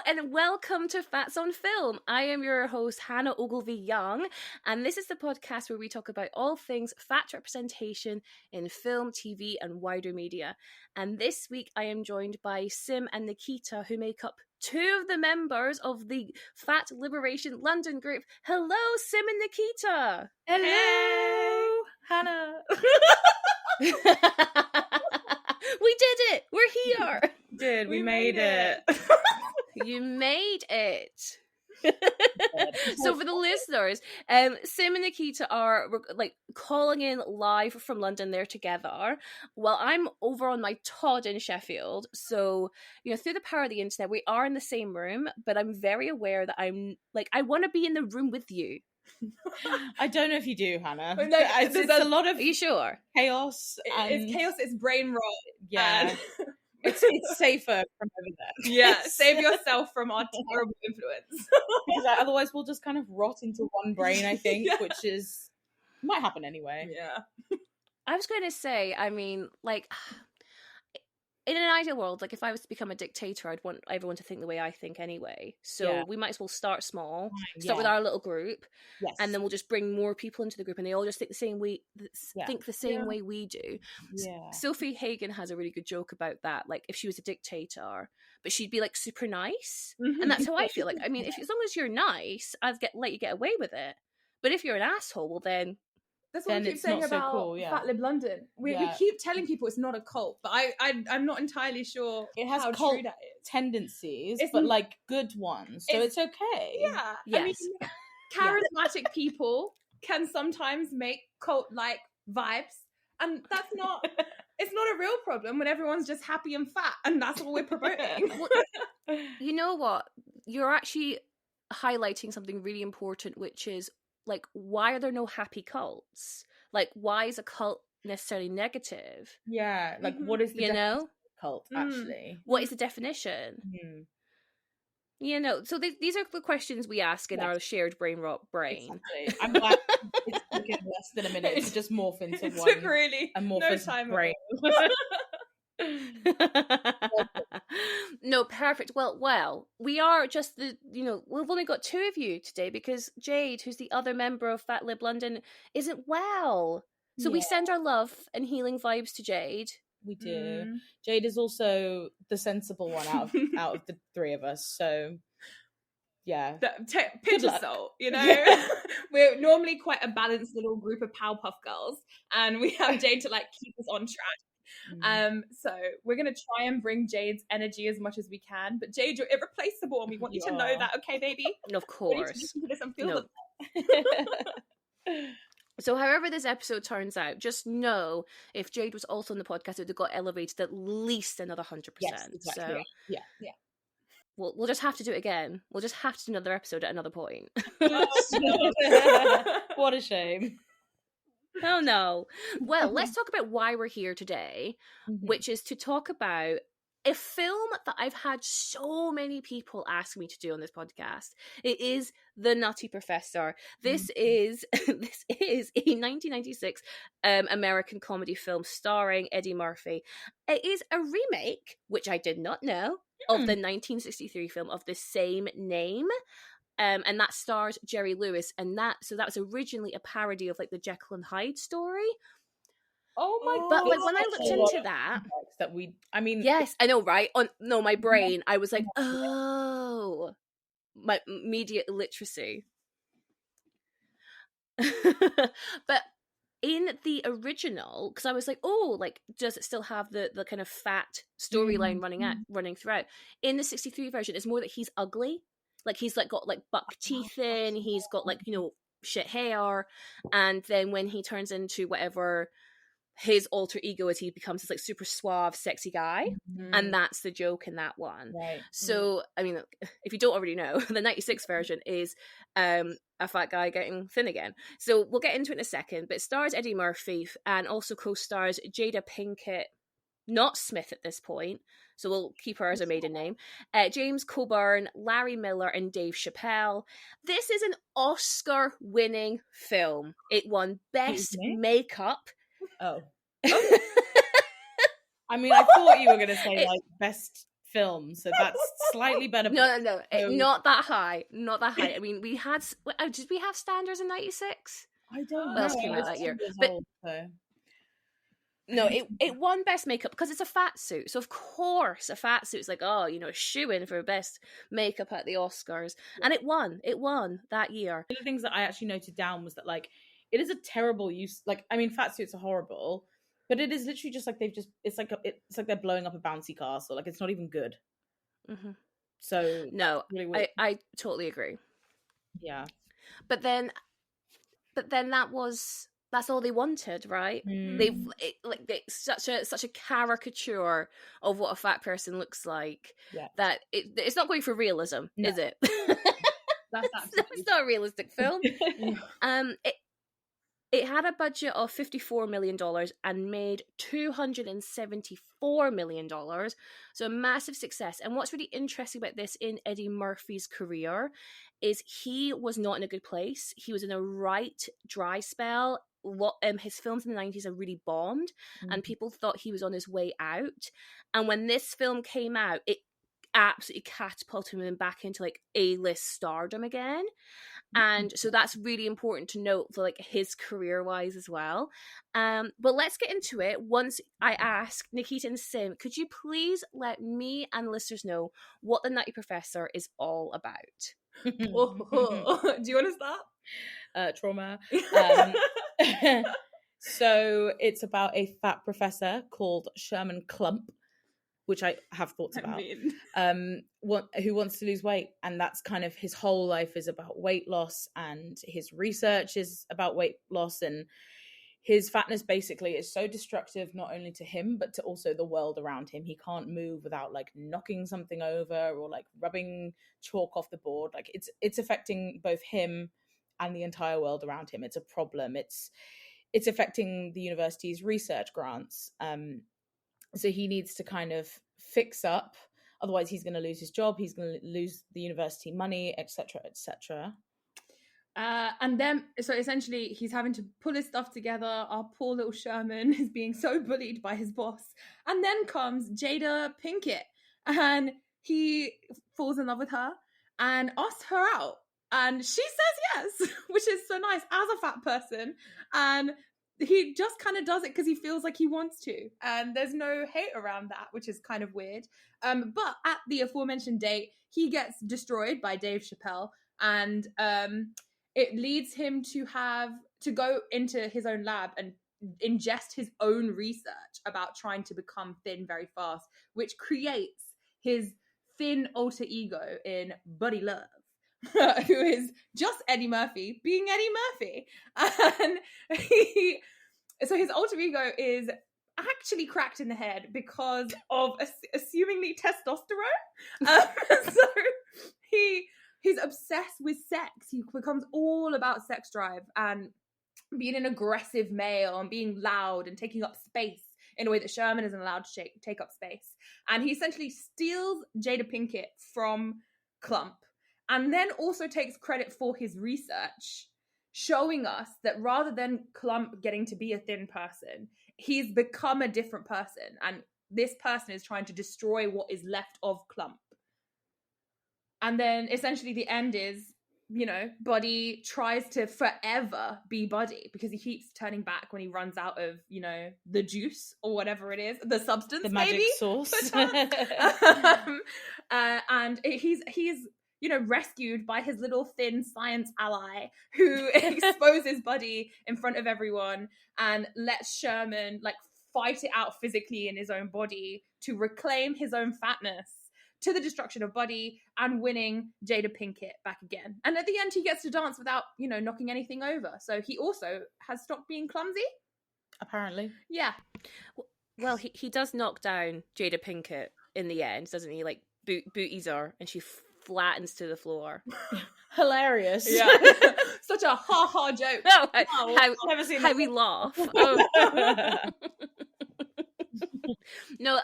and welcome to Fats on Film. I am your host, Hannah Ogilvie-Young, and this is the podcast where we talk about all things fat representation in film, TV, and wider media. And this week I am joined by Sim and Nikita, who make up two of the members of the Fat Liberation London group. Hello, Sim and Nikita. Hello, Hannah. We did it. We're here. We made it. You made it. So for the listeners, Sim and Nikita are like calling in live from London. They're together while I'm over on my Todd in Sheffield. So, you know, through the power of the internet, we are in the same room, but I'm very aware that I want to be in the room with you. I don't know if you do, Hannah. No, it's a lot of Are you sure? chaos. It's chaos, it's brain rot. Yeah. It's safer from over there. Yeah, save yourself from our terrible influence. Because otherwise we'll just kind of rot into one brain, I think, Yeah. which might happen anyway. Yeah. I was going to say, I mean, like, in an ideal world, like if I was to become a dictator, I'd want everyone to think the way I think anyway. So we might as well start small, start with our little group, and then we'll just bring more people into the group, and they all just think the same way, way we do. Yeah. Sophie Hagen has a really good joke about that. Like if she was a dictator, but she'd be like super nice, and that's how I feel. Like I mean, as long as you're nice, I'd let you get away with it. But if you're an asshole, well then. That's what I keep saying about Fat Lib London. We keep telling people it's not a cult, but I'm not entirely sure it has how cult true that is. tendencies, but like good ones, so it's okay. Yeah. Yes. I mean, charismatic people can sometimes make cult-like vibes, and that's not... It's not a real problem when everyone's just happy and fat, and that's what we're promoting. You know what? You're actually highlighting something really important, which is like, why are there no happy cults? Like, why is a cult necessarily negative? Yeah, like what is the definition of cult actually? What is the definition? You know, so these are the questions we ask in our shared brain rot brain. Exactly. I'm glad it's taken less than a minute to just morph into one. Took really amorphous brain. No, perfect. Well, we are just we've only got two of you today because Jade, who's the other member of Fat Lib London, isn't well. So we send our love and healing vibes to Jade. We do. Jade is also the sensible one out of the three of us. So yeah, pinch of salt, you know. We're normally quite a balanced little group of Powerpuff Girls, and we have Jade to like keep us on track. So we're gonna try and bring Jade's energy as much as we can, but Jade, you're irreplaceable, and we want you to know that, okay, baby? Of course. We need to listen to this and feel So however this episode turns out, just know if Jade was also on the podcast, it would have got elevated at least another 100%. Yes, exactly. So yeah. We'll just have to do it again. We'll just have to do another episode at another point. What a shame. Oh no. Well, let's talk about why we're here today, which is to talk about a film that I've had so many people ask me to do on this podcast. It is The Nutty Professor. This is a 1996 American comedy film starring Eddie Murphy. It is a remake, which I did not know, of the 1963 film of the same name. And that stars Jerry Lewis, and that was originally a parody of like the Jekyll and Hyde story. Oh my god! But like when I looked into that, yes, I know, right? My brain, I was like, oh, my media illiteracy. But in the original, because I was like, oh, like does it still have the kind of fat storyline running throughout? In the 63 version, it's more that he's ugly. Like he's like got like buck teeth in, he's got like, shit hair, and then when he turns into whatever his alter ego is, he becomes this like super suave, sexy guy, and that's the joke in that one. Right. So, I mean, if you don't already know, the 96 version is a fat guy getting thin again. So we'll get into it in a second, but it stars Eddie Murphy and also co-stars Jada Pinkett, not Smith at this point, so we'll keep her as a maiden name, James Coburn, Larry Miller, and Dave Chappelle. This is an Oscar-winning film. It won Best Makeup. Oh. I mean, I thought you were going to say, like, best film, so that's slightly better. No, not that high. Not that high. I mean, we had... did we have standards in 96? I don't know. What else came out that year? But Old, so. no, it won best makeup because it's a fat suit. So of course, a fat suit's like, oh, you know, shoo-in for best makeup at the Oscars, and it won. It won that year. One of the things that I actually noted down was that, like, it is a terrible use. Like, I mean, fat suits are horrible, but it is literally just like it's like they're blowing up a bouncy castle. Like, it's not even good. Mm-hmm. So no, really I totally agree. Yeah, but then that's all they wanted, right? It's such a caricature of what a fat person looks like that it's not going for realism, is it? That's absolutely it's not a realistic film. It had a budget of $54 million and made $274 million. So a massive success. And what's really interesting about this in Eddie Murphy's career is he was not in a good place. He was in a right dry spell. His films in the 90s are really bombed, and people thought he was on his way out. And when this film came out, it absolutely catapulted him back into like A-list stardom again. And so that's really important to note for like his career wise as well. But let's get into it. Once I ask Nikita and Sim, could you please let me and listeners know what The Nutty Professor is all about? Do you want to start? Trauma. So it's about a fat professor called Sherman Clump, which I have thoughts about, who wants to lose weight. And that's kind of his whole life is about weight loss, and his research is about weight loss. And his fatness basically is so destructive, not only to him, but to also the world around him. He can't move without like knocking something over or like rubbing chalk off the board. Like it's affecting both him and the entire world around him. It's a problem. It's affecting the university's research grants. So he needs to kind of fix up, otherwise he's going to lose his job, he's going to lose the university money, etc., etc. And then, so essentially, he's having to pull his stuff together. Our poor little Sherman is being so bullied by his boss. And then comes Jada Pinkett, and he falls in love with her and asks her out. And she says yes, which is so nice as a fat person. And he just kind of does it because he feels like he wants to, and there's no hate around that, which is kind of weird. But at the aforementioned date, he gets destroyed by Dave Chappelle, and it leads him to go into his own lab and ingest his own research about trying to become thin very fast, which creates his thin alter ego in Buddy Love, who is just Eddie Murphy being Eddie Murphy. And so his alter ego is actually cracked in the head because of assumingly testosterone. So he's obsessed with sex. He becomes all about sex drive and being an aggressive male and being loud and taking up space in a way that Sherman isn't allowed to take up space. And he essentially steals Jada Pinkett from Clump, and then also takes credit for his research, showing us that rather than Clump getting to be a thin person, he's become a different person. And this person is trying to destroy what is left of Clump. And then essentially the end is, you know, Buddy tries to forever be Buddy because he keeps turning back when he runs out of, you know, the juice or whatever it is, the substance, the magic sauce. And he's you know, rescued by his little thin science ally who exposes Buddy in front of everyone and lets Sherman like fight it out physically in his own body to reclaim his own fatness, to the destruction of Buddy and winning Jada Pinkett back again. And at the end, he gets to dance without, you know, knocking anything over. So he also has stopped being clumsy. Apparently. Yeah. Well, he does knock down Jada Pinkett in the end, doesn't he? Like, booties her and she flattens to the floor. Hilarious. Yeah. Such a ha-ha joke. Oh, Wow. how we laugh. Oh. No,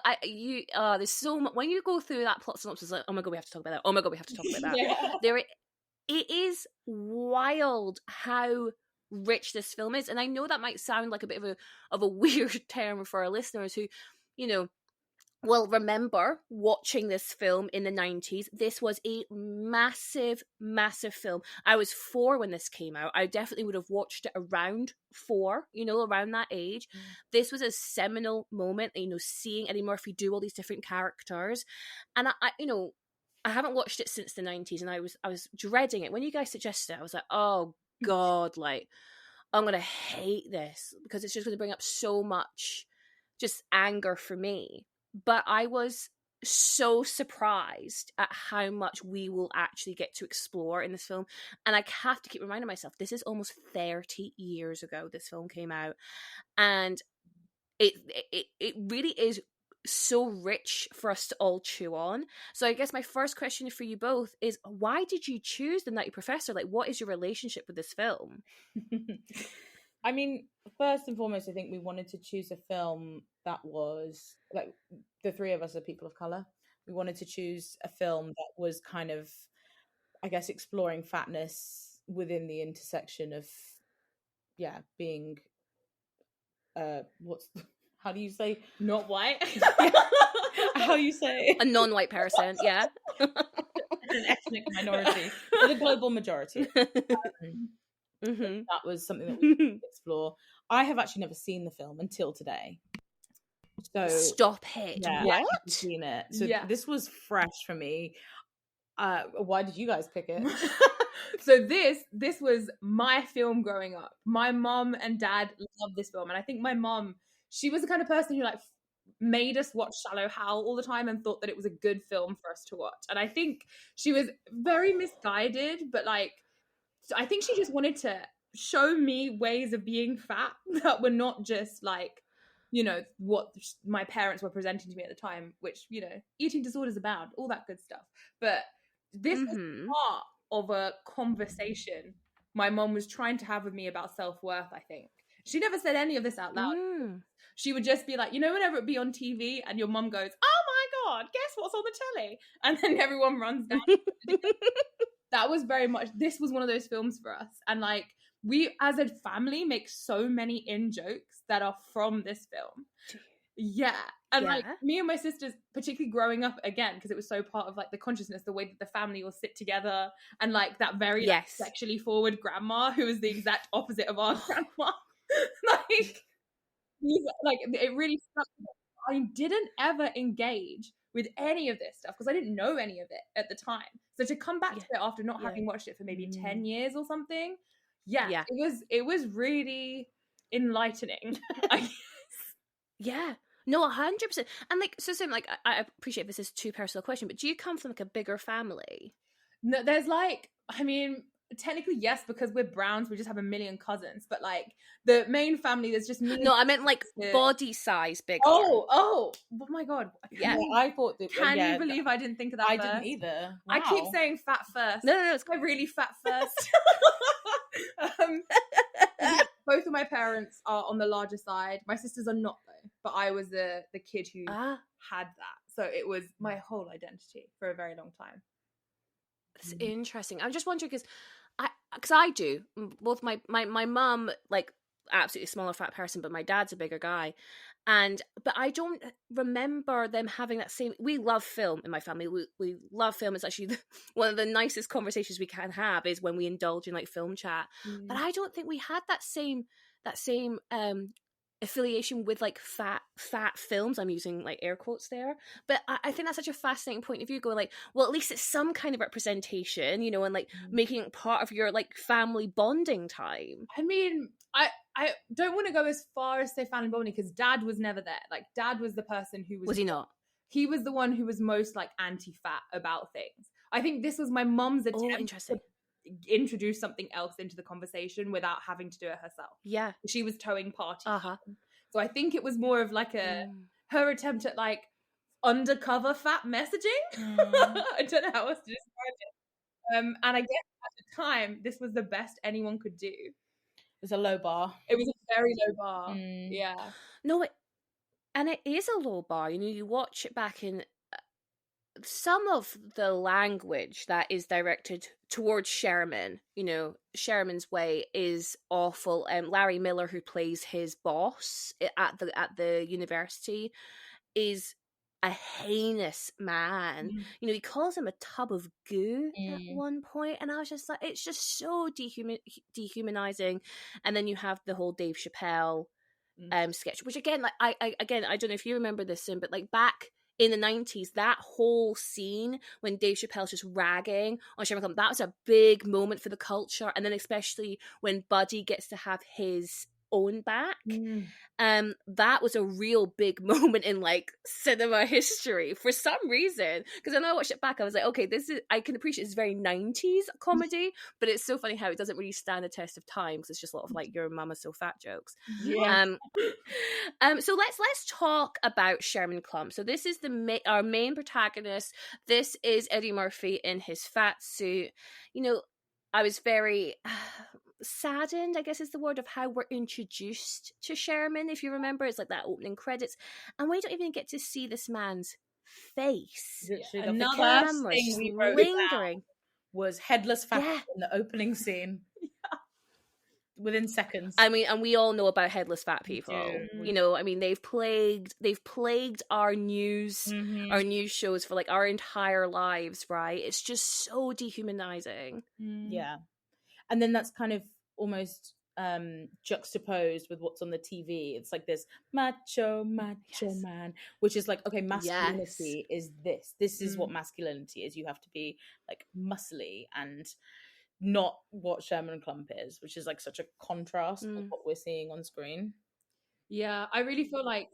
there's so much when you go through that plot synopsis, like, oh my god, we have to talk about that. Oh my god, we have to talk about that. Yeah. It is wild how rich this film is, and I know that might sound like a bit of a weird term for our listeners who, you know, will remember watching this film in the 90s. This was a massive, massive film. I was 4 when this came out. I definitely would have watched it around 4, around that age. This was a seminal moment, seeing Eddie Murphy do all these different characters. And I haven't watched it since the 90s, and I was dreading it. When you guys suggested it, I was like, oh God, like, I'm going to hate this because it's just going to bring up so much just anger for me. But I was so surprised at how much we will actually get to explore in this film. And I have to keep reminding myself, this is almost 30 years ago this film came out. And it really is so rich for us to all chew on. So I guess my first question for you both is, why did you choose The Nutty Professor? Like, what is your relationship with this film? I mean, first and foremost, I think we wanted to choose a film that was, like, the three of us are people of color. We wanted to choose a film that was kind of, I guess, exploring fatness within the intersection of, being, how do you say? Not white. How you say? A non-white person, yeah. An ethnic minority. Or the global majority. That was something that we could explore. I have actually never seen the film until today. So stop it. Yeah, what? I've seen it. So this was fresh for me. Why did you guys pick it? So this was my film growing up. My mom and dad loved this film, and I think my mom, she was the kind of person who like made us watch Shallow Hal all the time and thought that it was a good film for us to watch. And I think she was very misguided, but like, I think she just wanted to show me ways of being fat that were not just like, what my parents were presenting to me at the time, which, eating disorders abound, all that good stuff. But this was part of a conversation my mom was trying to have with me about self-worth, I think. She never said any of this out loud. She would just be like, whenever it be on TV and your mom goes, oh my God, guess what's on the telly? And then everyone runs down. That was very much, this was one of those films for us. And like, we as a family make so many in-jokes that are from this film. Yeah. And like, me and my sisters, particularly growing up again, because it was so part of like the consciousness, the way that the family will sit together, and like that very like, sexually forward grandma who is the exact opposite of our grandma. like it really stuck. I didn't ever engage with any of this stuff because I didn't know any of it at the time. So to come back to it after not having watched it for maybe 10 years or something, it was really enlightening, I guess. Yeah. No, 100%. And like, so like, I appreciate this is too personal a question, but do you come from like a bigger family? No, there's like, I mean, technically yes, because we're Browns, we just have a million cousins, but like the main family, there's just me. No, I meant like body size bigger. Oh my God. Yeah. I thought that. Can you believe I didn't think of that? I didn't either. Wow. I keep saying fat first. No, it's quite really fat first. Both of my parents are on the larger side. My sisters are not though, but I was the kid who had that. So it was my whole identity for a very long time. It's interesting. I'm just wondering because I do both my mum, like, absolutely smaller fat person, but my dad's a bigger guy, but I don't remember them having that same. We love film in my family. We love film. It's actually one of the nicest conversations we can have is when we indulge in like film chat. But I don't think we had that same affiliation with like fat films. I'm using like air quotes there, but I think that's such a fascinating point of view, going like, well, at least it's some kind of representation, and like making it part of your like family bonding time. I mean, I don't want to go as far as say family bonding because dad was never there. Like dad was the person who was he not? He was the one who was most like anti-fat about things. I think this was my mum's attempt to introduce something else into the conversation without having to do it herself. Yeah. She was towing party. So I think it was more of like her attempt at like undercover fat messaging. I don't know how else to describe it. And I guess at the time, this was the best anyone could do. It was a low bar. It was a very low bar. Yeah. No, and it is a low bar. You watch it back in some of the language that is directed towards Sherman, Sherman's way is awful. Larry Miller, who plays his boss at the university, is a heinous man. You know, he calls him a tub of goo at one point, and I was just like, it's just so dehumanizing. And then you have the whole Dave Chappelle sketch, which again, like I don't know if you remember this, but like back in the 90s, that whole scene when Dave Chappelle's just ragging on Sherman Clump, that was a big moment for the culture. And then especially when Buddy gets to have his own back, that was a real big moment in like cinema history for some reason. Because when I watched it back, I was like, okay, this is, I can appreciate it's very 90s comedy, but it's so funny how it doesn't really stand the test of time because it's just a lot of like your mama's so fat jokes. So let's talk about Sherman Clump. So this is our main protagonist. This is Eddie Murphy in his fat suit. You know, I was very saddened, I guess is the word, of how we're introduced to Sherman. If you remember, it's like that opening credits, and we don't even get to see this man's face. Literally, the first thing we wrote down was headless Fatty in the opening scene. Within seconds. I mean, and we all know about headless fat people. You know, I mean, they've plagued our news, our news shows for like our entire lives, right? It's just so dehumanizing. Yeah. And then that's kind of almost juxtaposed with what's on the TV. It's like this macho man, which is like, okay, masculinity is this. This is what masculinity is. You have to be like muscly and not what Sherman Clump is, which is like such a contrast with what we're seeing on screen. Yeah, I really feel like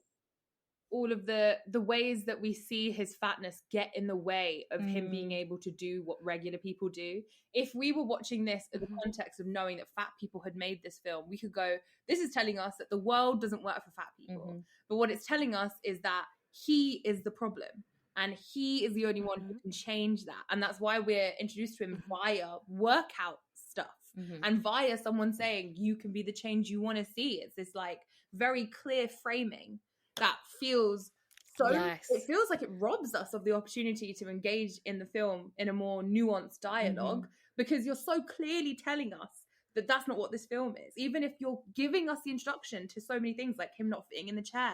all of the ways that we see his fatness get in the way of him being able to do what regular people do. If we were watching this in the context of knowing that fat people had made this film, we could go, this is telling us that the world doesn't work for fat people. But what it's telling us is that he is the problem. And he is the only one who can change that. And that's why we're introduced to him via workout stuff and via someone saying, you can be the change you want to see. It's this like very clear framing that feels so, it feels like it robs us of the opportunity to engage in the film in a more nuanced dialogue because you're so clearly telling us that that's not what this film is. Even if you're giving us the instruction to so many things like him not fitting in the chair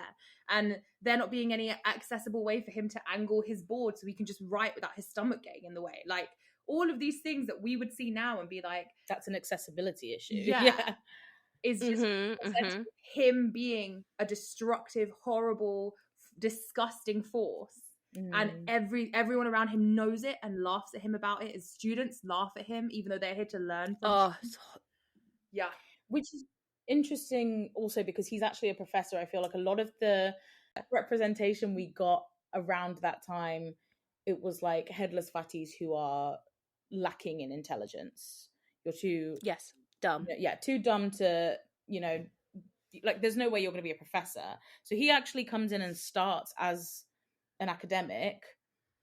and there not being any accessible way for him to angle his board so he can just write without his stomach getting in the way. Like all of these things that we would see now and be like, that's an accessibility issue. Is just him being a destructive, horrible, disgusting force. And everyone around him knows it and laughs at him about it. His students laugh at him even though they're here to learn from him. Yeah. Which is interesting also because he's actually a professor. I feel like a lot of the representation we got around that time, it was like headless fatties who are lacking in intelligence. You're too... dumb. Yeah, too dumb to, you know, like there's no way you're going to be a professor. So he actually comes in and starts as an academic,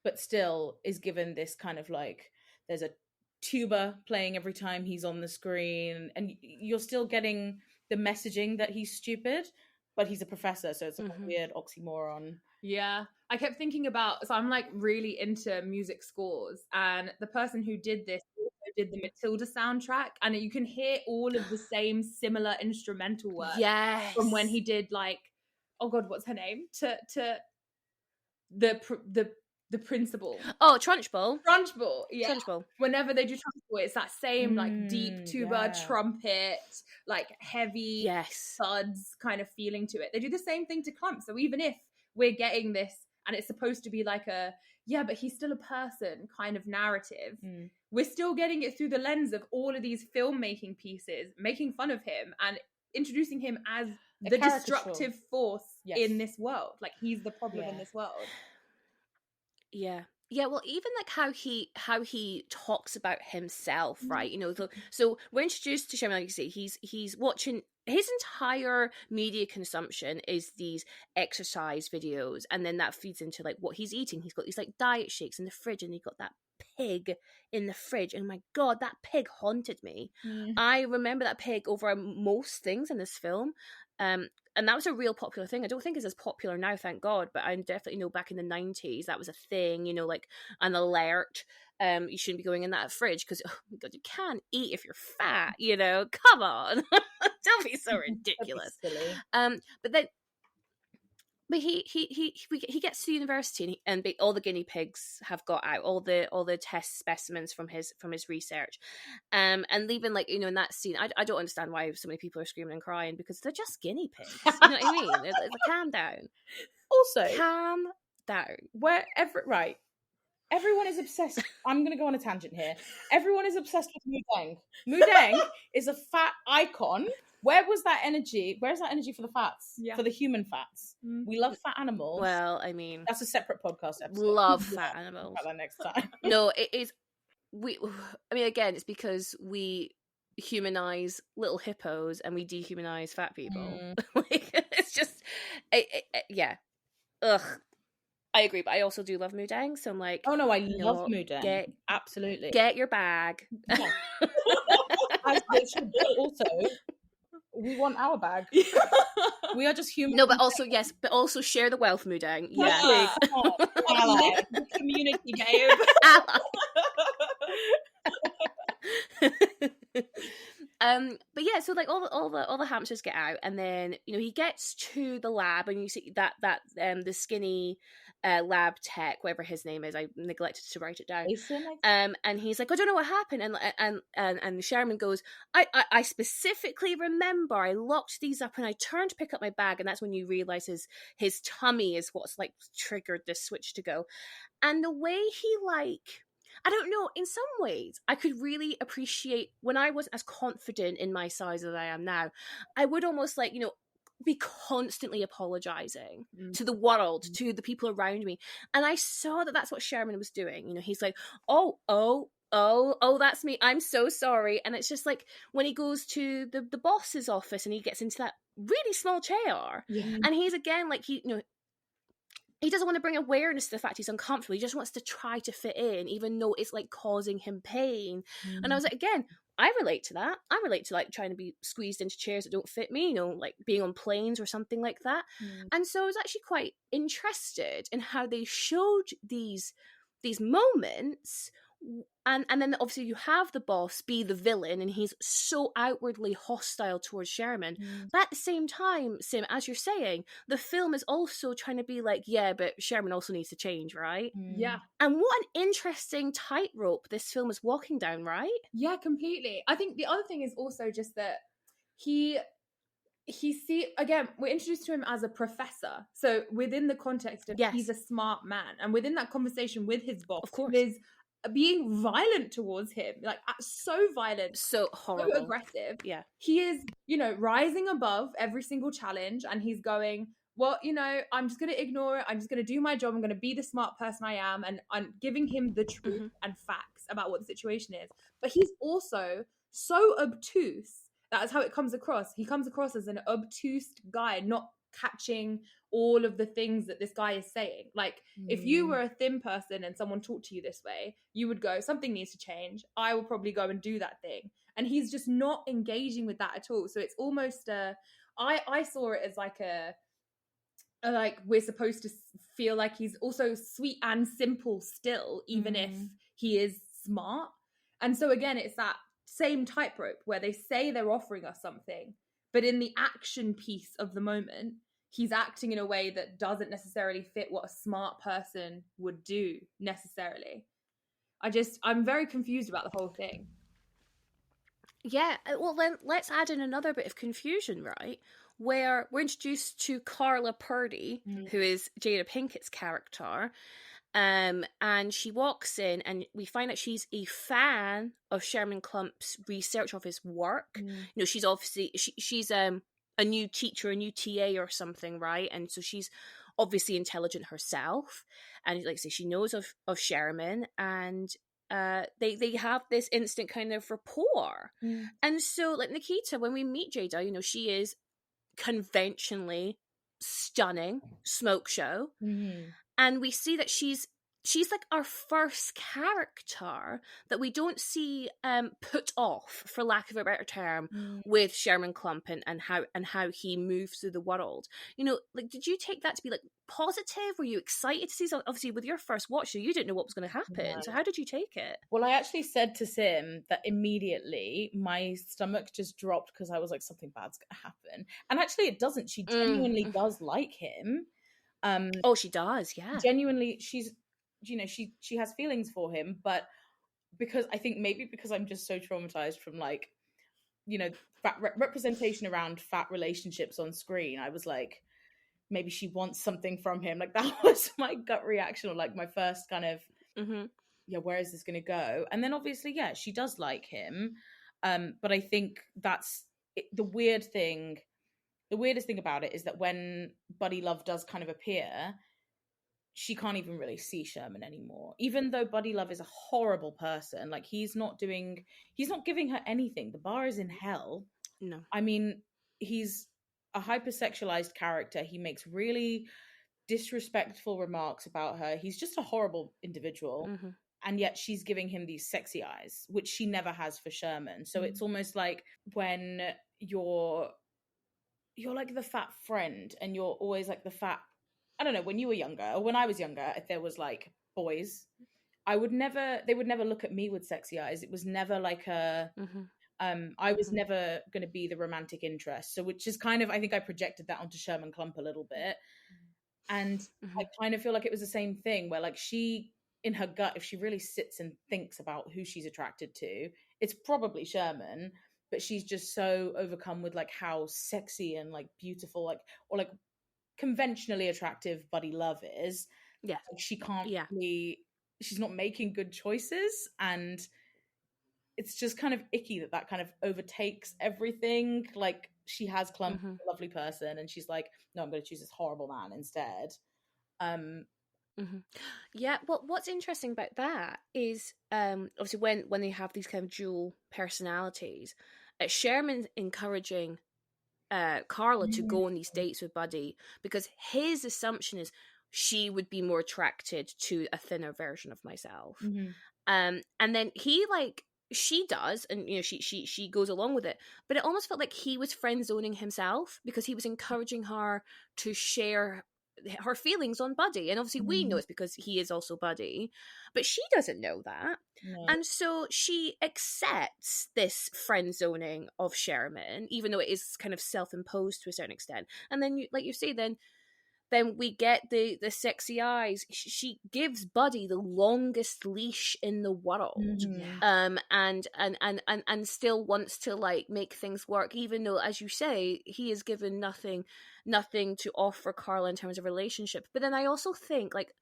but still is given this kind of like, there's a tuba playing every time he's on the screen, and you're still getting the messaging that he's stupid, but he's a professor, so it's like a weird oxymoron. Yeah, I kept thinking about, so I'm like really into music scores, and the person who did this also did the Matilda soundtrack, and you can hear all of the same similar instrumental work from when he did like, oh god, what's her name? To the principal. Oh, Trunchbull. Yeah. Trunchbull. Whenever they do Trunchbull, it's that same like deep tuba, trumpet, like heavy thuds kind of feeling to it. They do the same thing to Clump. So even if we're getting this and it's supposed to be like a, yeah, but he's still a person kind of narrative, we're still getting it through the lens of all of these filmmaking pieces, making fun of him and introducing him as the destructive force in this world. Like he's the problem in this world. Yeah, well, even like how he talks about himself, right? You know, so we're introduced to Sherman, like you say, he's watching, his entire media consumption is these exercise videos, and then that feeds into like what he's eating. He's got these like diet shakes in the fridge, and he's got that pig in the fridge, and my god, that pig haunted me. I remember that pig over most things in this film. And that was a real popular thing. I don't think it's as popular now, thank God, but I definitely know back in the 90s that was a thing, you know, like an alert. You shouldn't be going in that fridge because, oh my god, you can't eat if you're fat, you know, come on. Don't be so ridiculous. Silly. But But he gets to the university, and all the guinea pigs have got out, all the test specimens from his research, and even like, you know, in that scene, I don't understand why so many people are screaming and crying, because they're just guinea pigs. You know what I mean? It's calm down. Also, calm down. Right. Everyone is obsessed. I'm going to go on a tangent here. Everyone is obsessed with Mudeng. Mudeng is a fat icon. Where's that energy for the fats? Yeah. For the human fats? We love fat animals. Well, I mean, that's a separate podcast episode. Love fat animals. About that next time. No, it is. I mean, again, it's because we humanize little hippos and we dehumanize fat people. Like, it's just, yeah. Ugh. I agree, but I also do love Mudeng, so I'm like, oh no, I love Mudeng. Absolutely. Get your bag. Yeah. Also, we want our bag. We are just human. No, but also share the wealth, Mudeng. Yeah. The community, babe. But yeah, so like all the hamsters get out, and then, you know, he gets to the lab, and you see that the skinny lab tech, whatever his name is, I neglected to write it down. And he's like, I don't know what happened, and Sherman goes, I specifically remember I locked these up and I turned to pick up my bag, and that's when you realize his tummy is what's like triggered this switch to go. And the way he, like, I don't know, in some ways, I could really appreciate when I wasn't as confident in my size as I am now. I would almost, like, you know, be constantly apologizing to the world, to the people around me. And I saw that that's what Sherman was doing. You know, he's like, oh, that's me. I'm so sorry. And it's just like when he goes to the boss's office and he gets into that really small chair, and he's again like, he doesn't want to bring awareness to the fact he's uncomfortable. He just wants to try to fit in, even though it's like causing him pain. And I was like, again, I relate to that. I relate to like trying to be squeezed into chairs that don't fit me, you know, like being on planes or something like that. And so I was actually quite interested in how they showed these moments. And then obviously you have the boss be the villain, and he's so outwardly hostile towards Sherman. But at the same time, Sim, as you're saying, the film is also trying to be like, yeah, but Sherman also needs to change, right? Yeah. And what an interesting tightrope this film is walking down, right? Yeah, completely. I think the other thing is also just that he again, we're introduced to him as a professor. So within the context of he's a smart man, and within that conversation with his boss, of course, there's being violent towards him, like so violent, so horrible, so aggressive. Yeah, he is, you know, rising above every single challenge, and he's going, well, you know, I'm just going to ignore it. I'm just going to do my job. I'm going to be the smart person I am, and I'm giving him the truth and facts about what the situation is. But he's also so obtuse. That's how it comes across. He comes across as an obtuse guy, not catching all of the things that this guy is saying. Like, if you were a thin person and someone talked to you this way, you would go, something needs to change. I will probably go and do that thing. And he's just not engaging with that at all. So it's almost I saw it as like like we're supposed to feel like he's also sweet and simple still, even if he is smart. And so again, it's that same tightrope where they say they're offering us something, but in the action piece of the moment, he's acting in a way that doesn't necessarily fit what a smart person would do necessarily. I'm very confused about the whole thing. Yeah, well then let's add in another bit of confusion, right? Where we're introduced to Carla Purdy, who is Jada Pinkett's character, and she walks in and we find out she's a fan of Sherman Clump's research of his work. You know, she's obviously she's a new teacher, a new TA or something, right? And so she's obviously intelligent herself, and like I say, she knows of Sherman, and they have this instant kind of rapport. And so like Nikita, when we meet Jada, you know, she is conventionally stunning, smoke show, and we see that she's like our first character that we don't see put off, for lack of a better term, with Sherman Clump and how he moves through the world. You know, like, did you take that to be like positive? Were you excited to see? So obviously with your first watch, you didn't know what was going to happen. Right. So how did you take it? Well, I actually said to Sim that immediately my stomach just dropped because I was like, something bad's going to happen. And actually it doesn't. She genuinely does like him. Oh, she does, yeah. Genuinely, she's, you know, she has feelings for him, but because I think maybe because I'm just so traumatized from like, you know, fat representation around fat relationships on screen, I was like, maybe she wants something from him. Like that was my gut reaction, or like my first kind of, yeah, where is this going to go? And then obviously, yeah, she does like him, but I think that's the weird thing. The weirdest thing about it is that when Buddy Love does kind of appear, she can't even really see Sherman anymore. Even though Buddy Love is a horrible person, like he's not giving her anything. The bar is in hell. No. I mean, he's a hypersexualized character. He makes really disrespectful remarks about her. He's just a horrible individual. And yet she's giving him these sexy eyes, which she never has for Sherman. So it's almost like when you're like the fat friend and you're always like the fat, I don't know, when you were younger or when I was younger, if there was like boys, they would never look at me with sexy eyes. It was never like a, I was never going to be the romantic interest. So which is kind of, I think I projected that onto Sherman Klump a little bit. And I kind of feel like it was the same thing where like she, in her gut, if she really sits and thinks about who she's attracted to, it's probably Sherman, but she's just so overcome with like how sexy and like beautiful, like, or like conventionally attractive Buddy Love is. Yeah. Like, she can't really, she's not making good choices. And it's just kind of icky that kind of overtakes everything. Like she has Klump, a lovely person, and she's like, no, I'm going to choose this horrible man instead. Yeah, well, what's interesting about that is obviously when they have these kind of dual personalities, Sherman's encouraging Carla to go on these dates with Buddy because his assumption is she would be more attracted to a thinner version of myself. And then he like she does, and you know she goes along with it, but it almost felt like he was friend zoning himself because he was encouraging her to share her feelings on Buddy, and obviously we know it's because he is also Buddy, but she doesn't know that. And so she accepts this friend zoning of Sherman, even though it is kind of self-imposed to a certain extent. And then like you say, then we get the sexy eyes. She gives Buddy the longest leash in the world, and still wants to like make things work, even though, as you say, he is given nothing to offer Carla in terms of relationship. But then I also think, like,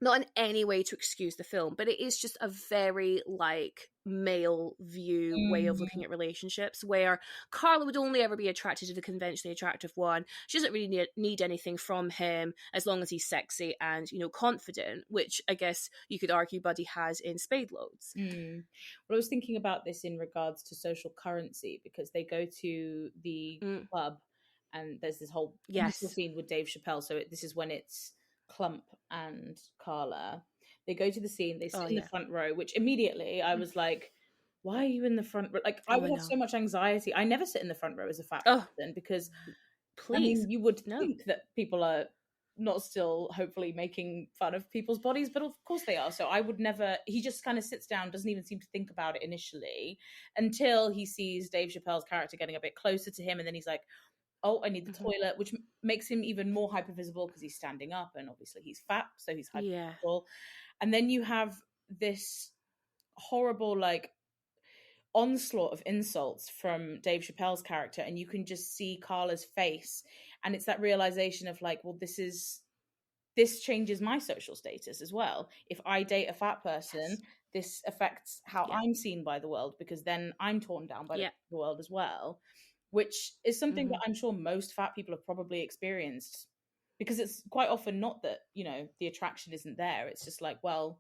not in any way to excuse the film, but it is just a very like male view way of looking at relationships, where Carla would only ever be attracted to the conventionally attractive one. She doesn't really need anything from him as long as he's sexy and, you know, confident, which I guess you could argue Buddy has in spade loads. Well, I was thinking about this in regards to social currency, because they go to the club and there's this whole scene with Dave Chappelle. So this is when it's Klump and Carla. They go to the scene, they sit in the front row, which immediately I was like, why are you in the front row? Like, I would have so much anxiety. I never sit in the front row as a fat person because I mean, you would think that people are not still hopefully making fun of people's bodies, but of course they are. So I would never, he just kind of sits down, doesn't even seem to think about it initially until he sees Dave Chappelle's character getting a bit closer to him, and then he's like, oh, I need the toilet, which makes him even more hypervisible because he's standing up and obviously he's fat, so he's hypervisible. And then you have this horrible like onslaught of insults from Dave Chappelle's character, and you can just see Carla's face, and it's that realization of like, well, this changes my social status as well. If I date a fat person, this affects how I'm seen by the world, because then I'm torn down by the world as well. Which is something that I'm sure most fat people have probably experienced, because it's quite often not that, you know, the attraction isn't there. It's just like, well,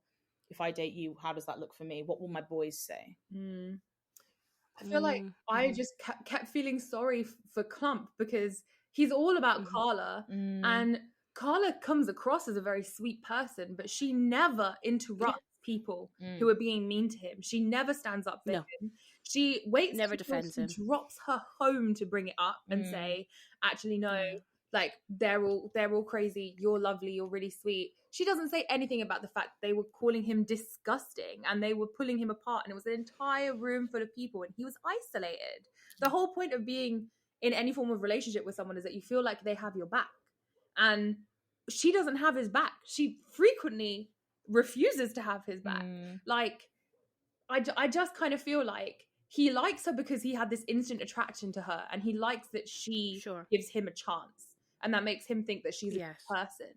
if I date you, how does that look for me? What will my boys say? I feel like I just kept feeling sorry for Klump, because he's all about Carla, and Carla comes across as a very sweet person, but she never interrupts people who are being mean to him. She never stands up for him. She waits, never defends him, drops her home to bring it up and say, actually, no, like they're all crazy. You're lovely. You're really sweet. She doesn't say anything about the fact they were calling him disgusting and they were pulling him apart, and it was an entire room full of people and he was isolated. The whole point of being in any form of relationship with someone is that you feel like they have your back. And she doesn't have his back. She frequently refuses to have his back. Like, I just kind of feel like he likes her because he had this instant attraction to her, and he likes that she gives him a chance, and that makes him think that she's a good person.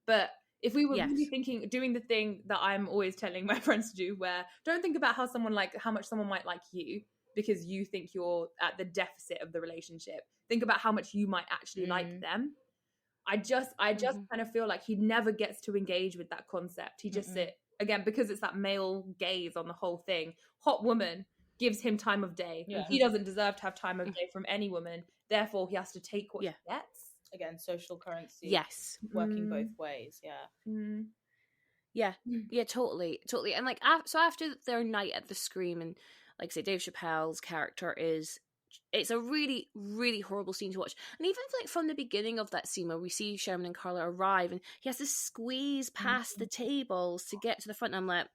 But if we were really doing the thing that I'm always telling my friends to do, where don't think about how much someone might like you because you think you're at the deficit of the relationship. Think about how much you might actually like them. I just kind of feel like he never gets to engage with that concept. He just again, because it's that male gaze on the whole thing. Hot woman gives him time of day. He doesn't deserve to have time of day from any woman. Therefore, he has to take what he gets. Again, social currency. Yes. Working both ways. Yeah, totally. And like, so after their night at the Scream, and like I say, Dave Chappelle's character it's a really, really horrible scene to watch. And even like from the beginning of that scene where we see Sherman and Carla arrive, and he has to squeeze past the tables to get to the front, and I'm like,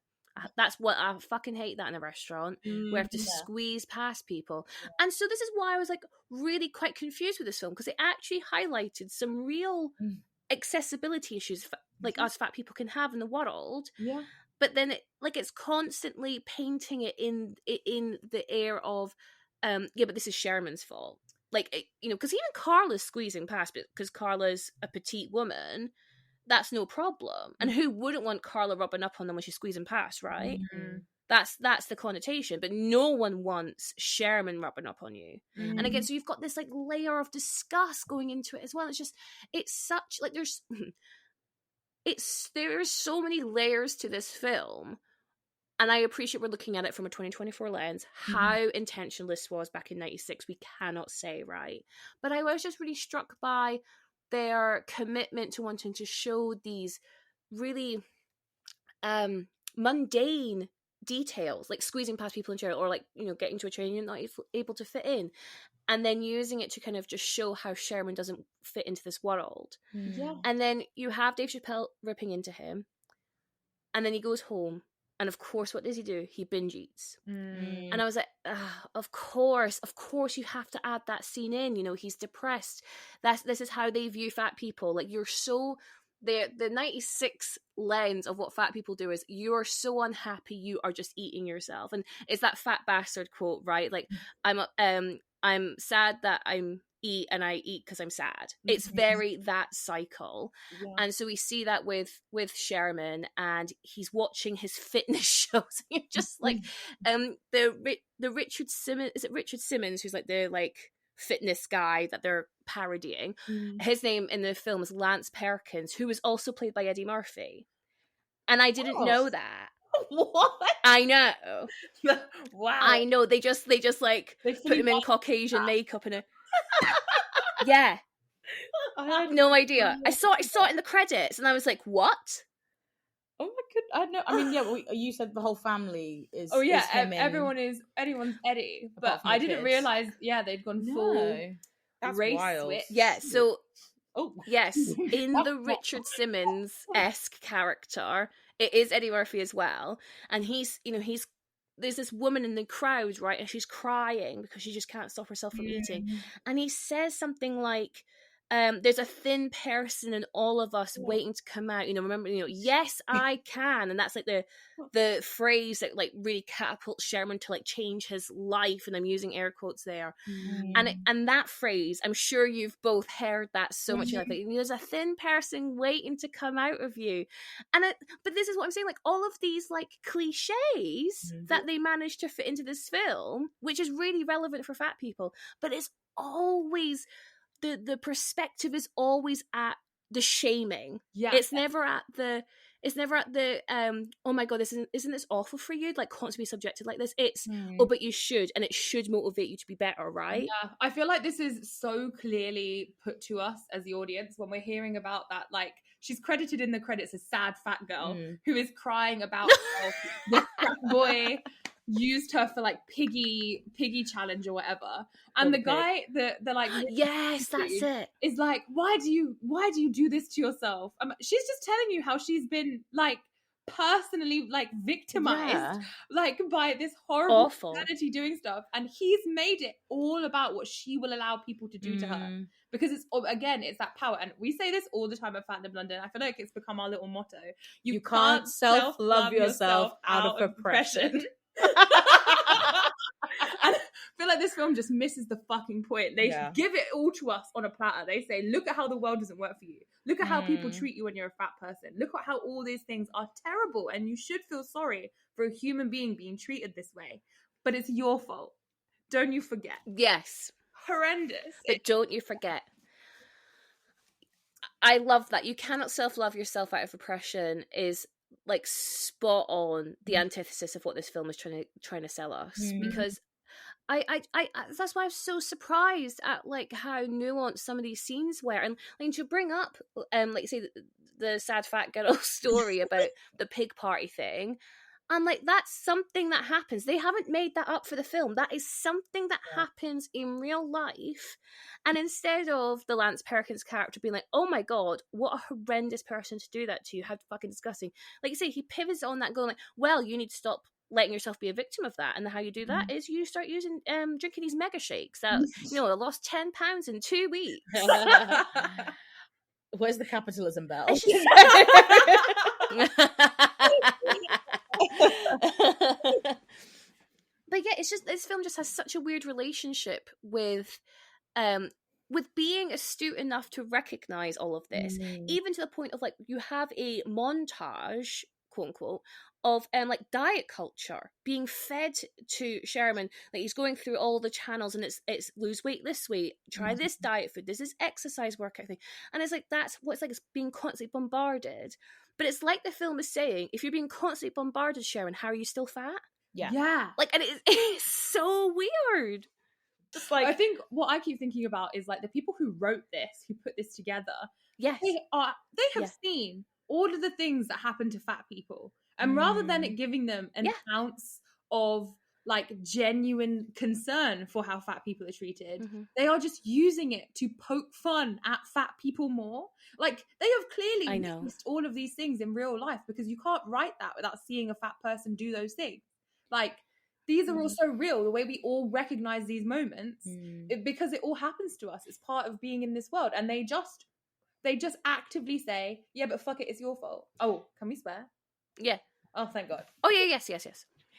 that's what I fucking hate that in a restaurant. We have to squeeze past people. And so this is why I was like really quite confused with this film, because it actually highlighted some real accessibility issues like us fat people can have in the world. But then it's constantly painting it in the air of but this is Sherman's fault. Like, because even Carla's squeezing past, because Carla's a petite woman, that's no problem. And who wouldn't want Carla rubbing up on them when she's squeezing past, right? That's the connotation. But no one wants Sherman rubbing up on you. And again, so you've got this like layer of disgust going into it as well. It's such like there's so many layers to this film. And I appreciate we're looking at it from a 2024 lens. How intentional this was back in 96, we cannot say, right? But I was just really struck by their commitment to wanting to show these really mundane details, like squeezing past people in jail, or like, getting to a train you're not able to fit in, and then using it to kind of just show how Sherman doesn't fit into this world. And then you have Dave Chappelle ripping into him, and then he goes home. And of course, what does he do? He binge eats. And I was like, of course you have to add that scene in. He's depressed. This is how they view fat people. Like, you're so... The 96 lens of what fat people do is you're so unhappy you are just eating yourself. And it's that fat bastard quote, right? Like, I'm sad that I'm eat and I eat because I'm sad. It's very that cycle. And so we see that with Sherman, and he's watching his fitness shows. You're just like the Richard Simmons, is it Richard Simmons, who's like the like fitness guy that they're parodying? His name in the film is Lance Perkins, who was also played by Eddie Murphy. And I didn't know that. What? I know. Wow. I know. They just like put him in Caucasian makeup and yeah. I had no idea. I saw it in the credits, and I was like, "What?" Oh my god! I know. I mean, yeah. You said the whole family is. Oh yeah, is everyone's Eddie, but I didn't realize. Yeah, they'd gone full race switch. Yeah. So. Oh yes, in the Richard Simmons-esque character, it is Eddie Murphy as well, and he's there's this woman in the crowd, right, and she's crying because she just can't stop herself from eating, and he says something like, there's a thin person in all of us waiting to come out, remember, yes, I can. And that's like the phrase that like really catapults Sherman to like change his life. And I'm using air quotes there. And that phrase, I'm sure you've both heard that so much. Like, there's a thin person waiting to come out of you. But this is what I'm saying, like all of these like cliches that they managed to fit into this film, which is really relevant for fat people, but it's always... The perspective is always at the shaming. Yeah, it's never at the oh my god, isn't this awful for you? Like constantly subjected like this. It's oh, but you should, and it should motivate you to be better, right? Yeah, I feel like this is so clearly put to us as the audience when we're hearing about that. Like she's credited in the credits as sad fat girl who is crying about how this fat boy used her for like piggy challenge or whatever, and the guy the like yes, that's it, is like, why do you do this to yourself? She's just telling you how she's been like personally like victimized like by this horrible Awful humanity doing stuff, and he's made it all about what she will allow people to do to her, because it's that power. And we say this all the time at Fat Lib London. I feel like it's become our little motto. You can't self-love yourself out of oppression. And I feel like this film just misses the fucking point. They give it all to us on a platter. They say, look at how the world doesn't work for you. Look at how people treat you when you're a fat person. Look at how all these things are terrible, and you should feel sorry for a human being being treated this way. But it's your fault. Don't you forget. Yes. Horrendous. But don't you forget. I love that. You cannot self-love yourself out of oppression is like spot on the antithesis of what this film is trying to sell us, because I that's why I was so surprised at like how nuanced some of these scenes were, and like to bring up like say the sad fat girl story about the pig party thing. And like that's something that happens. They haven't made that up for the film. That is something that happens in real life. And instead of the Lance Perkins character being like, "Oh my god, what a horrendous person to do that to you! How fucking disgusting!" Like you say, he pivots on that, going like, "Well, you need to stop letting yourself be a victim of that." And how you do that is you start using drinking these mega shakes. That I lost 10 pounds in 2 weeks. Where's the capitalism bell? But yeah, it's just this film just has such a weird relationship with being astute enough to recognize all of this, even to the point of like you have a montage, quote unquote, of like diet culture being fed to Sherman. Like he's going through all the channels, and it's lose weight this way, try this diet food, this is exercise workout thing, and it's like that's what it's like. It's being constantly bombarded. But it's like the film is saying, if you're being constantly bombarded, Sherman, how are you still fat? Yeah. Like, and it's so weird. Just like, I think what I keep thinking about is like the people who wrote this, who put this together. Yes. They have seen all of the things that happen to fat people. And rather than it giving them an ounce of like genuine concern for how fat people are treated, they are just using it to poke fun at fat people more. Like they have clearly witnessed all of these things in real life, because you can't write that without seeing a fat person do those things. Like these are all so real, the way we all recognize these moments, because it all happens to us. It's part of being in this world. And they just actively say, yeah, but fuck it, it's your fault. Oh, can we swear? Yeah. Oh, thank God. Oh, yeah, yes.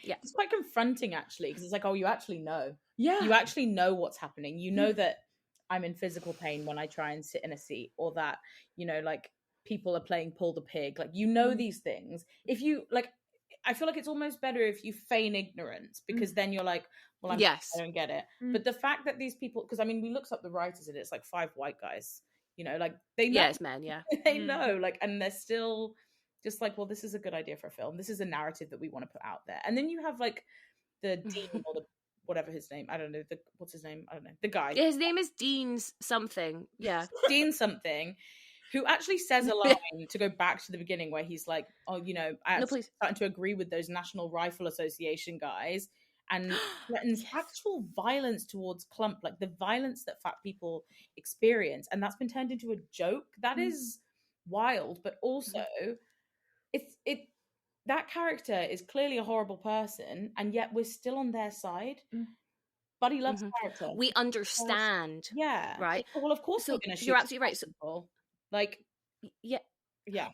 Yeah. It's quite confronting, actually, because it's like, oh, you actually know. Yeah. You actually know what's happening. You know that I'm in physical pain when I try and sit in a seat, or that, like, people are playing pull the pig. Like, you know these things. If you, like, I feel like it's almost better if you feign ignorance, because then you're like, well, I don't get it. But the fact that these people, because, I mean, we looked up the writers, and it's like 5 white guys, like, they know. Yeah, it's men, yeah. They know, like, and they're still just like, well, this is a good idea for a film. This is a narrative that we want to put out there. And then you have like the dean or the whatever his name, I don't know, what's his name? I don't know. The guy. Yeah, his name is Dean something. Yeah. Dean something, who actually says a line to go back to the beginning where he's like, oh, I'm starting to agree with those National Rifle Association guys, and threatens actual violence towards Clump, like the violence that fat people experience. And that's been turned into a joke. That is wild, but also that character is clearly a horrible person, and yet we're still on their side. Buddy loves the character. We understand. Yeah. Right. Well, of course we're going to shoot. You're absolutely right. So, like, yeah. Yeah.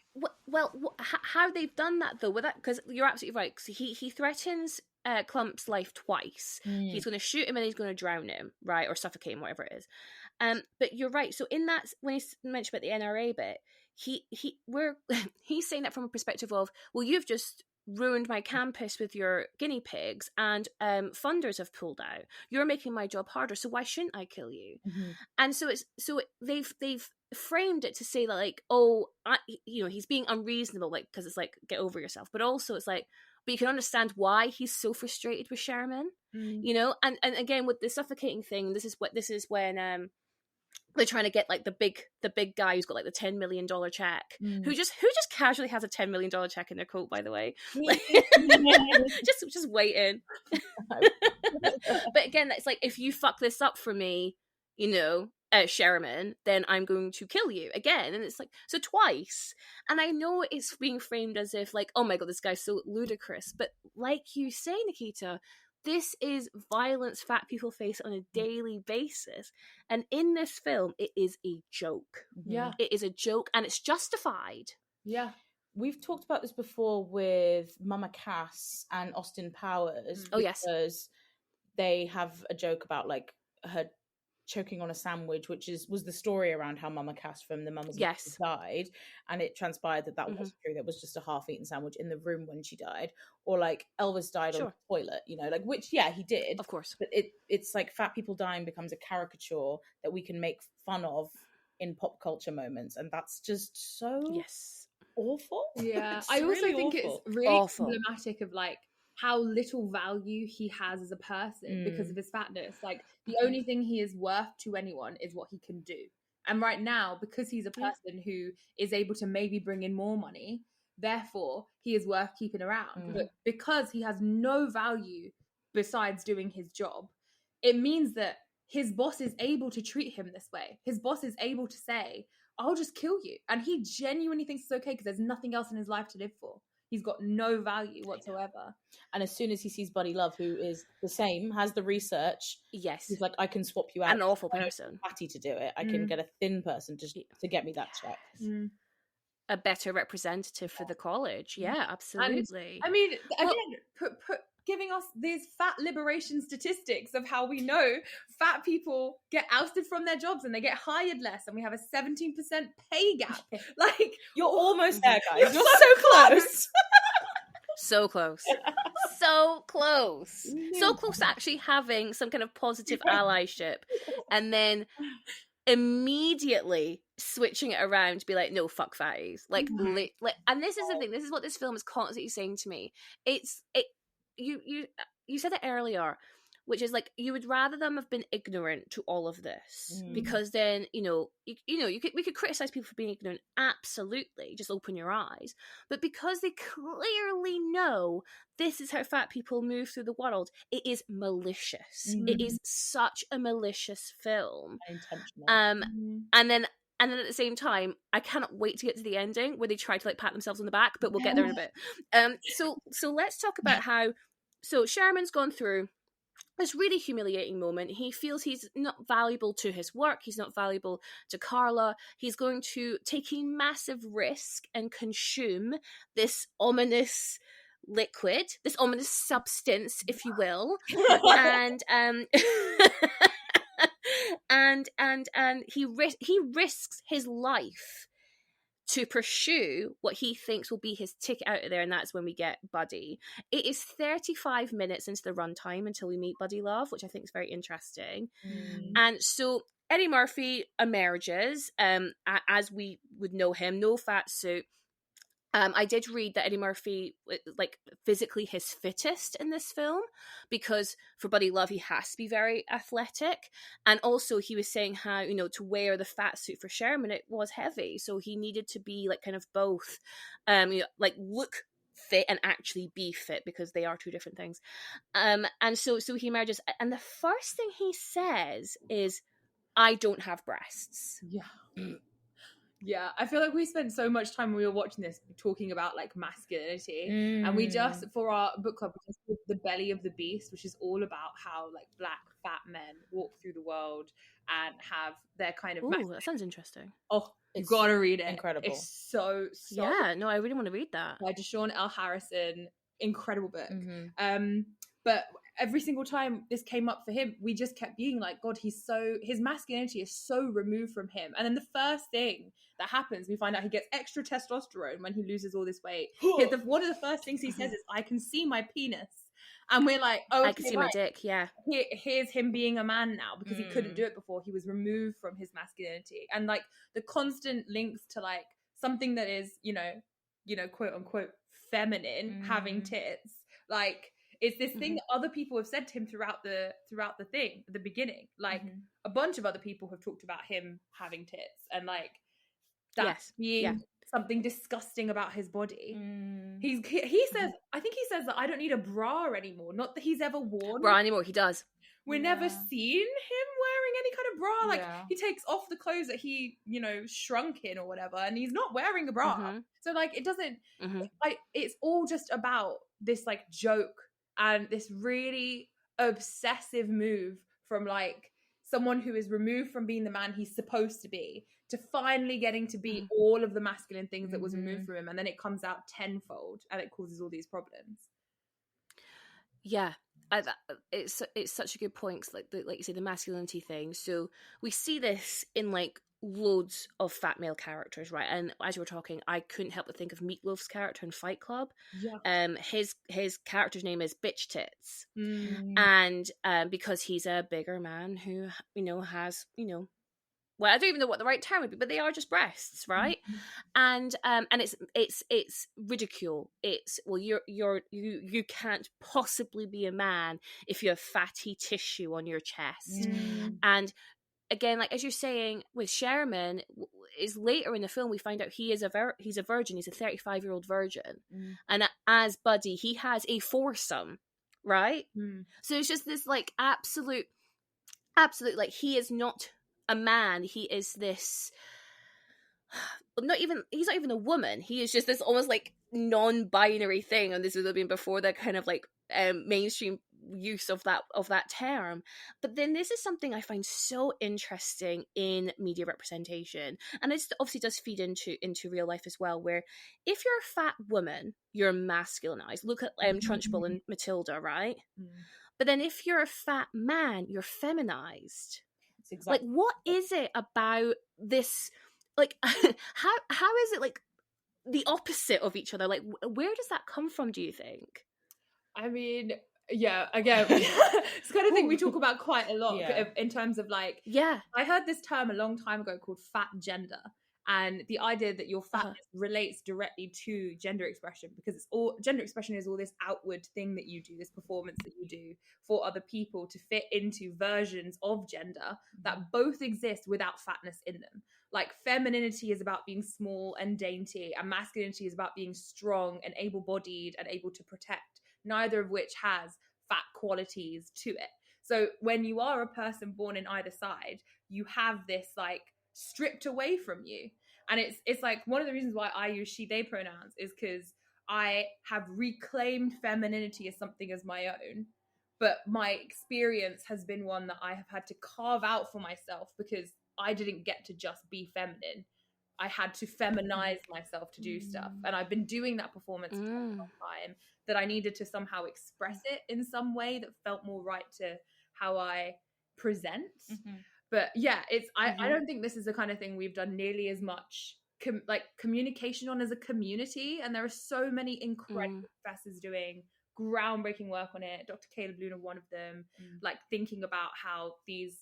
Well, how they've done that though, with that, because you're absolutely right. So he threatens Clump's life twice. He's going to shoot him and he's going to drown him, right, or suffocate him, whatever it is. But you're right. So in that, when he mentioned about the NRA bit, he's saying that from a perspective of, well, you've just ruined my campus with your guinea pigs, and funders have pulled out. You're making my job harder, so why shouldn't I kill you? And so they've framed it to say that, like, oh, he's being unreasonable, like, because it's like, get over yourself. But also it's like, but you can understand why he's so frustrated with Sherman, and again with the suffocating thing. This is when they're trying to get like the big guy who's got like the $10 million check, who just casually has a $10 million check in their coat, by the way, like, just waiting. But again, it's like, if you fuck this up for me, Sherman, then I'm going to kill you again. And it's like, so twice. And I know it's being framed as if like, oh my god, this guy's so ludicrous. But like you say, Nikita, this is violence fat people face on a daily basis. And in this film, it is a joke. Yeah. It is a joke, and it's justified. Yeah. We've talked about this before with Mama Cass and Austin Powers. Oh, yes. Because they have a joke about like her choking on a sandwich, which was the story around how Mama Cass from the Mamas Yes. died, and it transpired that wasn't true. That was just a half-eaten sandwich in the room when she died. Or like Elvis died on the toilet, you know, like, which he did, of course. But it's like fat people dying becomes a caricature that we can make fun of in pop culture moments, and that's just so awful. Yeah, I also think awful. it's really emblematic of like how little value he has as a person because of his fatness. Like, the only thing he is worth to anyone is what he can do. And right now, because he's a person who is able to maybe bring in more money, therefore he is worth keeping around. But because he has no value besides doing his job, it means that his boss is able to treat him this way. His boss is able to say, I'll just kill you. And he genuinely thinks it's okay because there's nothing else in his life to live for. He's got no value whatsoever. And as soon as he sees Buddy Love, who is the same, has the research, he's like, I can swap you out. An awful person. Fatty to do it. I can get a thin person to get me that check. A better representative for the college. Yeah, absolutely. And, I mean, again, giving us these fat liberation statistics of how we know fat people get ousted from their jobs and they get hired less, and we have a 17% pay gap. Like, you're almost there, guys. You're so close. So close. So close. So close to actually having some kind of positive allyship, and then immediately switching it around to be like, no, fuck fatties. Like, and this is the thing. This is what this film is constantly saying to me. You said it earlier, which is like, you would rather them have been ignorant to all of this, because then we could criticize people for being ignorant, absolutely, just open your eyes, but because they clearly know this is how fat people move through the world, it is malicious. It is such a malicious film, and then at the same time, I cannot wait to get to the ending where they try to like pat themselves on the back, but we'll get there in a bit. So let's talk about how. So Sherman's gone through this really humiliating moment. He feels he's not valuable to his work. He's not valuable to Carla. He's going to take a massive risk and consume this ominous liquid, this ominous substance, if you will, and and he risks his life to pursue what he thinks will be his ticket out of there, and that's when we get Buddy. It is 35 minutes into the runtime until we meet Buddy Love, which I think is very interesting. And so Eddie Murphy emerges as we would know him, no fat suit. I did read that Eddie Murphy, like, physically his fittest in this film, because for Buddy Love he has to be very athletic, and also he was saying how, to wear the fat suit for Sherman, it was heavy, so he needed to be like kind of both, like look fit and actually be fit, because they are two different things. And so he emerges, and the first thing he says is, "I don't have breasts." Yeah, I feel like we spent so much time when we were watching this talking about like masculinity, and we just, for our book club, we just did The Belly of the Beast, which is all about how like black fat men walk through the world and have their kind of that sounds interesting. Oh, you gotta read it. Incredible. It's so yeah, no, I really want to read that. By Deshaun L. Harrison. Incredible book. But every single time this came up for him, we just kept being like, God, his masculinity is so removed from him. And then the first thing that happens, we find out he gets extra testosterone when he loses all this weight. One of the first things he says is, "I can see my penis." And we're like, oh, okay, I can see my dick, yeah. Here's him being a man now, because he couldn't do it before. He was removed from his masculinity. And like the constant links to like something that is, quote unquote feminine, having tits, like, it's this thing that other people have said to him throughout the thing at the beginning. Like a bunch of other people have talked about him having tits, and like that's being something disgusting about his body. He says, I think he says that I don't need a bra anymore. Not that he's ever worn bra anymore. He does. We're never seen him wearing any kind of bra. Like, he takes off the clothes that he, shrunk in or whatever, and he's not wearing a bra. So, like, it doesn't, it's all just about this, like, joke and this really obsessive move from, like, someone who is removed from being the man he's supposed to be to finally getting to be all of the masculine things that was removed from him, and then it comes out tenfold and it causes all these problems. Yeah, it's such a good point. Like you say, the masculinity thing. So we see this in like loads of fat male characters, right? And as you were talking, I couldn't help but think of Meatloaf's character in Fight Club. Yeah. His character's name is Bitch Tits, and because he's a bigger man who has well, I don't even know what the right term would be, but they are just breasts, right? And it's ridicule. It's, well, you can't possibly be a man if you have fatty tissue on your chest. And again, like as you're saying with Sherman, is later in the film we find out he's a virgin. He's a 35-year-old virgin, and as Buddy, he has a foursome, right? So it's just this like absolute, like he is not a man. He is this he's not even a woman. He is just this almost like non-binary thing, and this would have been before the kind of like mainstream use of that term. But then this is something I find so interesting in media representation, and it obviously does feed into real life as well, where if you're a fat woman, you're masculinized. Look at Trunchbull and Matilda, right? But then if you're a fat man, you're feminized. Exactly. Like, what is it about this? Like, how is it like the opposite of each other? Like, where does that come from, do you think? I mean, yeah, again, it's the kind of thing we talk about quite a lot in terms of like, I heard this term a long time ago called fat gender. And the idea that your fatness relates directly to gender expression, because it's all gender expression is all this outward thing that you do, this performance that you do for other people to fit into versions of gender that both exist without fatness in them. Like femininity is about being small and dainty, and masculinity is about being strong and able-bodied and able to protect, neither of which has fat qualities to it. So when you are a person born in either side, you have this like stripped away from you. And it's like one of the reasons why I use she they pronouns is because I have reclaimed femininity as something as my own, but my experience has been one that I have had to carve out for myself because I didn't get to just be feminine. I had to feminize myself to do stuff, and I've been doing that performance for a long time that I needed to somehow express it in some way that felt more right to how I present. But yeah, I don't think this is the kind of thing we've done nearly as much communication on as a community. And there are so many incredible professors doing groundbreaking work on it. Dr. Caleb Luna, one of them, like thinking about how these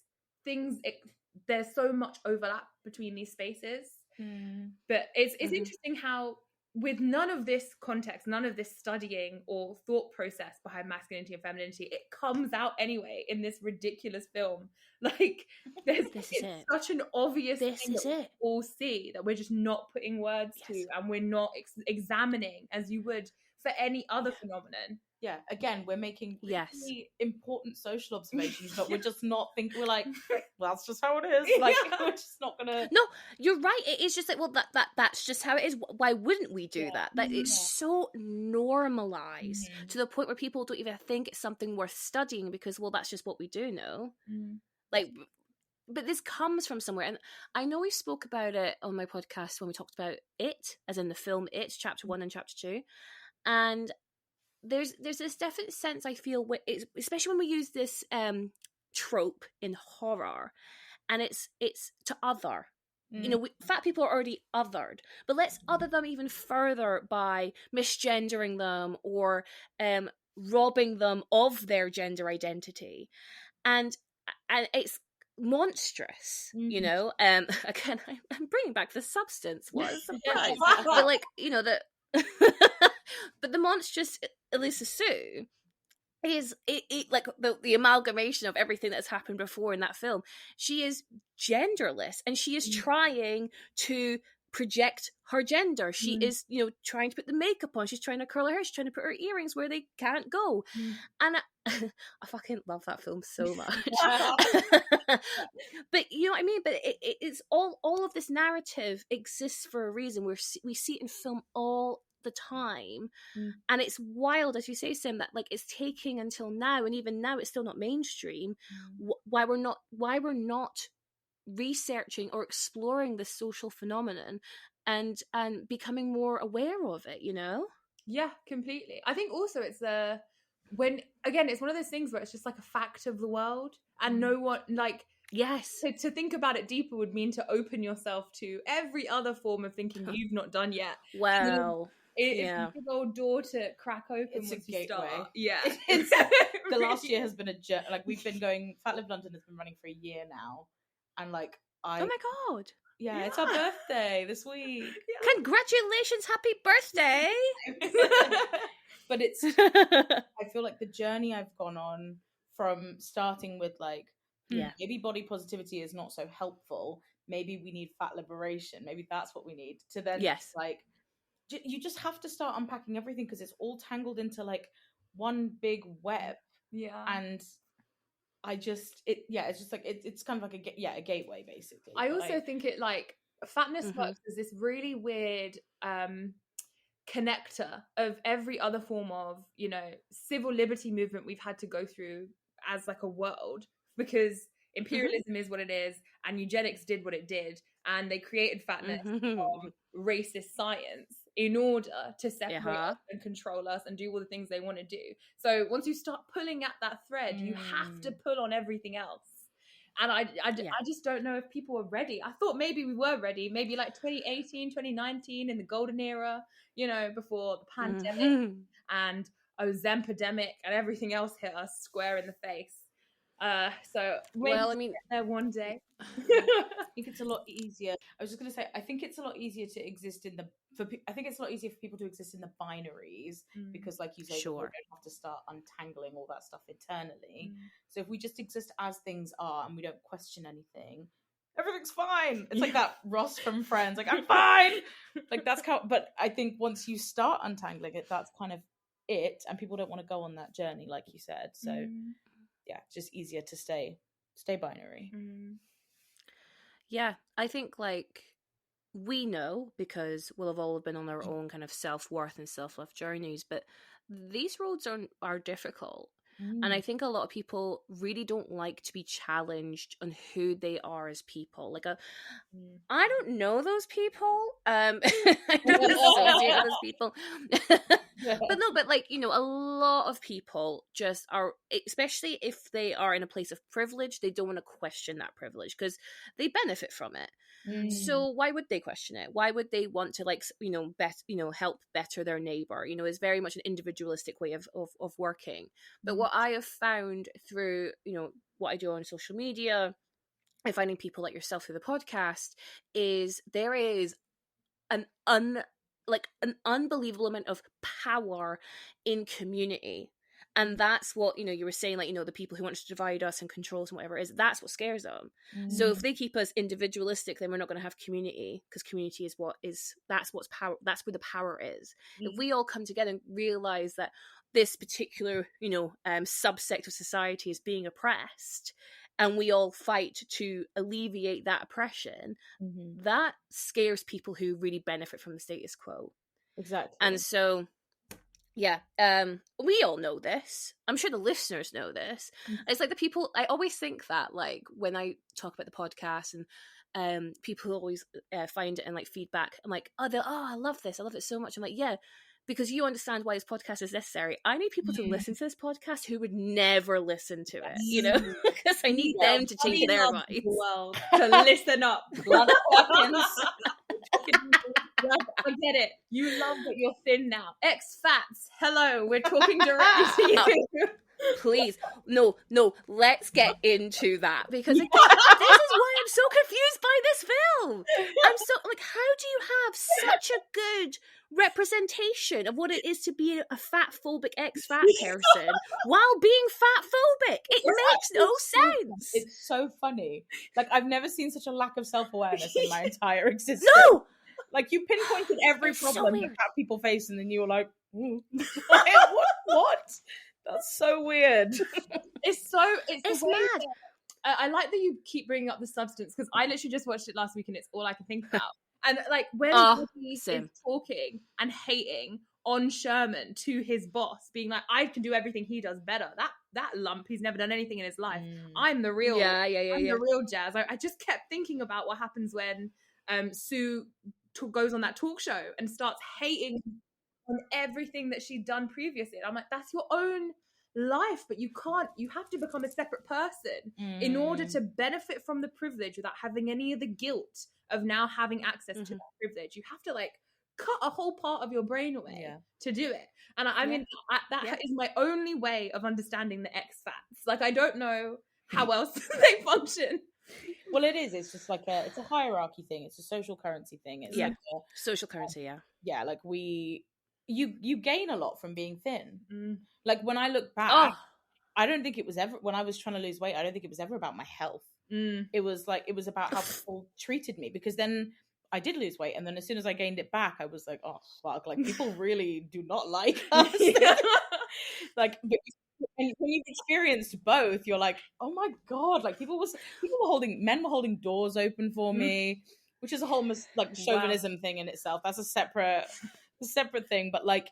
things, there's so much overlap between these spaces. But it's interesting how with none of this context, none of this studying or thought process behind masculinity and femininity, it comes out anyway in this ridiculous film. Like, it's such an obvious thing that we all see that we're just not putting words to, and we're not examining as you would for any other phenomenon. Yeah, again, we're making really important social observations, but we're just not we're like, well, that's just how it is. Like, we're just not gonna. No, you're right. It is just like, well, that's just how it is. Why wouldn't we do that? Like, it's so normalized to the point where people don't even think it's something worth studying because, well, that's just what we do now. Like, but this comes from somewhere, and I know we spoke about it on my podcast when we talked about It, as in the film It, Chapter 1 and Chapter 2, and there's this definite sense I feel, especially when we use this trope in horror, and it's to other. You know, fat people are already othered, but let's other them even further by misgendering them or robbing them of their gender identity, and it's monstrous. You know, again, I'm bringing back the substance. What a surprise! But like, you know, the but the monstrous Elisa Sue is like the amalgamation of everything that's happened before in that film. She is genderless, and she is trying to project her gender. She is, you know, trying to put the makeup on. She's trying to curl her hair. She's trying to put her earrings where they can't go. And I fucking love that film so much. But you know what I mean? But it's all of this narrative exists for a reason. We see it in film all the time, and it's wild, as you say, Sim, that like it's taking until now, and even now it's still not mainstream. Why we're not researching or exploring this social phenomenon and becoming more aware of it, you know? Yeah, completely. I think also it's it's one of those things where it's just like a fact of the world, and no one, like, yes, to think about it deeper would mean to open yourself to every other form of thinking you've not done yet. Well, it's a big old door to crack open. It's once a gateway. You start. Yeah. The last year has been like, we've been going, Fat Lib London has been running for a year now, and like oh my god, yeah, it's our birthday this week. Yeah. Congratulations, happy birthday. But it's I feel like the journey I've gone on from starting with like, maybe body positivity is not so helpful, maybe we need fat liberation, maybe that's what we need, to then like you just have to start unpacking everything because it's all tangled into like one big web. And I just it's just like it's kind of like a gateway basically. I also think it like fatness works as this really weird connector of every other form of, you know, civil liberty movement we've had to go through as like a world, because imperialism is what it is, and eugenics did what it did, and they created fatness from racist science in order to separate us and control us and do all the things they want to do. So once you start pulling at that thread, you have to pull on everything else. And I just don't know if people are ready. I thought maybe we were ready, maybe like 2018, 2019 in the golden era, you know, before the pandemic and Ozempidemic and everything else hit us square in the face. So well, I mean, get there one day. I think it's a lot easier. I was just going to say, I think it's a lot easier to exist I think it's a lot easier for people to exist in the binaries because, like you say, we don't have to start untangling all that stuff internally. So if we just exist as things are and we don't question anything, everything's fine. It's like that Ross from Friends, like, I'm fine. Like, that's how. But I think once you start untangling it, that's kind of it, and people don't want to go on that journey, like you said. So yeah, it's just easier to stay binary. Yeah, I think like we know because we'll have all been on our own kind of self-worth and self-love journeys, but these roads are difficult. And I think a lot of people really don't like to be challenged on who they are as people. Like, I don't know those people. I don't associate with those people. But like, you know, a lot of people just are, especially if they are in a place of privilege, they don't want to question that privilege because they benefit from it. So why would they question it? Why would they want to, like, you know, help better their neighbor? You know, it's very much an individualistic way of working. But what I have found through, you know, what I do on social media and finding people like yourself through the podcast is there is an unbelievable amount of power in community. And that's what, you know, you were saying, like, you know, the people who want to divide us and control us and whatever it is, that's what scares them. So if they keep us individualistic, then we're not going to have community, because community is that's what's power. That's where the power is. If we all come together and realize that this particular, you know, subsect of society is being oppressed, and we all fight to alleviate that oppression, that scares people who really benefit from the status quo. Exactly. And so, yeah, we all know this. I'm sure the listeners know this. It's like the people, I always think that, like, when I talk about the podcast and people always find it and, like, feedback, I'm like, I love this. I love it so much. I'm like, yeah, because you understand why this podcast is necessary. I need people to listen to this podcast who would never listen to it, you know, because I need them to change their minds. Well, to listen up. I get it. You love that you're thin now. Ex-fats, hello, we're talking directly to you. Please, no, let's get into that, because again, this is why I'm so confused by this film. I'm so, like, how do you have such a good representation of what it is to be a fat-phobic ex-fat person while being fat-phobic? It makes no sense. It's so funny. Like, I've never seen such a lack of self-awareness in my entire existence. No! Like, you pinpointed every It's so problem that weird. fat people face, and then you were like, what? That's so weird. It's It's mad. I like that you keep bringing up the substance, because I literally just watched it last week and it's all I can think about. And like when Buddy is talking and hating on Sherman to his boss, being like, I can do everything he does better. That lump, he's never done anything in his life. I'm the real, the real Jazz. I just kept thinking about what happens when Sue goes on that talk show and starts hating on everything that she'd done previously. And I'm like, that's your own life, but you have to become a separate person in order to benefit from the privilege without having any of the guilt of now having access to that privilege. You have to like cut a whole part of your brain away to do it. And I mean, that is my only way of understanding the X-Fats. Like, I don't know how else they function. Well, it is. It's just like it's a hierarchy thing. It's a social currency thing. It's like social currency. Yeah. Like you gain a lot from being thin. Like, when I look back, I don't think it was ever, when I was trying to lose weight, I don't think it was ever about my health. It was about how people treated me, because then I did lose weight, and then as soon as I gained it back, I was like, oh fuck, like, people really do not like us. Like, but when you've experienced both, you're like, oh my god, like, men were holding doors open for me, which is a whole like chauvinism thing in itself. That's a separate thing, but like,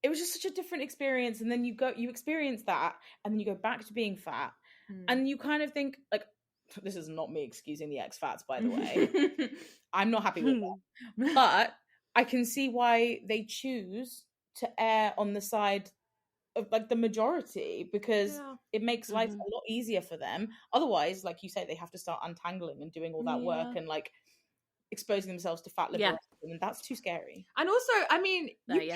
it was just such a different experience. And then you experience that, and then you go back to being fat, and you kind of think, like, this is not me excusing the X-Fats, by the way. I'm not happy with that. But I can see why they choose to err on the side of like the majority, because it makes life a lot easier for them. Otherwise, like you say, they have to start untangling and doing all that work and like exposing themselves to fat liberation, and that's too scary. And also, I mean, you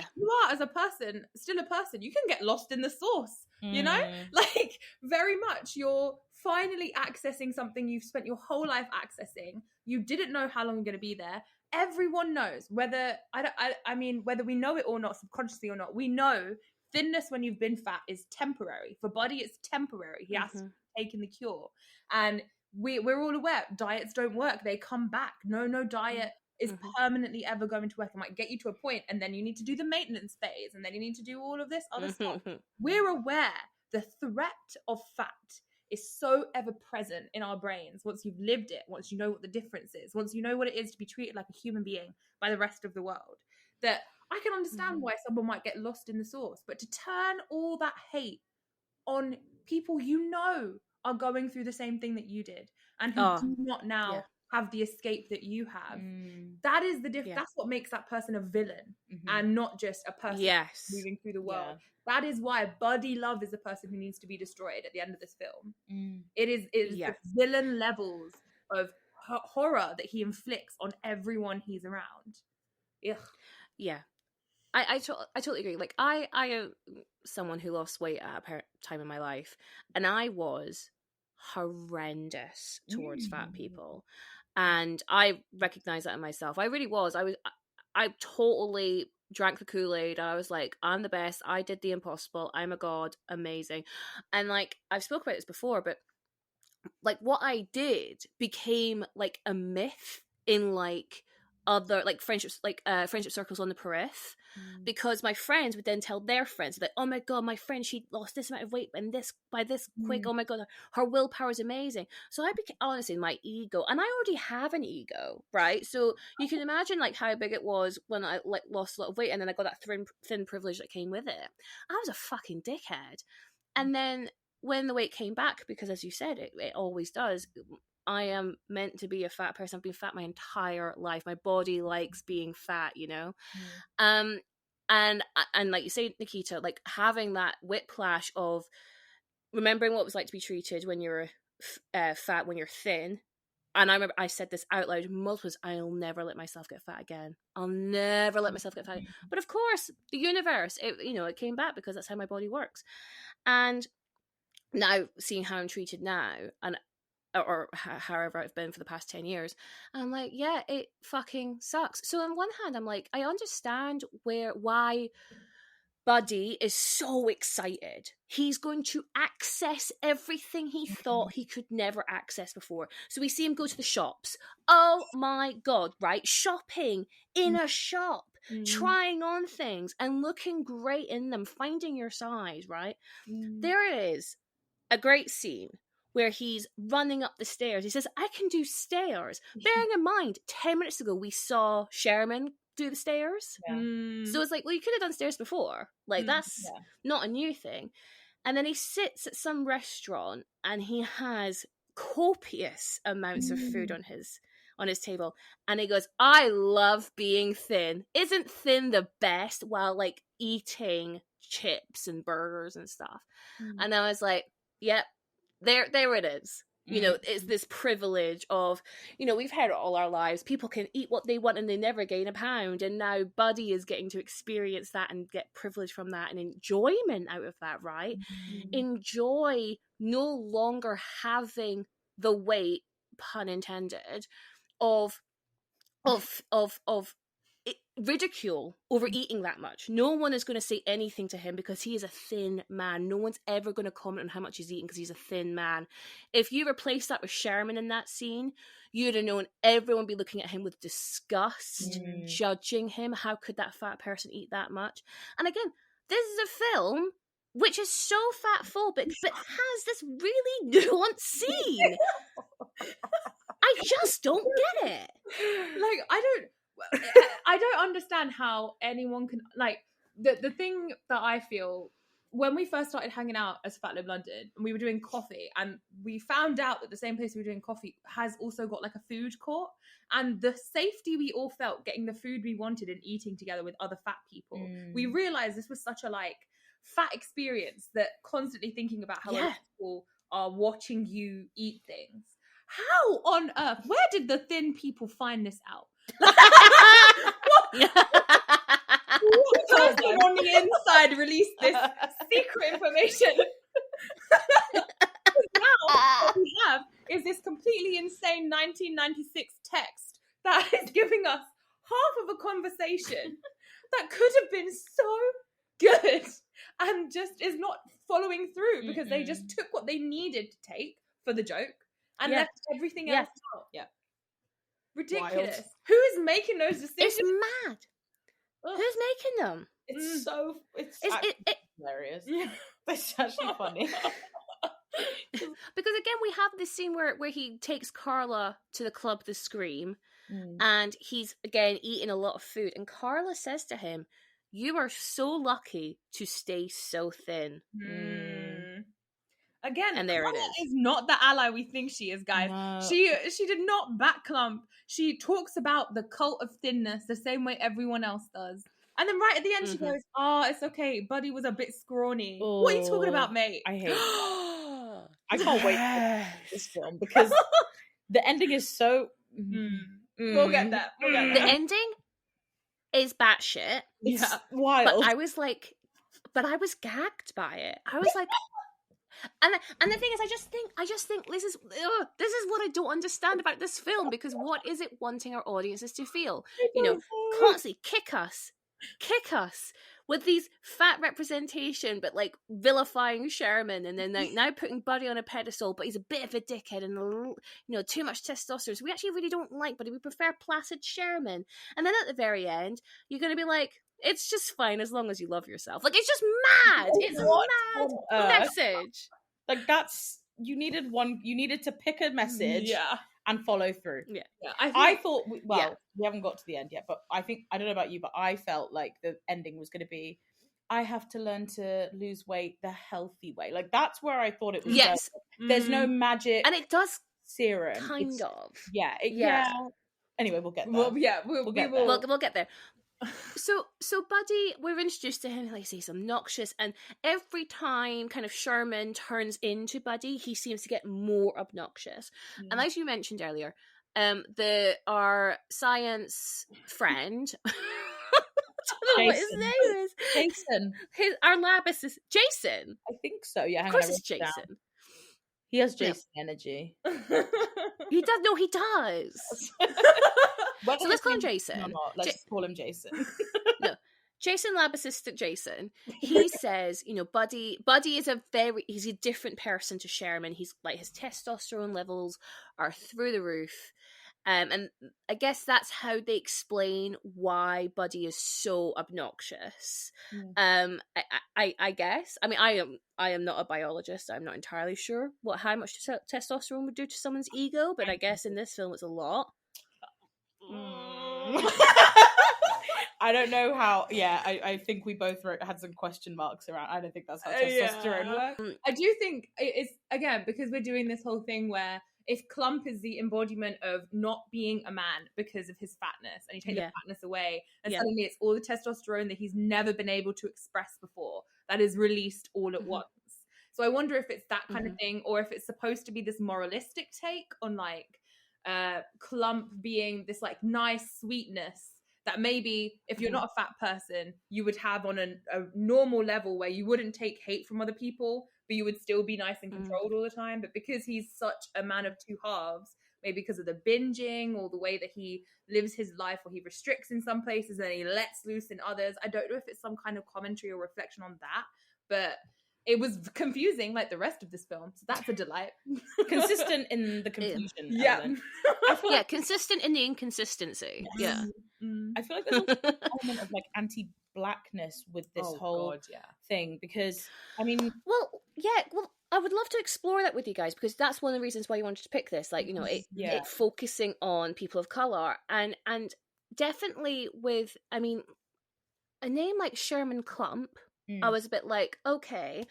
are, as a person, still a person. You can get lost in the sauce, you know? Like, very much, you're finally accessing something you've spent your whole life accessing. You didn't know how long you're going to be there. Everyone knows, whether whether we know it or not, subconsciously or not, we know thinness when you've been fat is temporary. For Buddy, it's temporary. He has to take in the cure. And we're all aware diets don't work. They come back. No diet is permanently ever going to work. It might get you to a point, and then you need to do the maintenance phase, and then you need to do all of this other stuff. We're aware the threat of fat is so ever present in our brains once you've lived it, once you know what the difference is, once you know what it is to be treated like a human being by the rest of the world, that I can understand why someone might get lost in the sauce. But to turn all that hate on people you know are going through the same thing that you did, and who do not now have the escape that you have, that is the difference. That's what makes that person a villain, and not just a person moving through the world. That is why Buddy Love is the person who needs to be destroyed at the end of this film. It is the villain levels of horror that he inflicts on everyone he's around. Ugh. Yeah. I totally agree. Like, I am someone who lost weight at a time in my life, and I was horrendous towards fat people, and I recognize that in myself. I really was. I totally drank the Kool-Aid. I was like, I'm the best. I did the impossible. I'm a god. Amazing. And like, I've spoken about this before, but like, what I did became like a myth in like other like friendships, like friendship circles on the periph, because my friends would then tell their friends, like, oh my god, my friend, she lost this amount of weight and this by this quick, oh my god, her willpower is amazing. So I became, honestly, my ego, and I already have an ego, right? So you can imagine like how big it was when I like lost a lot of weight, and then I got that thin privilege that came with it. I was a fucking dickhead. And then when the weight came back, because as you said, it always does, I am meant to be a fat person. I've been fat my entire life. My body likes being fat, you know? And like you say, Nikita, like having that whiplash of remembering what it was like to be treated when you're fat, when you're thin. And I remember I said this out loud multiple times, I'll never let myself get fat again. I'll never let myself get fat again. But of course, the universe, it came back, because that's how my body works. And now seeing how I'm treated now, and or however I've been for the past 10 years, I'm like, yeah, it fucking sucks. So on one hand, I'm like, I understand why Buddy is so excited. He's going to access everything he thought he could never access before. So we see him go to the shops. Oh my God, right? Shopping in a shop, trying on things and looking great in them, finding your size, right? There it is. A great scene where he's running up the stairs. He says, I can do stairs. Bearing in mind, 10 minutes ago, we saw Sherman do the stairs. So it's like, well, you could have done stairs before. Like, that's not a new thing. And then he sits at some restaurant and he has copious amounts of food on his table. And he goes, I love being thin. Isn't thin the best? While like eating chips and burgers and stuff. And I was like, yep, there it is. You know, it's this privilege of, you know, we've heard it all our lives. People can eat what they want and they never gain a pound. And now Buddy is getting to experience that and get privilege from that and enjoyment out of that, right? Enjoy no longer having the weight, pun intended, of ridicule over eating that much. No one is going to say anything to him because he is a thin man. No one's ever going to comment on how much he's eating because he's a thin man. If you replace that with Sherman in that scene, you'd have known everyone would be looking at him with disgust, judging him. How could that fat person eat that much? And again, this is a film which is so fat phobic but has this really nuanced scene. I just don't get it. Like, I don't understand how anyone can, like, the thing that I feel, when we first started hanging out as Fat Lib London, and we were doing coffee, and we found out that the same place we were doing coffee has also got like a food court, and the safety we all felt getting the food we wanted and eating together with other fat people, we realized this was such a like fat experience, that constantly thinking about how other people are watching you eat things. How on earth, where did the thin people find this out? What person on the inside released this secret information? Now what we have is this completely insane 1996 text that is giving us half of a conversation that could have been so good and just is not following through because they just took what they needed to take for the joke and left everything else out. Yeah. Ridiculous. Wild. Who is making those decisions? It's mad. Ugh. Who's making them? It's so it's hilarious. Yeah. It's actually funny. Because again, we have this scene where he takes Carla to the club to scream, and he's again eating a lot of food, and Carla says to him, "You are so lucky to stay so thin." Again, and there Carla it is. Is not the ally we think she is, guys. No. She did not back clump. She talks about the cult of thinness the same way everyone else does. And then right at the end, she goes, "Oh, it's okay. Buddy was a bit scrawny." Oh, what are you talking about, mate? I hate it. I can't wait for this film because the ending is so... We'll get that. The ending is batshit. It's wild. But I was gagged by it. I was like... And the thing is, I just think this is what I don't understand about this film, because what is it wanting our audiences to feel? You know, constantly kick us with these fat representation, but like vilifying Sherman, and then like now putting Buddy on a pedestal, but he's a bit of a dickhead and too much testosterone. So we actually really don't like Buddy. We prefer placid Sherman. And then at the very end, you're going to be like, it's just fine as long as you love yourself. Like, it's just mad. It's a mad message. Like, you needed to pick a message and follow through. Yeah. I thought, we haven't got to the end yet, but I don't know about you, but I felt like the ending was going to be, I have to learn to lose weight the healthy way. Like, that's where I thought it was. Yes. There's no magic. And it does serum. Kind of. Yeah. Anyway, we'll get there. We'll get there. So Buddy, we're introduced to him, like he's obnoxious, and every time kind of Sherman turns into Buddy, he seems to get more obnoxious. And as you mentioned earlier, our science friend, I don't know what his name is. Jason. Our lab assistant, Jason. I think so. Yeah, of course it's Jason. Down. He has Jason energy. He does. No, he does. So let's call him Jason. Let's call him Jason. No, Jason Lab Assistant Jason, he says, you know, Buddy is he's a different person to Sherman. He's like, his testosterone levels are through the roof. And I guess that's how they explain why Buddy is so obnoxious. I guess. I mean, I am not a biologist. I'm not entirely sure how much testosterone would do to someone's ego, but I guess in this film it's a lot. I don't know how. Yeah, I think we both had some question marks around. I don't think that's how testosterone works. I do think it's, again, because we're doing this whole thing where if Clump is the embodiment of not being a man because of his fatness, and you take the fatness away, and suddenly it's all the testosterone that he's never been able to express before that is released all at once. So I wonder if it's that kind of thing, or if it's supposed to be this moralistic take on like Clump being this like nice sweetness that maybe if you're not a fat person, you would have on a normal level where you wouldn't take hate from other people, but you would still be nice and controlled all the time. But because he's such a man of two halves, maybe because of the binging or the way that he lives his life, or he restricts in some places and he lets loose in others. I don't know if it's some kind of commentary or reflection on that, but it was confusing like the rest of this film. So that's a delight. Consistent in the confusion. Yeah. Consistent in the inconsistency. Yes. I feel like there's also an element of like anti-blackness with this whole thing, because I mean, well, I would love to explore that with you guys, because that's one of the reasons why you wanted to pick this. Like, you know, it focusing on people of color, and definitely with, I mean, a name like Sherman Clump, I was a bit like, okay,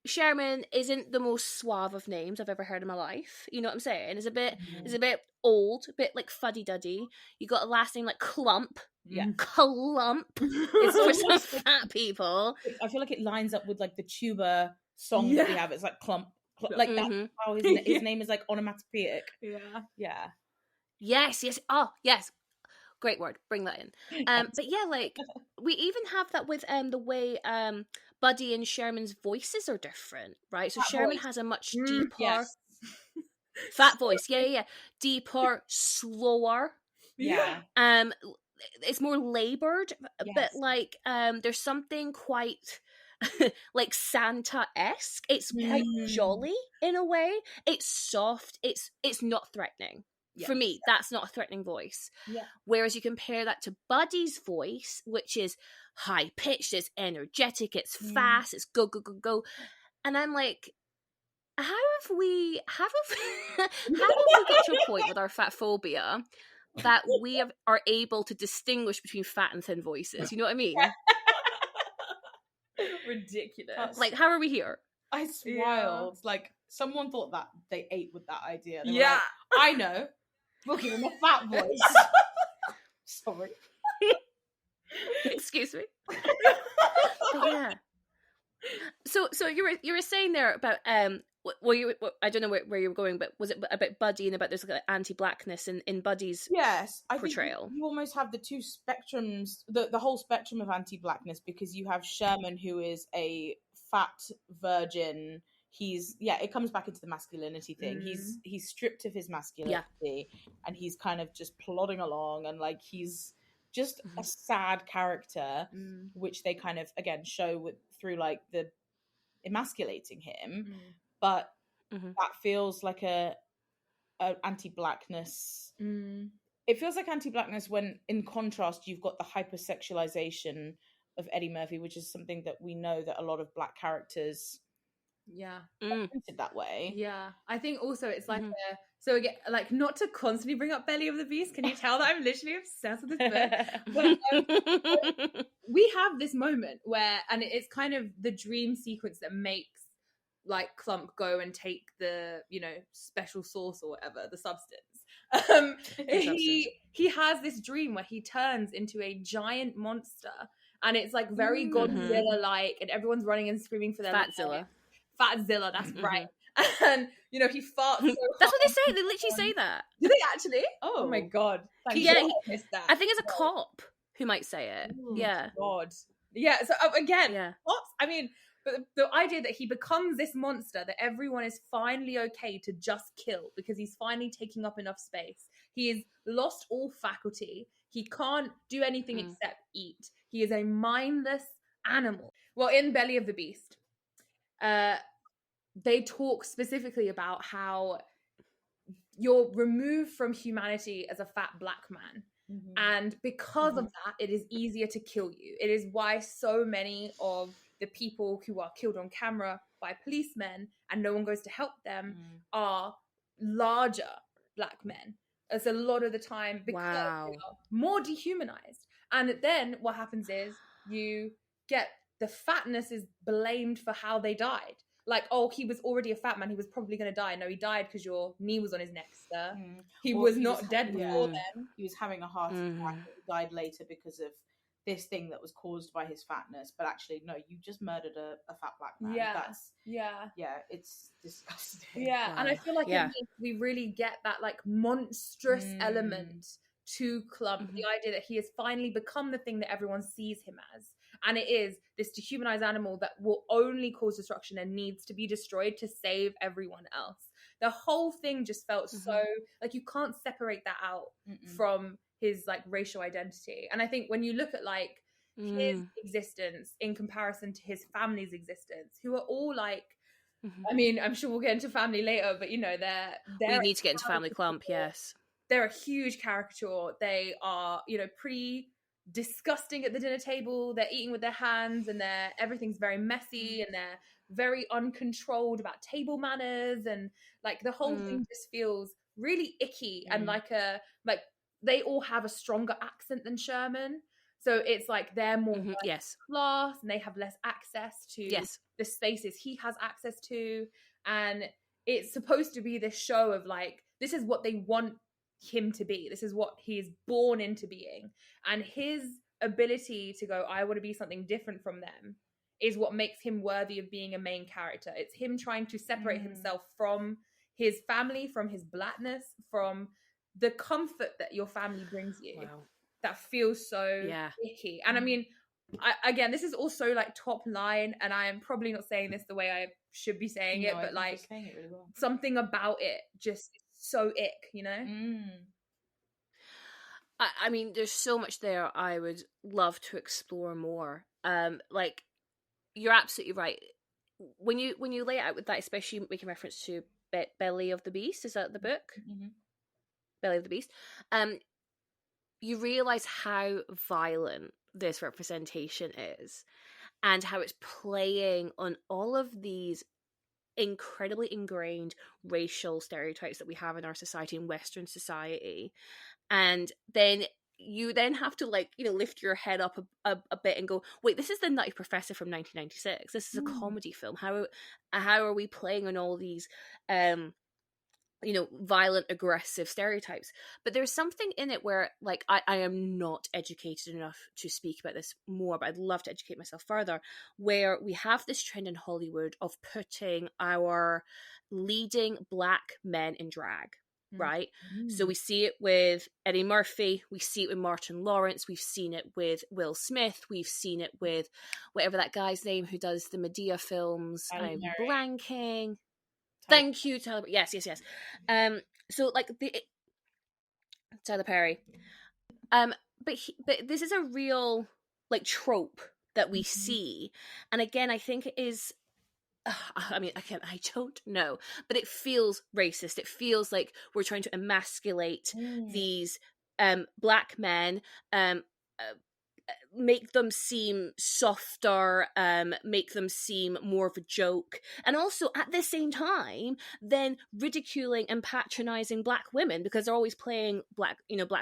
Sherman isn't the most suave of names I've ever heard in my life. You know what I'm saying? It's a bit old, a bit like fuddy-duddy. You got a last name like Clump. Yeah. Clump. It's for some fat people. I feel like it lines up with like the tuba song that we have. It's like Clump. Like that's how his name is like onomatopoeic. Yeah. Yes. Oh, yes. Great word. Bring that in. But yeah, like we even have that with the way Buddy and Sherman's voices are different, right? So Sherman has a much deeper fat voice. Yeah. Deeper, slower. Yeah. It's more labored, but like there's something quite like Santa-esque. It's quite jolly in a way. It's soft. It's not threatening. For me, that's not a threatening voice. Whereas you compare that to Buddy's voice, which is high pitched, it's energetic, it's fast, it's go go go go, and I'm like, how have we got to a point with our fat phobia that we are able to distinguish between fat and thin voices? You know what I mean? Ridiculous. Like, how are we here? It's wild. Like, someone thought that they ate with that idea. They were like, I know. We'll give him a fat voice. Sorry. Excuse me. But yeah. So you were saying there about I don't know where you were going, but was it about Buddy and about there's like anti-blackness in Buddy's portrayal? I think you almost have the two spectrums, the whole spectrum of anti-blackness, because you have Sherman, who is a fat virgin. It comes back into the masculinity thing. He's stripped of his masculinity, and he's kind of just plodding along, and like he's just a sad character, which they kind of again show through like the emasculating him, but that feels like a anti-blackness. It feels like anti-blackness when, in contrast, you've got the hypersexualization of Eddie Murphy, which is something that we know that a lot of black characters printed that way. I think also it's like so again, like, not to constantly bring up Belly of the Beast, can you tell that I'm literally obsessed with this book? But we have this moment where, and it's kind of the dream sequence that makes like Clump go and take the, you know, special sauce or whatever, the substance. He has this dream where he turns into a giant monster, and it's like very Godzilla-like, and everyone's running and screaming for their Fatzilla. Fatzilla, that's right. And, you know, he farts so that's what they say. They literally say that. Do they actually? Oh my God. I think it's a cop who might say it. God. Yeah, so again, cops, I mean, but the idea that he becomes this monster that everyone is finally okay to just kill because he's finally taking up enough space. He has lost all faculty. He can't do anything except eat. He is a mindless animal. Well, in Belly of the Beast, they talk specifically about how you're removed from humanity as a fat black man. And because of that, it is easier to kill you. It is why so many of the people who are killed on camera by policemen and no one goes to help them are larger black men. As a lot of the time, because they are more dehumanized. And then what happens is you get the fatness is blamed for how they died. Like, oh, he was already a fat man. He was probably going to die. No, he died because your knee was on his neck, sir. He was not dead before then. He was having a heart attack. He died later because of this thing that was caused by his fatness. But actually, no, you just murdered a fat black man. Yeah, it's disgusting. Yeah, and I feel like we really get that like monstrous element to Clump. The idea that he has finally become the thing that everyone sees him as. And it is this dehumanized animal that will only cause destruction and needs to be destroyed to save everyone else. The whole thing just felt so like you can't separate that out from his like racial identity. And I think when you look at like his existence in comparison to his family's existence, who are all like, I mean, I'm sure we'll get into family later, but you know, we need to get into Family Clump. Yes, they're a huge caricature. They are, you know, pretty disgusting at the dinner table. They're eating with their hands, and everything's very messy, and they're very uncontrolled about table manners, and like the whole thing just feels really icky and like they all have a stronger accent than Sherman, so it's like they're more class and they have less access to the spaces he has access to, and it's supposed to be this show of like this is what they want him to be, this is what he is born into being, and his ability to go, I want to be something different from them, is what makes him worthy of being a main character. It's him trying to separate himself from his family, from his blackness, from the comfort that your family brings you. That feels so icky. And I mean, again, this is also like top line, and I am probably not saying this the way I should be saying it, but like saying it really well. Something about it just so ick, you know? I mean, there's so much there I would love to explore more. Like, you're absolutely right. When you lay it out with that, especially making reference to Belly of the Beast, is that the book? Belly of the Beast. You realise how violent this representation is, and how it's playing on all of these incredibly ingrained racial stereotypes that we have in our society, in Western society. And then you then have to, like, you know, lift your head up a bit and go, wait, this is the Nutty Professor from 1996. This is a comedy film. How are we playing on all these you know, violent, aggressive stereotypes? But there's something in it where, like, I am not educated enough to speak about this more, but I'd love to educate myself further, where we have this trend in Hollywood of putting our leading black men in drag, right? So we see it with Eddie Murphy, we see it with Martin Lawrence, we've seen it with Will Smith, we've seen it with whatever that guy's name who does the Medea films. I'm blanking. Thank you, Tyler. Yes. So like Tyler Perry. But this is a real like trope that we see, and again, I think it is. I mean, I don't know, but it feels racist. It feels like we're trying to emasculate these black men, make them seem softer, make them seem more of a joke, and also at the same time then ridiculing and patronizing black women, because they're always playing black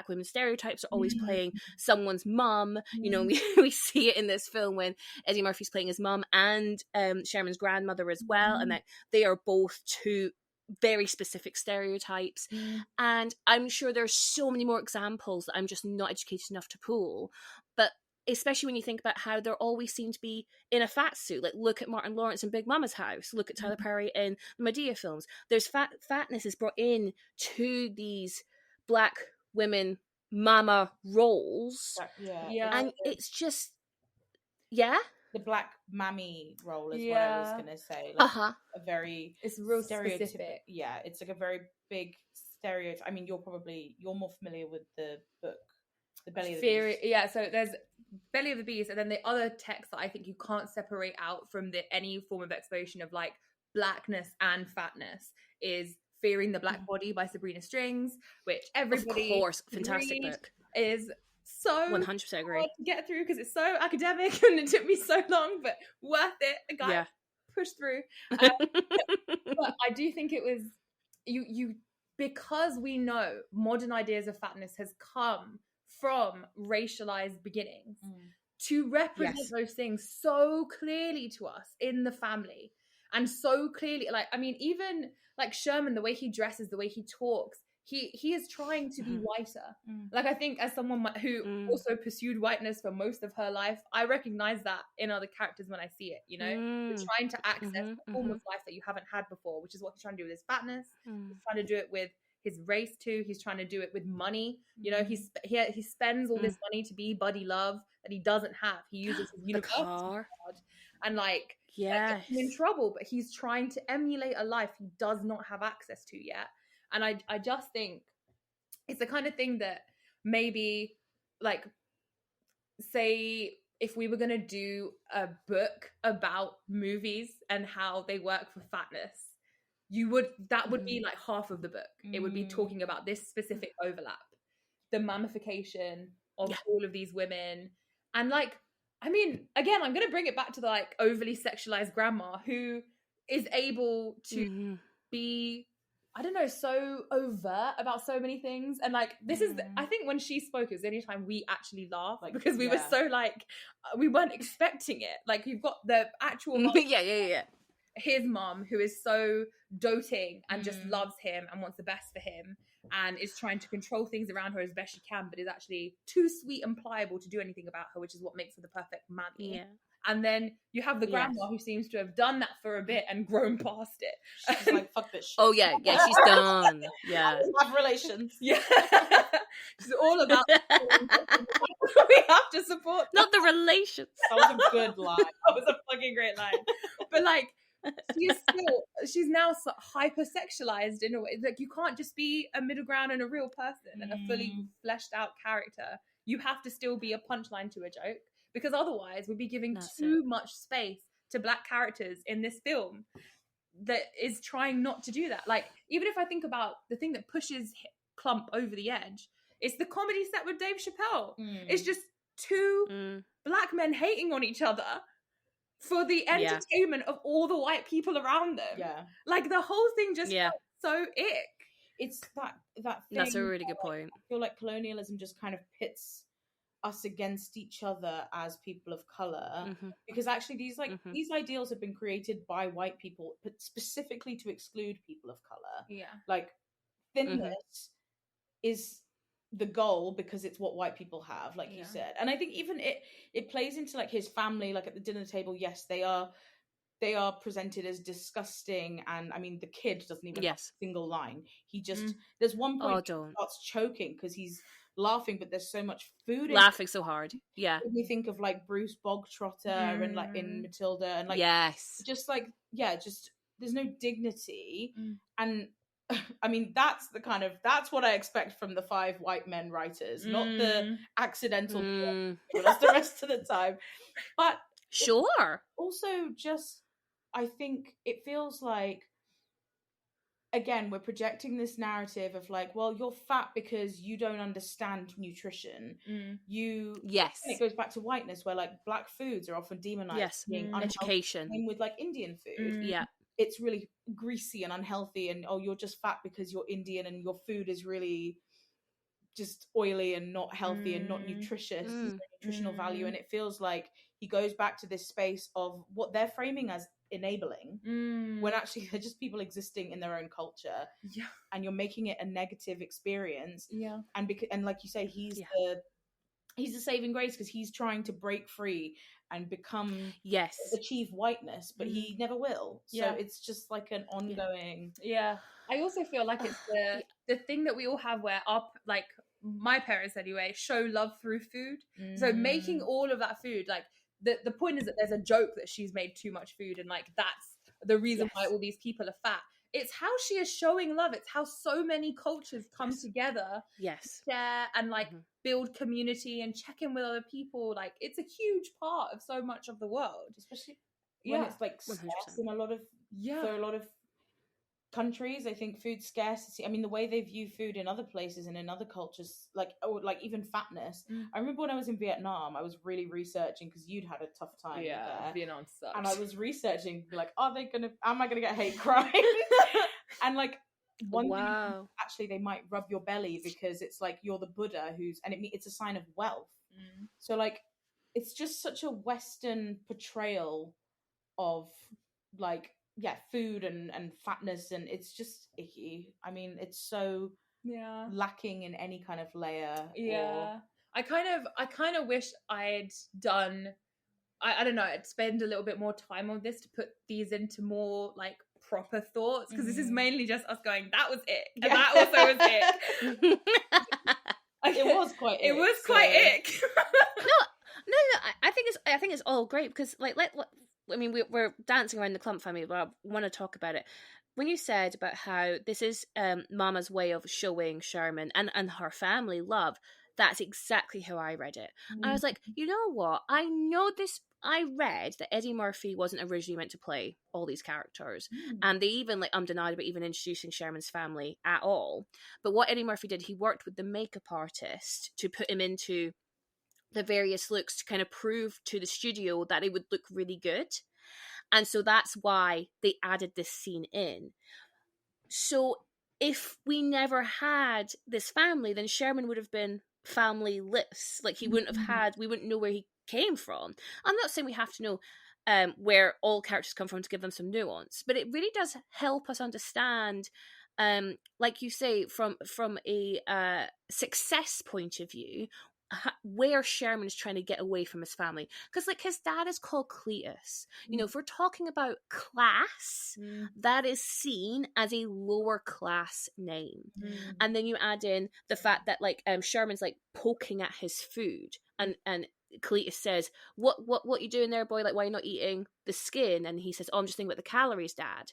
women stereotypes, are always playing someone's mum. You know, we see it in this film when Eddie Murphy's playing his mum and Sherman's grandmother as well, and that they are both two very specific stereotypes. And I'm sure there's so many more examples that I'm just not educated enough to pull, but especially when you think about how they're always seen to be in a fat suit. Like, look at Martin Lawrence in Big Mama's House, look at Tyler Perry in the Medea films. There's fatness is brought in to these black women mama roles, and it's just the black mammy role is what I was gonna say. Like, a very, it's real specific. Yeah, it's like a very big stereotype. I mean, you're more familiar with the book The belly of the beast. Yeah, so there's belly of the beast, and then the other text that I think you can't separate out from any form of exploration of like blackness and fatness is Fearing the Black Body by Sabrina Strings, which everybody, of course, fantastic book, is so 100% agree hard to get through because it's so academic and it took me so long, but worth it. The guy pushed through. But I do think it was you because we know modern ideas of fatness has come from racialized beginnings to represent those things so clearly to us in the family, and so clearly, like, I mean, even like Sherman, the way he dresses, the way he talks, he is trying to be whiter. Like, I think as someone who also pursued whiteness for most of her life, I recognize that in other characters when I see it, you know. You're trying to access a form of life that you haven't had before, which is what he's trying to do with his fatness. He's trying to do it with his race too. He's trying to do it with money. You know, he spends all this money to be Buddy Love that he doesn't have. He uses his university card and like gets him in trouble, but he's trying to emulate a life he does not have access to yet. And I just think it's the kind of thing that maybe, like, say if we were going to do a book about movies and how they work for fatness, that would be like half of the book. It would be talking about this specific overlap, the mummification of all of these women. And like, I mean, again, I'm going to bring it back to the like overly sexualized grandma who is able to be, I don't know, so overt about so many things. And like, this is, I think when she spoke, it was the only time we actually laughed, like, because we were so like, we weren't expecting it. Like, you've got the actual mom, his mom, who is so doting and just loves him and wants the best for him and is trying to control things around her as best she can, but is actually too sweet and pliable to do anything about her, which is what makes her the perfect mammy. And then you have the grandma who seems to have done that for a bit and grown past it. She's like, fuck this shit. Oh yeah, she's done. Yeah. Have relations. Yeah. She's all about we have to support not the relations. That was a good line. That was a fucking great line. But like, she's now hypersexualized in a way. Like, you can't just be a middle ground and a real person and a fully fleshed out character. You have to still be a punchline to a joke, because otherwise we'd be giving too much space to black characters in this film that is trying not to do that. Like, even if I think about the thing that pushes Clump over the edge, it's the comedy set with Dave Chappelle. It's just two black men hating on each other for the entertainment of all the white people around them. Like, the whole thing just felt so ick. It's that thing. That's a really good point. I feel like colonialism just kind of pits us against each other as people of color, because actually these these ideals have been created by white people, but specifically to exclude people of color. Like, thinness is the goal because it's what white people have, like you said. And I think even it plays into like his family, like at the dinner table. Yes, they are presented as disgusting, and I mean the kid doesn't even have a single line. He just there's one point he starts choking because he's laughing, but there's so much food laughing so hard. We think of like Bruce Bogtrotter and like in Matilda, and like just like just there's no dignity. And I mean, that's what I expect from the 5 white men writers, not the accidental that's the rest of the time. But also just, I think it feels like, again, we're projecting this narrative of like, well, you're fat because you don't understand nutrition. And it goes back to whiteness, where like black foods are often demonized. Education. Same with like Indian food. It's really greasy and unhealthy, and you're just fat because you're Indian and your food is really just oily and not healthy and not nutritious. There's no nutritional value. And it feels like he goes back to this space of what they're framing as enabling, when actually they're just people existing in their own culture, and you're making it a negative experience. And like you say, he's the saving grace because he's trying to break free and become achieve whiteness, but he never will. So it's just like an ongoing. I also feel like it's the thing that we all have, where our, like, my parents anyway, show love through food. So making all of that food, like, the point is that there's a joke that she's made too much food, and like that's the reason why all these people are fat. it's how she is showing love. It's how so many cultures come together, share and like build community and check in with other people. Like it's a huge part of so much of the world, especially when it's like scarce in a lot of for a lot of countries. I think food scarcity, I mean, the way they view food in other places and in other cultures, like even fatness. I remember when I was in Vietnam, I was really researching because you'd had a tough time there. Vietnam sucks. And I was researching am I gonna get hate crime? And like one thing, actually they might rub your belly because it's like you're the Buddha it's a sign of wealth. So like it's just such a Western portrayal of like food and fatness, and it's just icky. I mean, it's so lacking in any kind of layer. I kind of wish I'd done I don't know, I'd spend a little bit more time on this to put these into more like proper thoughts, because this is mainly just us going, that was it, and that also was it. It was quite ick. No, I think it's all great, because like I mean, we're dancing around the Clump family, but I want to talk about it. When you said about how this is Mama's way of showing Sherman and her family love, that's exactly how I read it. I was like, you know what? I read that Eddie Murphy wasn't originally meant to play all these characters. And they even, like, undenied about even introducing Sherman's family at all. But what Eddie Murphy did, he worked with the makeup artist to put him into the various looks to kind of prove to the studio that it would look really good. And so that's why they added this scene in. So if we never had this family, then Sherman would have been family-less. Like, he wouldn't have had, we wouldn't know where he came from. I'm not saying we have to know where all characters come from to give them some nuance, but it really does help us understand, like you say, from a success point of view, where Sherman's trying to get away from his family. Because, like, his dad is called Cletus. You know, if we're talking about class, that is seen as a lower class name. And then you add in the fact that, like, Sherman's, like, poking at his food. And Cletus says, what you doing there, boy? Like, why are you not eating the skin? And he says, oh, I'm just thinking about the calories, Dad.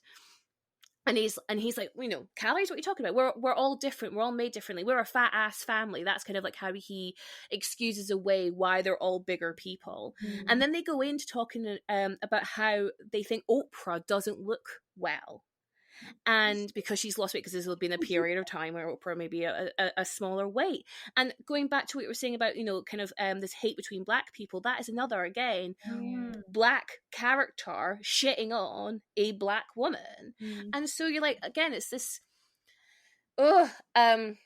And he's like, you know, calories, what are you talking about? We're all different. We're all made differently. We're a fat ass family. That's kind of like how he excuses away why they're all bigger people. And then they go into talking about how they think Oprah doesn't look well. And because she's lost weight, because this will be in a period of time where Oprah may be a smaller weight. And going back to what you were saying about, you know, kind of this hate between black people, that is another, again, black character shitting on a black woman. And so you're like, again, it's this, what am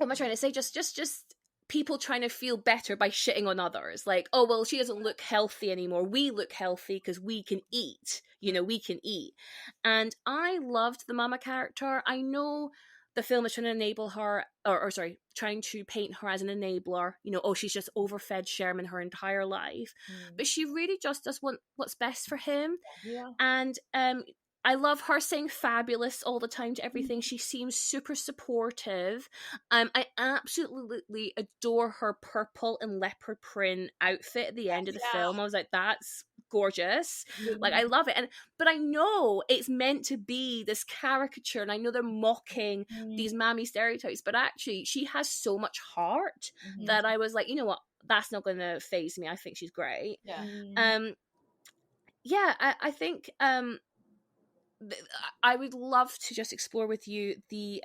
I trying to say? Just people trying to feel better by shitting on others. Like, oh, well, she doesn't look healthy anymore. We look healthy because we can eat. You know, we can eat. And I loved the mama character. I know the film is trying to enable her, trying to paint her as an enabler. You know, oh, she's just overfed Sherman her entire life. But she really just does want what's best for him. And I love her saying fabulous all the time to everything. She seems super supportive. I absolutely adore her purple and leopard print outfit at the end of the film. I was like, that's gorgeous. Like, I love it. But I know it's meant to be this caricature, and I know they're mocking these mammy stereotypes, but actually she has so much heart that I was like, you know what? That's not going to faze me. I think she's great. I think I would love to just explore with you the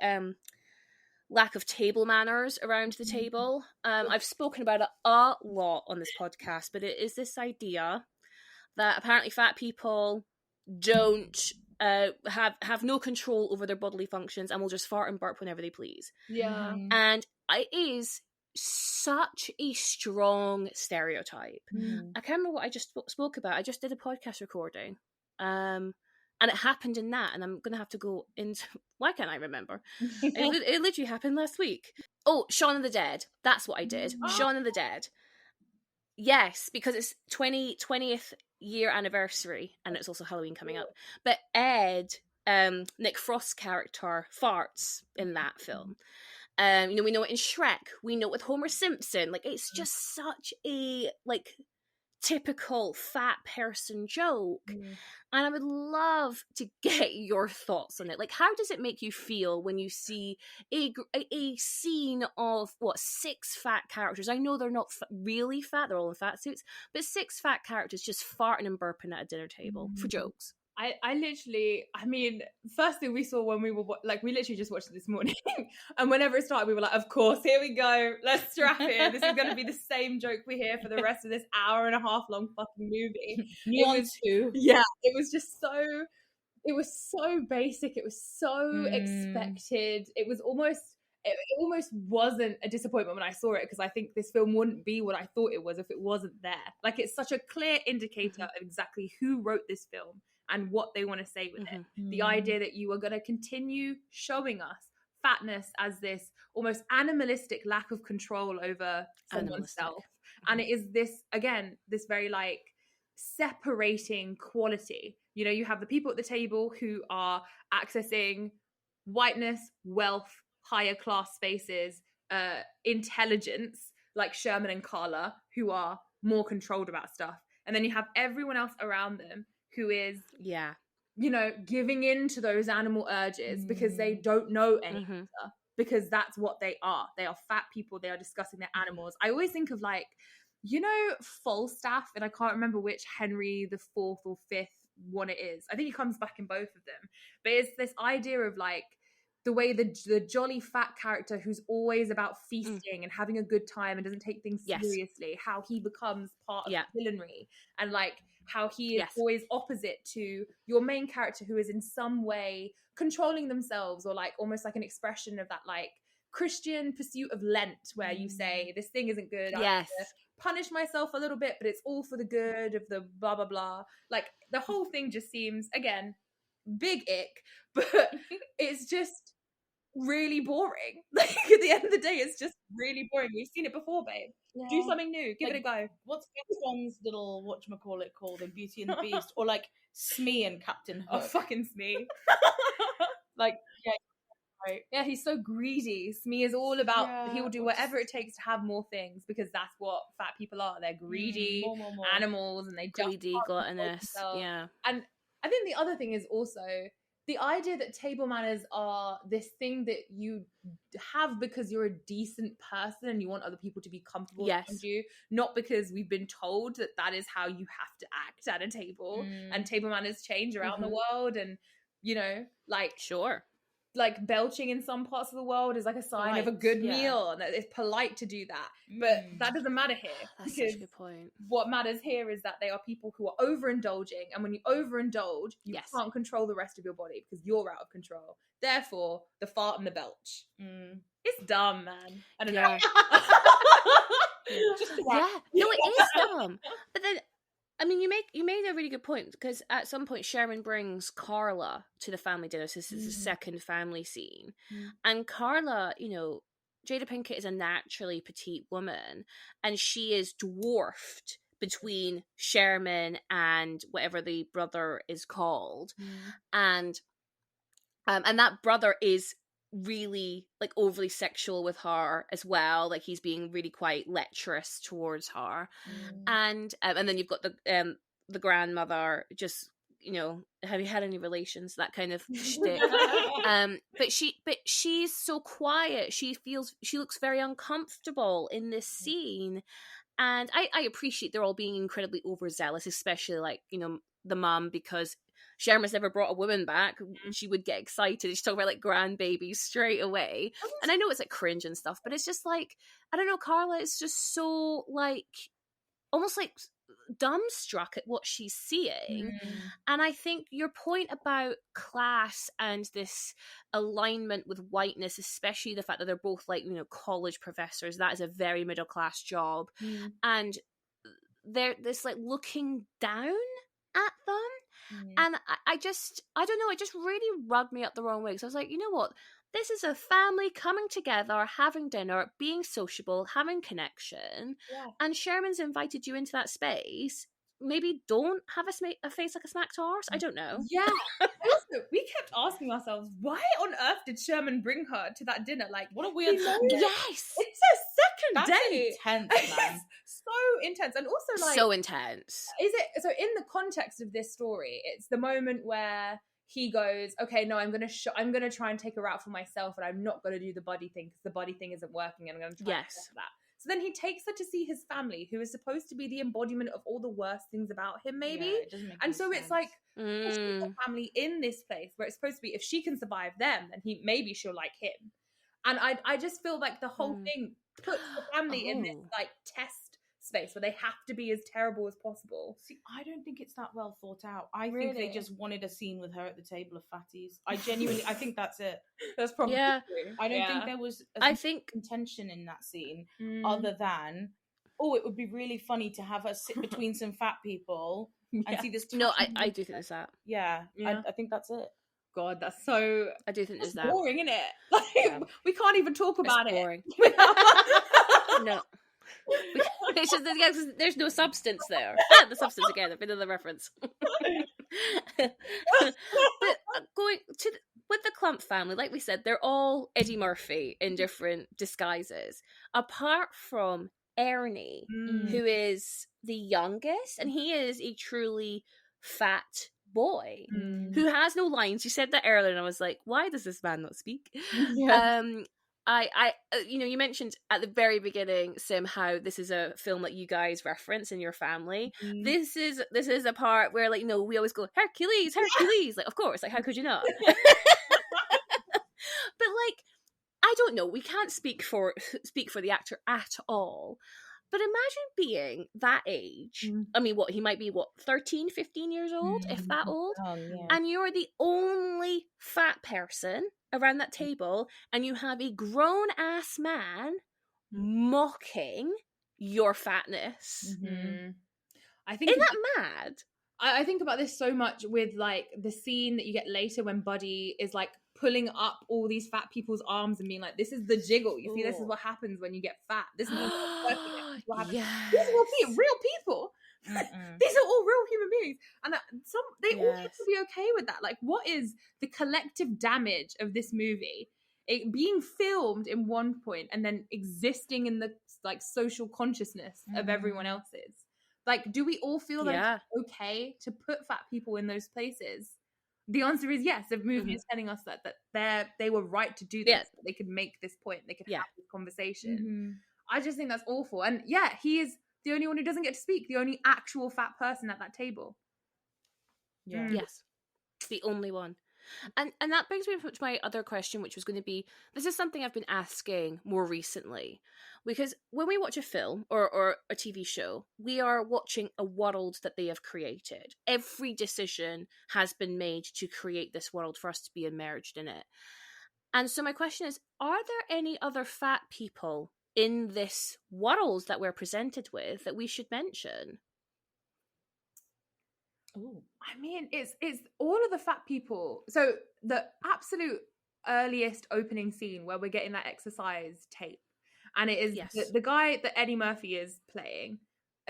lack of table manners around the table. I've spoken about it a lot on this podcast, but it is this idea that apparently fat people don't have no control over their bodily functions and will just fart and burp whenever they please. And it is such a strong stereotype. I can't remember what I just spoke about. I just did a podcast recording. And it happened in that, and I'm going to have to go into... Why can't I remember? It literally happened last week. Oh, Shaun of the Dead. That's what I did. Shaun of the Dead. Yes, because it's 20th year anniversary, and it's also Halloween coming up. But Ed, Nick Frost's character, farts in that film. You know, we know it in Shrek. We know it with Homer Simpson. Like, it's just such a, like, typical fat person joke. And I would love to get your thoughts on it. Like, how does it make you feel when you see a scene of, 6 fat characters? I know they're not really fat, they're all in fat suits, but 6 fat characters just farting and burping at a dinner table for jokes. I literally, I mean, first thing we saw when we were, like, we literally just watched it this morning. And whenever it started, we were like, of course, here we go. Let's strap in. This is going to be the same joke we hear for the rest of this hour-and-a-half long fucking movie. Yeah, it was just so, it was so basic. It was so expected. It was almost, it almost wasn't a disappointment when I saw it, because I think this film wouldn't be what I thought it was if it wasn't there. Like, it's such a clear indicator of exactly who wrote this film and what they want to say with it. The idea that you are going to continue showing us fatness as this almost animalistic lack of control over someone's self. And it is this, again, this very like separating quality. You know, you have the people at the table who are accessing whiteness, wealth, higher class spaces, intelligence, like Sherman and Carla, who are more controlled about stuff. And then you have everyone else around them who is, you know, giving in to those animal urges because they don't know any better, because that's what they are. They are fat people. They are discussing their animals. I always think of, like, you know, Falstaff, and I can't remember which Henry the 4th or 5th one it is. I think he comes back in both of them. But it's this idea of, like, the way the jolly fat character who's always about feasting and having a good time and doesn't take things seriously, how he becomes part of villainy, and like how he is always opposite to your main character who is in some way controlling themselves, or like almost like an expression of that like Christian pursuit of Lent, where you say this thing isn't good, I have to punish myself a little bit, but it's all for the good of the blah blah blah. Like the whole thing just seems, again, big ick, but it's just really boring. Like at the end of the day, it's just really boring. We've seen it before, babe. Do something new. Give it a go. What's Gaston's little whatchamacallit called in Beauty and the Beast? Or like Smee and Captain Hook. Oh, fucking Smee. Like, right. Yeah, he's so greedy. Smee is all about, he will do whatever it takes to have more things, because that's what fat people are. They're greedy more. animals, and they greedy, gluttonous. Yeah. And I think the other thing is also the idea that table manners are this thing that you have because you're a decent person and you want other people to be comfortable around you, not because we've been told that that is how you have to act at a table. And table manners change around the world, and, you know, like, like belching in some parts of the world is like a sign of a good meal, and it's polite to do that. But that doesn't matter here. That's such a good point. What matters here is that they are people who are overindulging, and when you overindulge, you can't control the rest of your body because you're out of control. Therefore, the fart and the belch. It's dumb, man. I don't know. No, it is dumb. But then, I mean, you made a really good point, because at some point Sherman brings Carla to the family dinner. So this is the second family scene. And Carla, you know, Jada Pinkett is a naturally petite woman, and she is dwarfed between Sherman and whatever the brother is called. And that brother is really like overly sexual with her as well. Like he's being really quite lecherous towards her. And then you've got the grandmother, just, you know, have you had any relations, that kind of shtick. But she's so quiet. She looks very uncomfortable in this scene. And I appreciate they're all being incredibly overzealous, especially like, you know, the mum, because Sherman's never brought a woman back. She would get excited. She's talking about like grandbabies straight away. And I know it's like cringe and stuff, but it's just like, I don't know, Carla is just so like, almost like dumbstruck at what she's seeing. And I think your point about class and this alignment with whiteness, especially the fact that they're both like, you know, college professors, that is a very middle class job. And they're this like looking down at them. And I don't know, it just really rubbed me up the wrong way, because I was like, you know what, this is a family coming together, having dinner, being sociable, having connection, and Sherman's invited you into that space. Maybe don't have a face like a smacked horse. I don't know. Yeah. Also, also, we kept asking ourselves, why on earth did Sherman bring her to that dinner? Like, what a weird yes, it's a second date. Intense, man. So intense. And also, like, so intense. Is it so? In the context of this story, it's the moment where he goes, okay, no, I'm gonna try and take her out for myself, and I'm not gonna do the buddy thing because the buddy thing isn't working, and I'm gonna try and for that. So then he takes her to see his family, who is supposed to be the embodiment of all the worst things about him, maybe. Yeah, it doesn't make and so sense. It's like, the family in this place where it's supposed to be, if she can survive them, then maybe she'll like him. And I just feel like the whole thing puts the family in this like test space where they have to be as terrible as possible. See, I don't think it's that well thought out. I think they just wanted a scene with her at the table of fatties. I think that's it. That's probably true. I don't think there was intention in that scene other than, it would be really funny to have her sit between some fat people and see this. No, I do think there's that. Yeah. I think that's it. God, that's so. I do think there's that. Boring, isn't it? Like we can't even talk about it. Boring. No. It's just, there's no substance there. The substance again, a bit of the reference. But going to with the Clump family, like we said, they're all Eddie Murphy in different disguises, apart from Ernie, who is the youngest, and he is a truly fat boy who has no lines. You said that earlier, and I was like, why does this man not speak? I you mentioned at the very beginning, Sim, how this is a film that you guys reference in your family. This is a part where, like, we always go Hercules, like, of course, like, how could you not? But like, I don't know, we can't speak for the actor at all. But imagine being that age. I mean, he might be 13, 15 years old, if that old. And you're the only fat person around that table, and you have a grown-ass man mocking your fatness. I think, isn't that mad? I think about this so much with, like, the scene that you get later when Buddy is, like, pulling up all these fat people's arms and being like, this is the jiggle. You see, this is what happens when you get fat. This is what happens. These are real people. These are all real human beings. And they all have to be okay with that. Like, what is the collective damage of this movie? It being filmed in one point and then existing in the, like, social consciousness of everyone else's. Like, do we all feel that it's okay to put fat people in those places? The answer is yes. The movie is telling us that they were right to do this. That they could make this point. They could have this conversation. I just think that's awful. And he is the only one who doesn't get to speak. The only actual fat person at that table. Yes, the only one. And that brings me to my other question, which was going to be, this is something I've been asking more recently, because when we watch a film or a TV show, we are watching a world that they have created. Every decision has been made to create this world for us to be immersed in it. And so my question is, are there any other fat people in this world that we're presented with that we should mention? Ooh. I mean, it's all of the fat people. So the absolute earliest opening scene where we're getting that exercise tape, and it is the guy that Eddie Murphy is playing,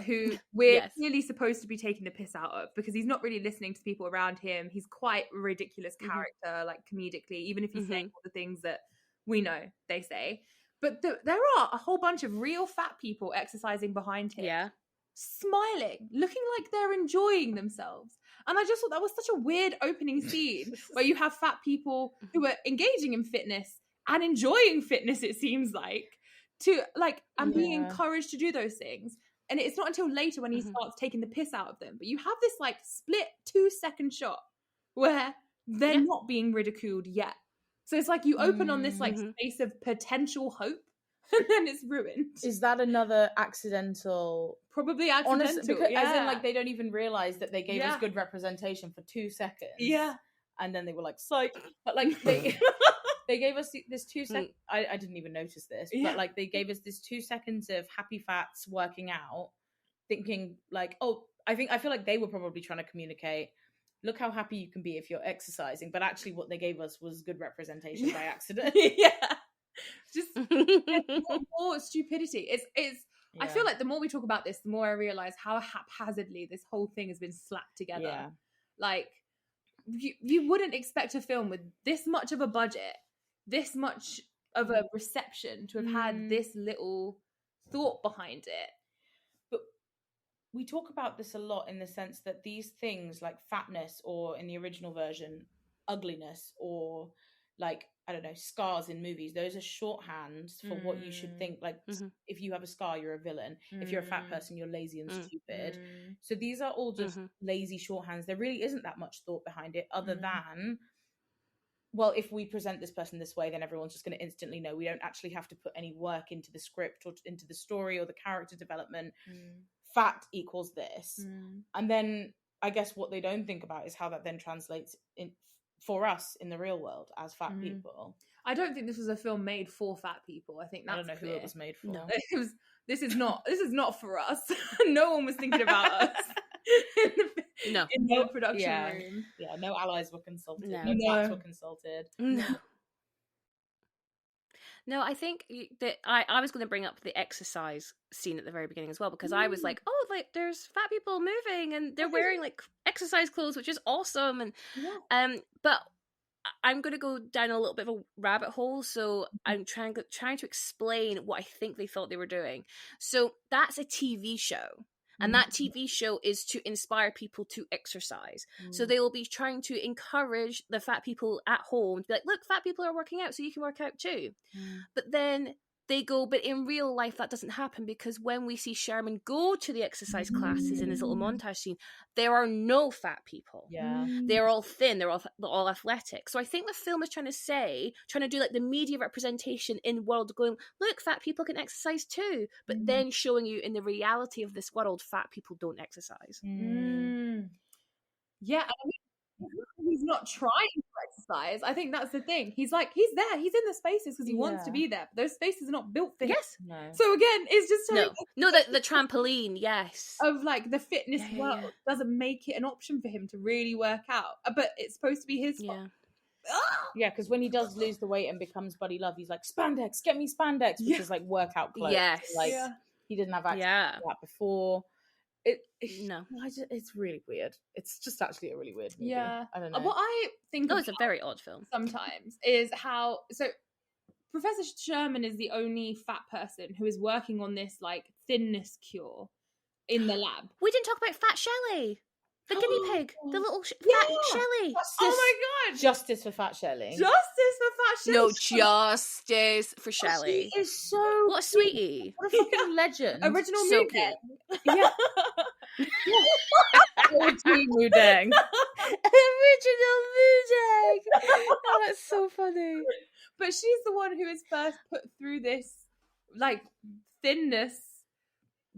who we're clearly supposed to be taking the piss out of, because he's not really listening to people around him. He's quite a ridiculous character, like, comedically, even if he's saying all the things that we know they say. But there are a whole bunch of real fat people exercising behind him. Smiling, looking like they're enjoying themselves. And I just thought that was such a weird opening scene where you have fat people who are engaging in fitness and enjoying fitness, it seems like, and being encouraged to do those things. And it's not until later when he starts taking the piss out of them, but you have this, like, split 2-second shot where they're not being ridiculed yet. So it's like you open on this, like, space of potential hope, and then it's ruined. Is that another accidental? Probably accidental. Honestly, because, as in, like, they don't even realize that they gave us good representation for 2 seconds. Yeah. And then they were like, psych. But, like, they gave us this 2 seconds. I didn't even notice this. But, like, they gave us this 2 seconds of happy fats working out, thinking, like, I feel like they were probably trying to communicate, look how happy you can be if you're exercising. But actually what they gave us was good representation by accident. Just more stupidity. It's I feel like the more we talk about this, the more I realize how haphazardly this whole thing has been slapped together. Like, you wouldn't expect a film with this much of a budget, this much of a reception to have had this little thought behind it. But we talk about this a lot in the sense that these things like fatness, or in the original version, ugliness, or like, I don't know, scars in movies, those are shorthands for what you should think. Like, if you have a scar, you're a villain. If you're a fat person, you're lazy and stupid. So these are all just lazy shorthands. There really isn't that much thought behind it, other than, well, if we present this person this way, then everyone's just going to instantly know. We don't actually have to put any work into the script or into the story or the character development. Fat equals this. And then I guess what they don't think about is how that then translates in for us in the real world as fat people. I don't think this was a film made for fat people. I think that's I don't know clear. who it was made for. No. This is not for us. No one was thinking about us. In the production room. Yeah, no allies were consulted. No fats were consulted. No, I think that I was going to bring up the exercise scene at the very beginning as well, because I was like, oh, like there's fat people moving and they're wearing like exercise clothes, which is awesome. And but I'm going to go down a little bit of a rabbit hole, so I'm trying to explain what I think they thought they were doing. So that's a TV show. And that TV show is to inspire people to exercise. So they will be trying to encourage the fat people at home to be like, look, fat people are working out, so you can work out too. But then they go, but in real life that doesn't happen, because when we see Sherman go to the exercise classes in his little montage scene, there are no fat people. They're all thin, they're all athletic. So I think the film is trying to do like the media representation in world, going, look, fat people can exercise too, but then showing you in the reality of this world, fat people don't exercise. Yeah, I mean, he's not trying to exercise. I think that's the thing. He's there. He's in the spaces because he wants to be there. But those spaces are not built for him. No. So again, it's just the trampoline. Yes. Of like the fitness world doesn't make it an option for him to really work out. But it's supposed to be his fault. Yeah, because when he does lose the weight and becomes Buddy Love, he's like, spandex, get me spandex, which is like workout clothes. Yes. Like he didn't have access to that before. It's really weird. It's just actually a really weird movie. Yeah. I don't know. What I think it's a very odd film sometimes is how, so Professor Sherman is the only fat person who is working on this like thinness cure in the lab. We didn't talk about Fat Shelley, the guinea pig, the little fat Shelley. Oh my god! Justice for Fat Shelley. Justice for Fat Shelley. No, justice for Shelley. She is so what a sweetie. What a fucking legend. Original so movie. Yeah. Moodang. Original Moodang. Oh, that's so funny. But she's the one who is first put through this like thinness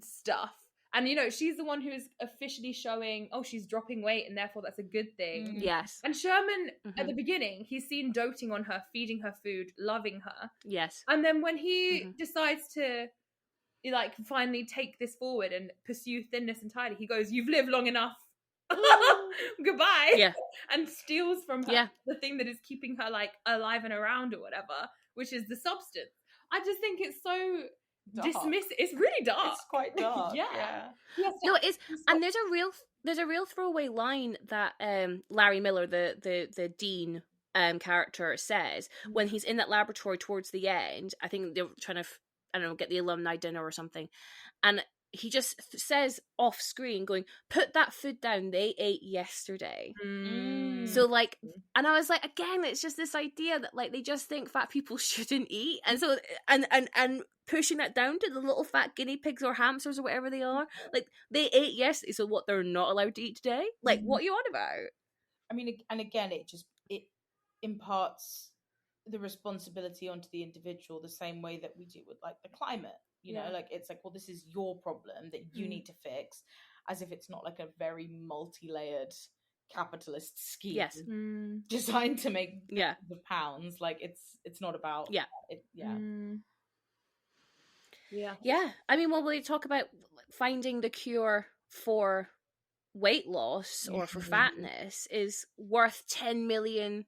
stuff. And, you know, she's the one who is officially showing, oh, she's dropping weight and therefore that's a good thing. Yes. And Sherman, at the beginning, he's seen doting on her, feeding her food, loving her. Yes. And then when he decides to, like, finally take this forward and pursue thinness entirely, he goes, you've lived long enough. Goodbye. Yeah. And steals from her the thing that is keeping her, like, alive and around or whatever, which is the substance. I just think it's so... dismiss it's really dark. It's quite dark. yeah. No, it is. And there's a real throwaway line that Larry Miller, the dean character, says when he's in that laboratory towards the end. I think they're trying to get the alumni dinner or something, and he just says off screen, going, put that food down, they ate yesterday. So like, and I was like, again, it's just this idea that like they just think fat people shouldn't eat, and so and pushing that down to the little fat guinea pigs or hamsters or whatever they are, like they ate yesterday, so what, they're not allowed to eat today? Like, what are you on about? I mean, and again, it imparts the responsibility onto the individual the same way that we do with like the climate. You know, like it's like, well, this is your problem that you need to fix, as if it's not like a very multi-layered capitalist scheme designed to make the pounds. Like it's not about I mean, when we talk about finding the cure for weight loss or for fatness is worth $10 million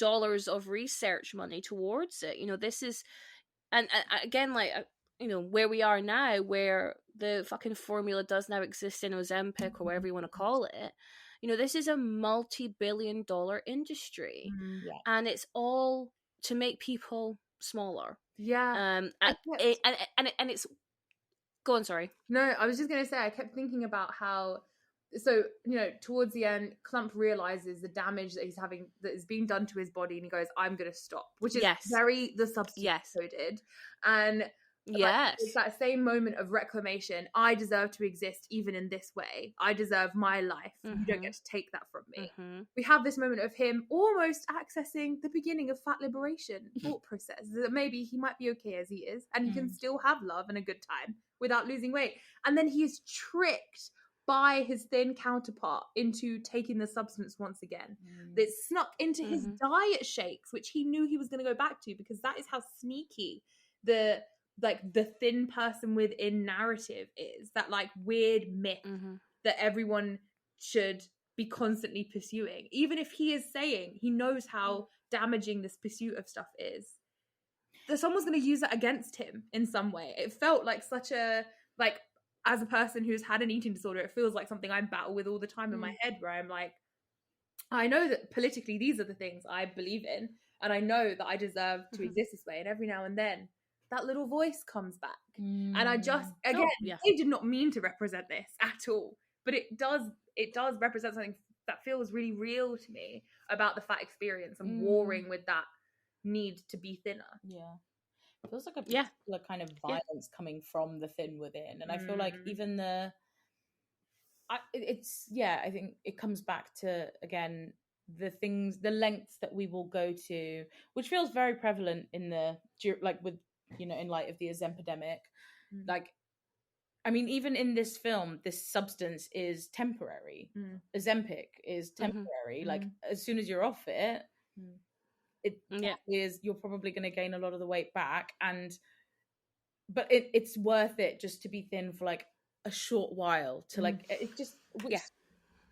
of research money towards it. You know, this is, and again, like, you know, where we are now, where the fucking formula does now exist in Ozempic or whatever you want to call it. this is a multi-billion-dollar industry, and it's all to make people smaller. Yeah. And it's go on, sorry. No, I was just gonna say, I kept thinking about how, so towards the end, Clump realizes the damage that he's having, that is being done to his body, and he goes, "I'm gonna stop," which is very the substance coded, and it's that same moment of reclamation. I deserve to exist even in this way. I deserve my life. You don't get to take that from me. We have this moment of him almost accessing the beginning of fat liberation thought process, that maybe he might be okay as he is, and he can still have love and a good time without losing weight. And then he is tricked by his thin counterpart into taking the substance once again. That snuck into his diet shakes, which he knew he was going to go back to, because that is how sneaky the thin person within narrative is. That weird myth that everyone should be constantly pursuing, even if he is saying he knows how damaging this pursuit of stuff is, that someone's going to use that against him in some way. It felt like such a, as a person who's had an eating disorder, it feels like something I battle with all the time in my head, where I'm like, I know that politically these are the things I believe in, and I know that I deserve to exist this way, and every now and then that little voice comes back. And I just, again, they did not mean to represent this at all, but it does represent something that feels really real to me about the fat experience and warring with that need to be thinner. It feels like a particular kind of violence coming from the thin within, and I feel like even I think it comes back to, again, the lengths that we will go to, which feels very prevalent in in light of the epidemic. I mean, even in this film, this substance is temporary. Ozempic is temporary. As soon as you're off it, you're probably going to gain a lot of the weight back, but it's worth it just to be thin for a short while to it just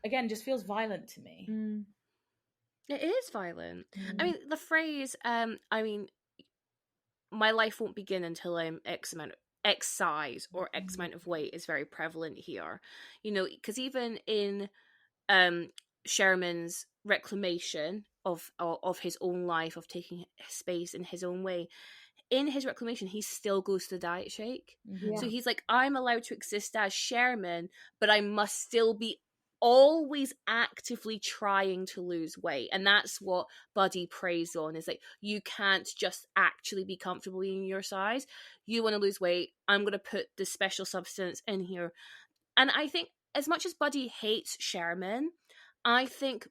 again just feels violent to me. It is violent. I mean, the phrase my life won't begin until I'm X size or X amount of weight is very prevalent here, because even in Sherman's reclamation of his own life, of taking space in his own way, in his reclamation he still goes to the diet shake. So he's like, I'm allowed to exist as Sherman, but I must still be always actively trying to lose weight. And that's what Buddy preys on, is you can't just actually be comfortable in your size. You want to lose weight, I'm going to put this special substance in here. And I think, as much as Buddy hates Sherman, I think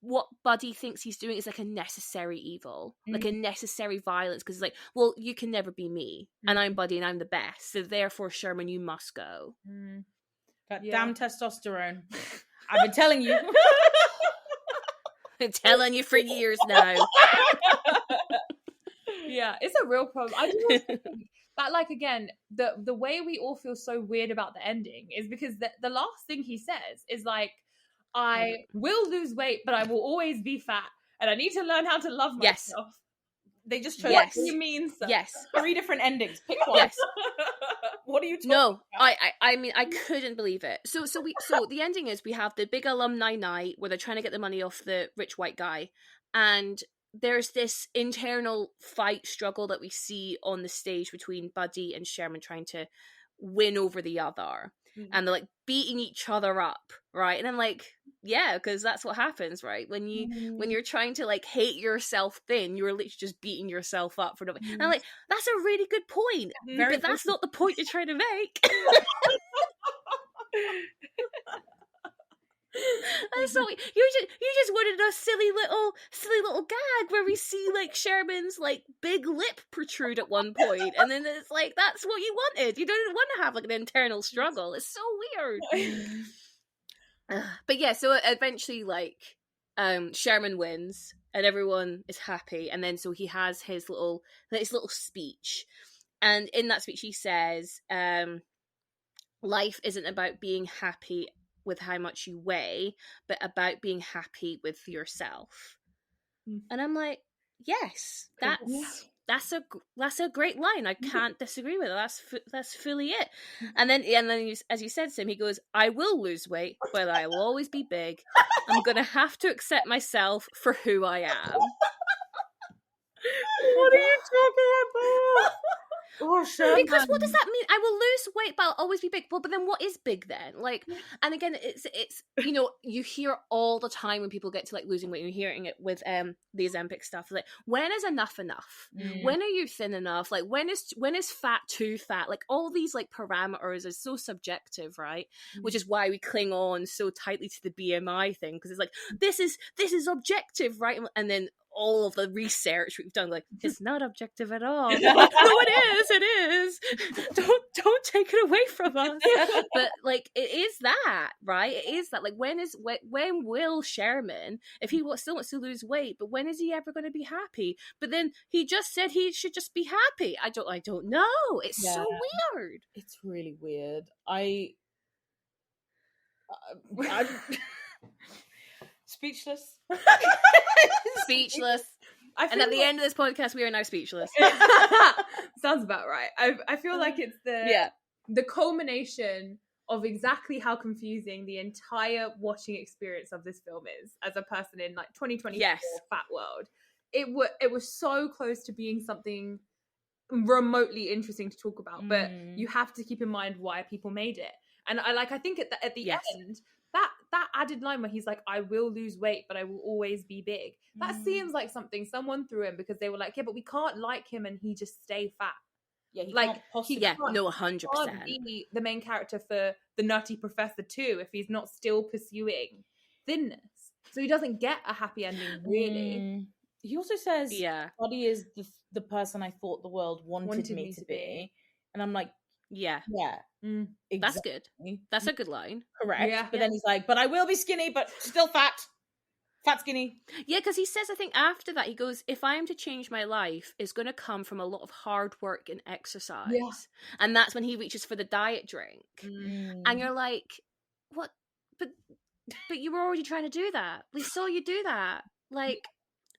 what Buddy thinks he's doing is a necessary evil, a necessary violence, because it's well, you can never be me, and I'm Buddy and I'm the best, so therefore, Sherman, you must go. That damn testosterone. I've been telling you. Been telling you for years now. Yeah, it's a real problem. I do also think that, again, the way we all feel so weird about the ending is because the last thing he says is I will lose weight, but I will always be fat, and I need to learn how to love myself. They just chose. What do you mean, sir? 3 different endings. Pick one. What are you talking about? I mean, I couldn't believe it. So the ending is, we have the big alumni night where they're trying to get the money off the rich white guy, and there's this internal fight struggle that we see on the stage between Buddy and Sherman, trying to win over the other, and they're beating each other up, right? And I'm because that's what happens, right? When you're trying to hate yourself thin, you're literally just beating yourself up for nothing. And I'm that's a really good point, but that's not the point you're trying to make. And so you just wanted a silly little gag where we see Sherman's big lip protrude at one point, and then it's that's what you wanted. You don't want to have an internal struggle. It's so weird. But yeah, so eventually Sherman wins and everyone is happy, and then so he has his little speech, and in that speech he says, life isn't about being happy with how much you weigh, but about being happy with yourself. And I'm yes, that's a great line. I can't disagree with it. That's fully it. And then as you said, Sim, he goes, "I will lose weight, but I will always be big. I'm gonna have to accept myself for who I am." What are you talking about? Oh, Sherman. Because what does that mean? I will lose weight, but I'll always be big. Well, but then what is big then? Like, and again, it's you hear all the time when people get to like losing weight. You're hearing it with the Ozempic stuff. Like, when is enough enough? When are you thin enough? Like, when is fat too fat? Like, all these like parameters are so subjective, right? Which is why we cling on so tightly to the BMI thing, because it's like this is objective, right? And then all of the research we've done, like, it's not objective at all. Like, no, it is. Don't take it away from us. But like, it is that, right? It is that. Like, when will Sherman, if he still wants to lose weight, but when is he ever going to be happy? But then he just said he should just be happy. I don't know. It's so weird. It's really weird. Speechless. Speechless. And at the end of this podcast, we are now speechless. Sounds about right. I feel like it's the culmination of exactly how confusing the entire watching experience of this film is as a person in like 2024 fat world. It was so close to being something remotely interesting to talk about, but you have to keep in mind why people made it. And I think at the end, that added line where he's like, "I will lose weight, but I will always be big." That seems like something someone threw in because they were like, "Yeah, but we can't like him and he just stay fat." Yeah, he like can't possibly. 100%. Can't be the main character for the Nutty Professor too if he's not still pursuing thinness. So he doesn't get a happy ending, really. He also says, "Body is the person I thought the world wanted me to be," and I'm like, exactly. That's good. That's a good line. Correct. But then he's like, "But I will be skinny, but still fat skinny." Yeah, because he says, I think after that, he goes, "If I am to change my life, it's going to come from a lot of hard work and exercise." And that's when he reaches for the diet drink. And you're like, what? But you were already trying to do that. We saw you do that. Like,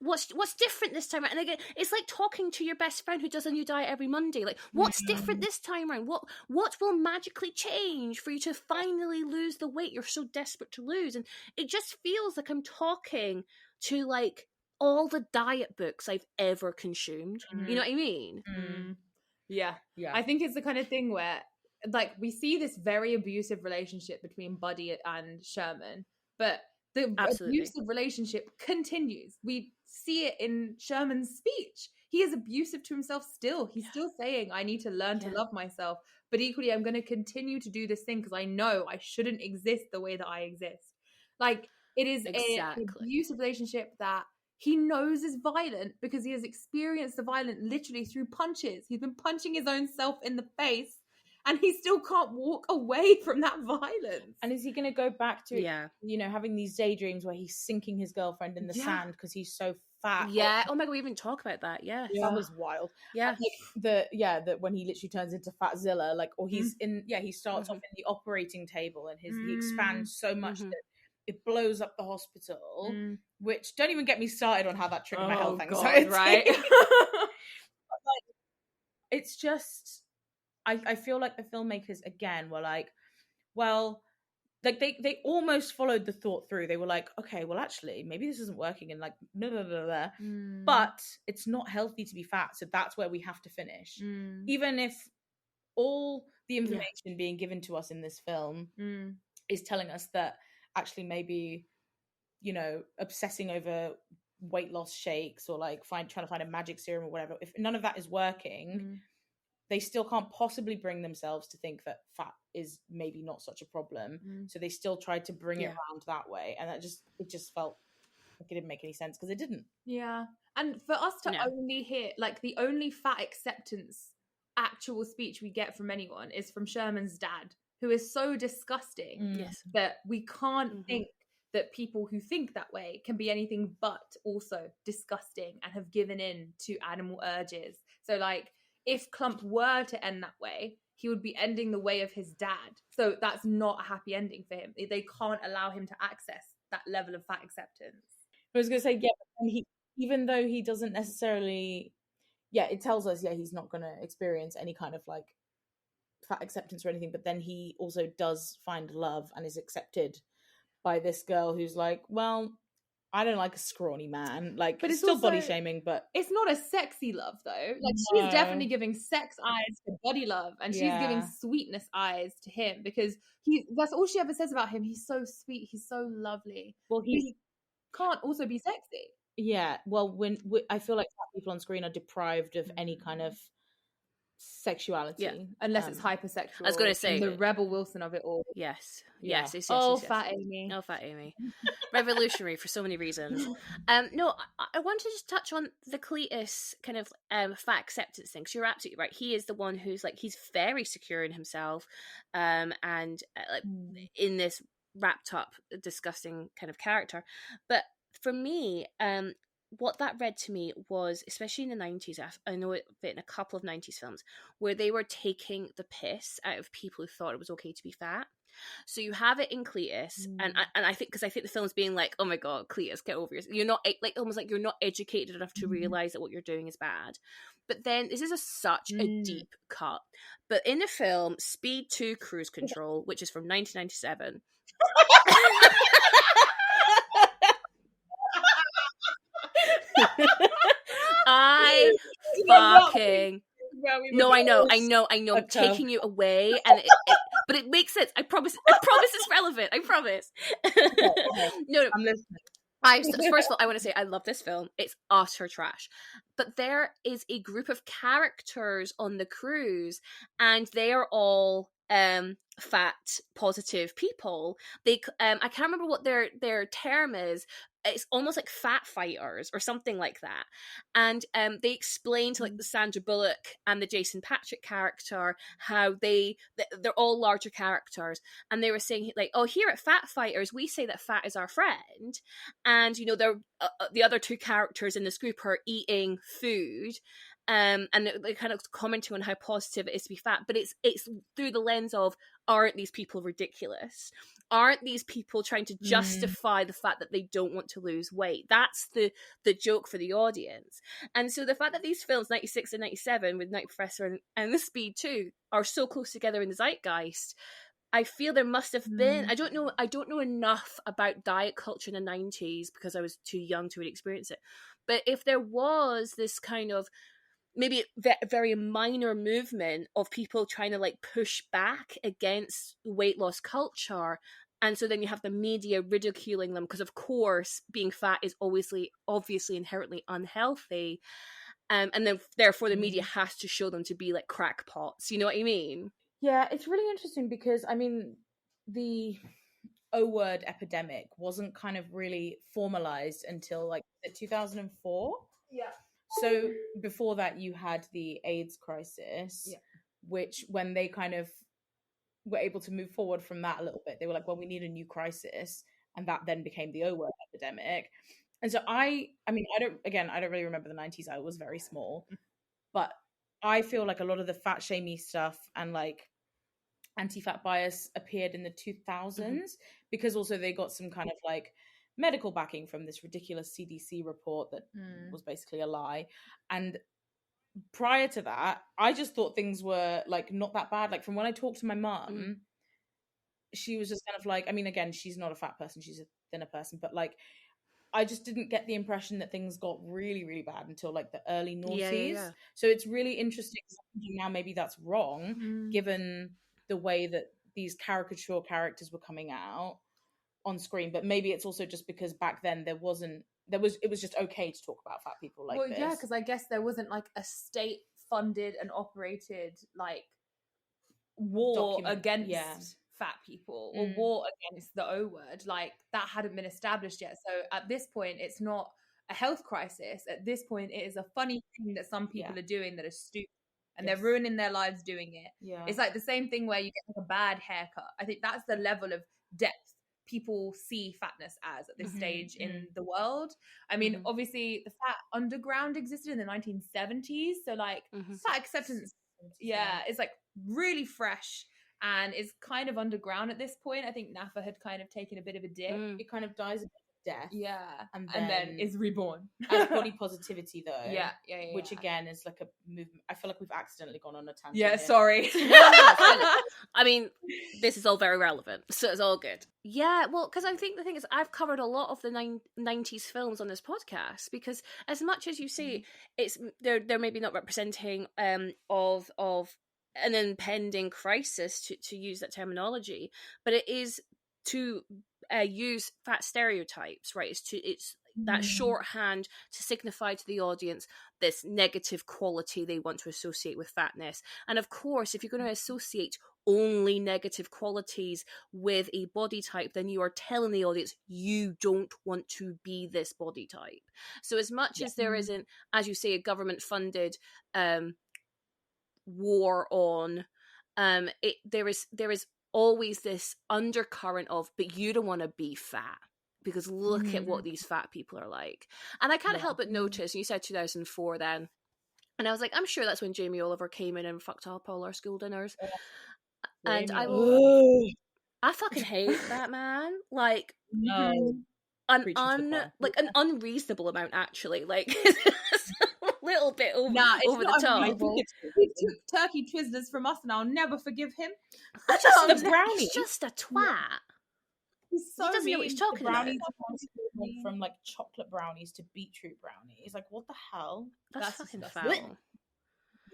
what's different this time around? And again, it's like talking to your best friend who does a new diet every Monday. Like, what's different this time around? What will magically change for you to finally lose the weight you're so desperate to lose? And it just feels like I'm talking to like all the diet books I've ever consumed. You know what I mean? Yeah. I think it's the kind of thing where like we see this very abusive relationship between Buddy and Sherman, but the abusive relationship continues. We see it in Sherman's speech. He is abusive to himself still. He's still saying, "I need to learn to love myself." But equally, I'm going to continue to do this thing because I know I shouldn't exist the way that I exist. Like, it is an abusive relationship that he knows is violent because he has experienced the violence literally through punches. He's been punching his own self in the face. And he still can't walk away from that violence. And is he going to go back to, having these daydreams where he's sinking his girlfriend in the sand because he's so fat? Yeah. Oh my God, we even talk about that. Yeah. That was wild. Yeah. That when he literally turns into Fatzilla, like, or he's he starts off in the operating table and he expands so much that it blows up the hospital, which don't even get me started on how that triggered my health anxiety. God, right? It's just... I feel like the filmmakers again were like, well, like they almost followed the thought through. They were like, okay, well, actually, maybe this isn't working, and like, blah, blah, blah, blah. But it's not healthy to be fat, so that's where we have to finish. Even if all the information being given to us in this film is telling us that actually maybe, obsessing over weight loss shakes or like trying to find a magic serum or whatever, if none of that is working, they still can't possibly bring themselves to think that fat is maybe not such a problem. So they still tried to bring it around that way. And it just felt like it didn't make any sense because it didn't. Yeah. And for us to only hear, like, the only fat acceptance actual speech we get from anyone is from Sherman's dad, who is so disgusting that we can't think that people who think that way can be anything but also disgusting and have given in to animal urges. So, like, if Clump were to end that way, he would be ending the way of his dad. So that's not a happy ending for him. They can't allow him to access that level of fat acceptance. I was going to say, but even though he doesn't necessarily, it tells us, he's not going to experience any kind of like fat acceptance or anything, but then he also does find love and is accepted by this girl who's like, well, I don't like a scrawny man. Like, but it's still also body shaming, but it's not a sexy love though. Like, she's definitely giving sex eyes to body love, and she's giving sweetness eyes to him, because that's all she ever says about him. He's so sweet, he's so lovely. Well, he can't also be sexy. Yeah, well, I feel like people on screen are deprived of any kind of sexuality, unless it's hypersexual. I was going to say the Rebel Wilson of it all. Yes. Fat Amy. Oh, Fat Amy. Revolutionary for so many reasons. No, I want to just touch on the Cletus kind of fat acceptance thing, because you're absolutely right. He is the one who's like, he's very secure in himself, and like in this wrapped up, disgusting kind of character. But for me, what that read to me was, especially in the 90s, I know it fit in a couple of 90s films, where they were taking the piss out of people who thought it was okay to be fat. So you have it in Cletus, and I think, because I think the film's being like, oh my god, Cletus, get over yourself. You're not, like, almost like you're not educated enough to realize that what you're doing is bad. But then this is such a deep cut. But in the film Speed 2 Cruise Control, which is from 1997. I fucking no, I know. I'm taking you away, and but it makes sense. I promise it's relevant. I promise. No, I'm listening. First of all, I want to say I love this film. It's utter trash. But there is a group of characters on the cruise, and they are all fat positive people. They I can't remember what their term is. It's almost like fat fighters or something like that. And they explain to like the Sandra Bullock and the Jason Patric character how they're all larger characters, and they were saying like, oh, here at Fat Fighters we say that fat is our friend, and you know they're the other two characters in this group are eating food. And they kind of commenting on how positive it is to be fat, but it's through the lens of, aren't these people ridiculous? Aren't these people trying to justify the fact that they don't want to lose weight? That's the joke for the audience. And so the fact that these films, 96 and 97, with Night Professor and The Speed 2, are so close together in the zeitgeist, I feel there must have been, I don't know enough about diet culture in the 90s because I was too young to really experience it. But if there was this kind of maybe a very minor movement of people trying to like push back against weight loss culture, and so then you have the media ridiculing them because of course being fat is obviously inherently unhealthy, and then therefore the media has to show them to be like crackpots, you know what I mean? Yeah, it's really interesting because I mean the O-word epidemic wasn't kind of really formalized until like 2004. Yeah. So before that, you had the AIDS crisis, which when they kind of were able to move forward from that a little bit, they were like, well, we need a new crisis. And that then became the O-word epidemic. And so I mean, I don't really remember the 90s. I was very small. But I feel like a lot of the fat shamey stuff and like anti-fat bias appeared in the 2000s because also they got some kind of like medical backing from this ridiculous CDC report that was basically a lie. And prior to that, I just thought things were like not that bad. Like from when I talked to my mum, she was just kind of like, I mean, again, she's not a fat person, she's a thinner person, but like I just didn't get the impression that things got really, really bad until like the early noughties. Yeah. So it's really interesting now, maybe that's wrong given the way that these caricature characters were coming out on screen, but maybe it's also just because back then it was just okay to talk about fat people like this. Yeah, because I guess there wasn't like a state funded and operated like war against fat people or war against the O-word, like that hadn't been established yet. So at this point it's not a health crisis. At this point it is a funny thing that some people are doing that is stupid, and they're ruining their lives doing it. It's like the same thing where you get like a bad haircut. I think that's the level of depth people see fatness as at this stage in the world. I mean, obviously the fat underground existed in the 1970s, so like fat acceptance it's like really fresh and is kind of underground at this point. I think NAFA had kind of taken a bit of a dip. It kind of dies a death. Yeah. And then is reborn. as body positivity, though. Yeah. Which again is like a movement. I feel like we've accidentally gone on a tangent. Yeah, here. sorry. I mean, this is all very relevant, so it's all good. Yeah, well, because I think the thing is, I've covered a lot of the 90s films on this podcast, because as much as you say, it's they're maybe not representing of an impending crisis, to use that terminology, but it is to use fat stereotypes, right? It's that shorthand to signify to the audience this negative quality they want to associate with fatness. And of course, if you're going to associate only negative qualities with a body type, then you are telling the audience you don't want to be this body type. So as much as there isn't, as you say, a government funded war on, there is always this undercurrent of, but you don't want to be fat because look at what these fat people are like. And I can't help but notice, you said 2004 then, and I was like, I'm sure that's when Jamie Oliver came in and fucked up all our school dinners. And I fucking hate that man. Like, an unreasonable amount, actually. Like, it's a little bit over the top. He took turkey Twizzlers from us, and I'll never forgive him. The brownie. He's just a twat. He's so he doesn't know what he's talking about. From like chocolate brownies to beetroot brownies. Like, what the hell? That's fucking foul.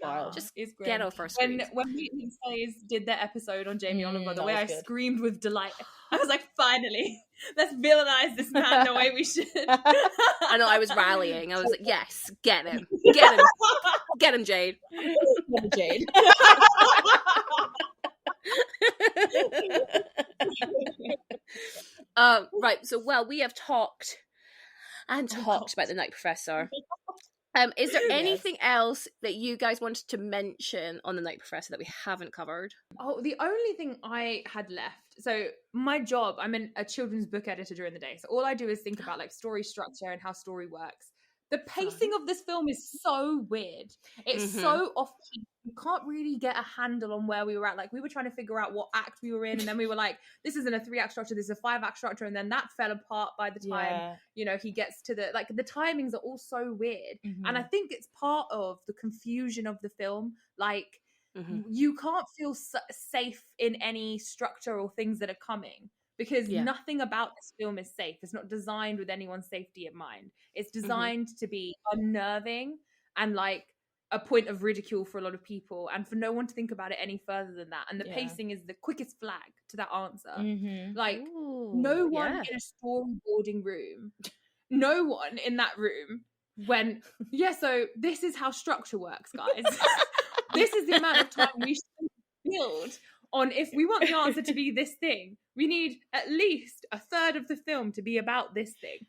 Wow. Just get off our screens. When Meeting Slays did their episode on Jamie Oliver, the way I screamed with delight, I was like, finally, let's villainize this man the way we should. I know, I was rallying. I was like, yes, get him. Get him. Get him, Jade. Get him, Jade. Right, so, well, we have talked about the Night Professor. Is there anything else that you guys wanted to mention on the Night Professor that we haven't covered? Oh, the only thing I had left. So my job, I'm a children's book editor during the day. So all I do is think about like story structure and how story works. The pacing of this film is so weird. It's so off-key. You can't really get a handle on where we were at. Like, we were trying to figure out what act we were in, and then we were like, this isn't a 3-act structure, this is a 5-act structure, and then that fell apart by the time, he gets to the, like, the timings are all so weird. And I think it's part of the confusion of the film. Like, you can't feel safe in any structure or things that are coming. Because nothing about this film is safe. It's not designed with anyone's safety in mind. It's designed to be unnerving and like a point of ridicule for a lot of people, and for no one to think about it any further than that. And the pacing is the quickest flag to that answer. Like, no one in a storyboarding room, no one in that room went, so this is how structure works, guys. This is the amount of time we should build on. If we want the answer to be this thing, we need at least a third of the film to be about this thing.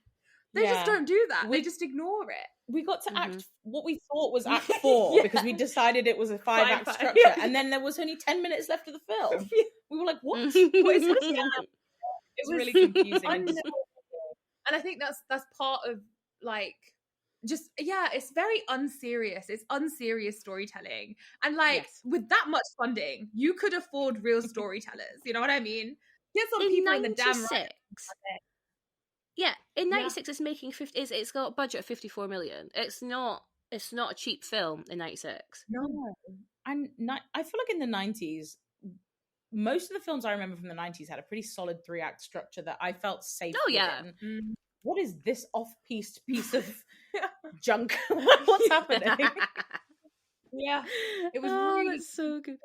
They just don't do that. They just ignore it. We got to act what we thought was act 4 because we decided it was a 5-act structure, and then there was only 10 minutes left of the film. We were like, what? What is happening? It was really confusing. And I think that's part of like, just it's very unserious. It's unserious storytelling, and like with that much funding, you could afford real storytellers. You know what I mean? Get some people in the damn right. Yeah, in 96 it's making 50. It's got a budget of 54 million. It's not a cheap film in 96. No, and I feel like in the 90s, most of the films I remember from the 90s had a pretty solid 3-act structure that I felt safe. Oh yeah. What is this off-piece piece of junk? What's happening? It was really that's so good.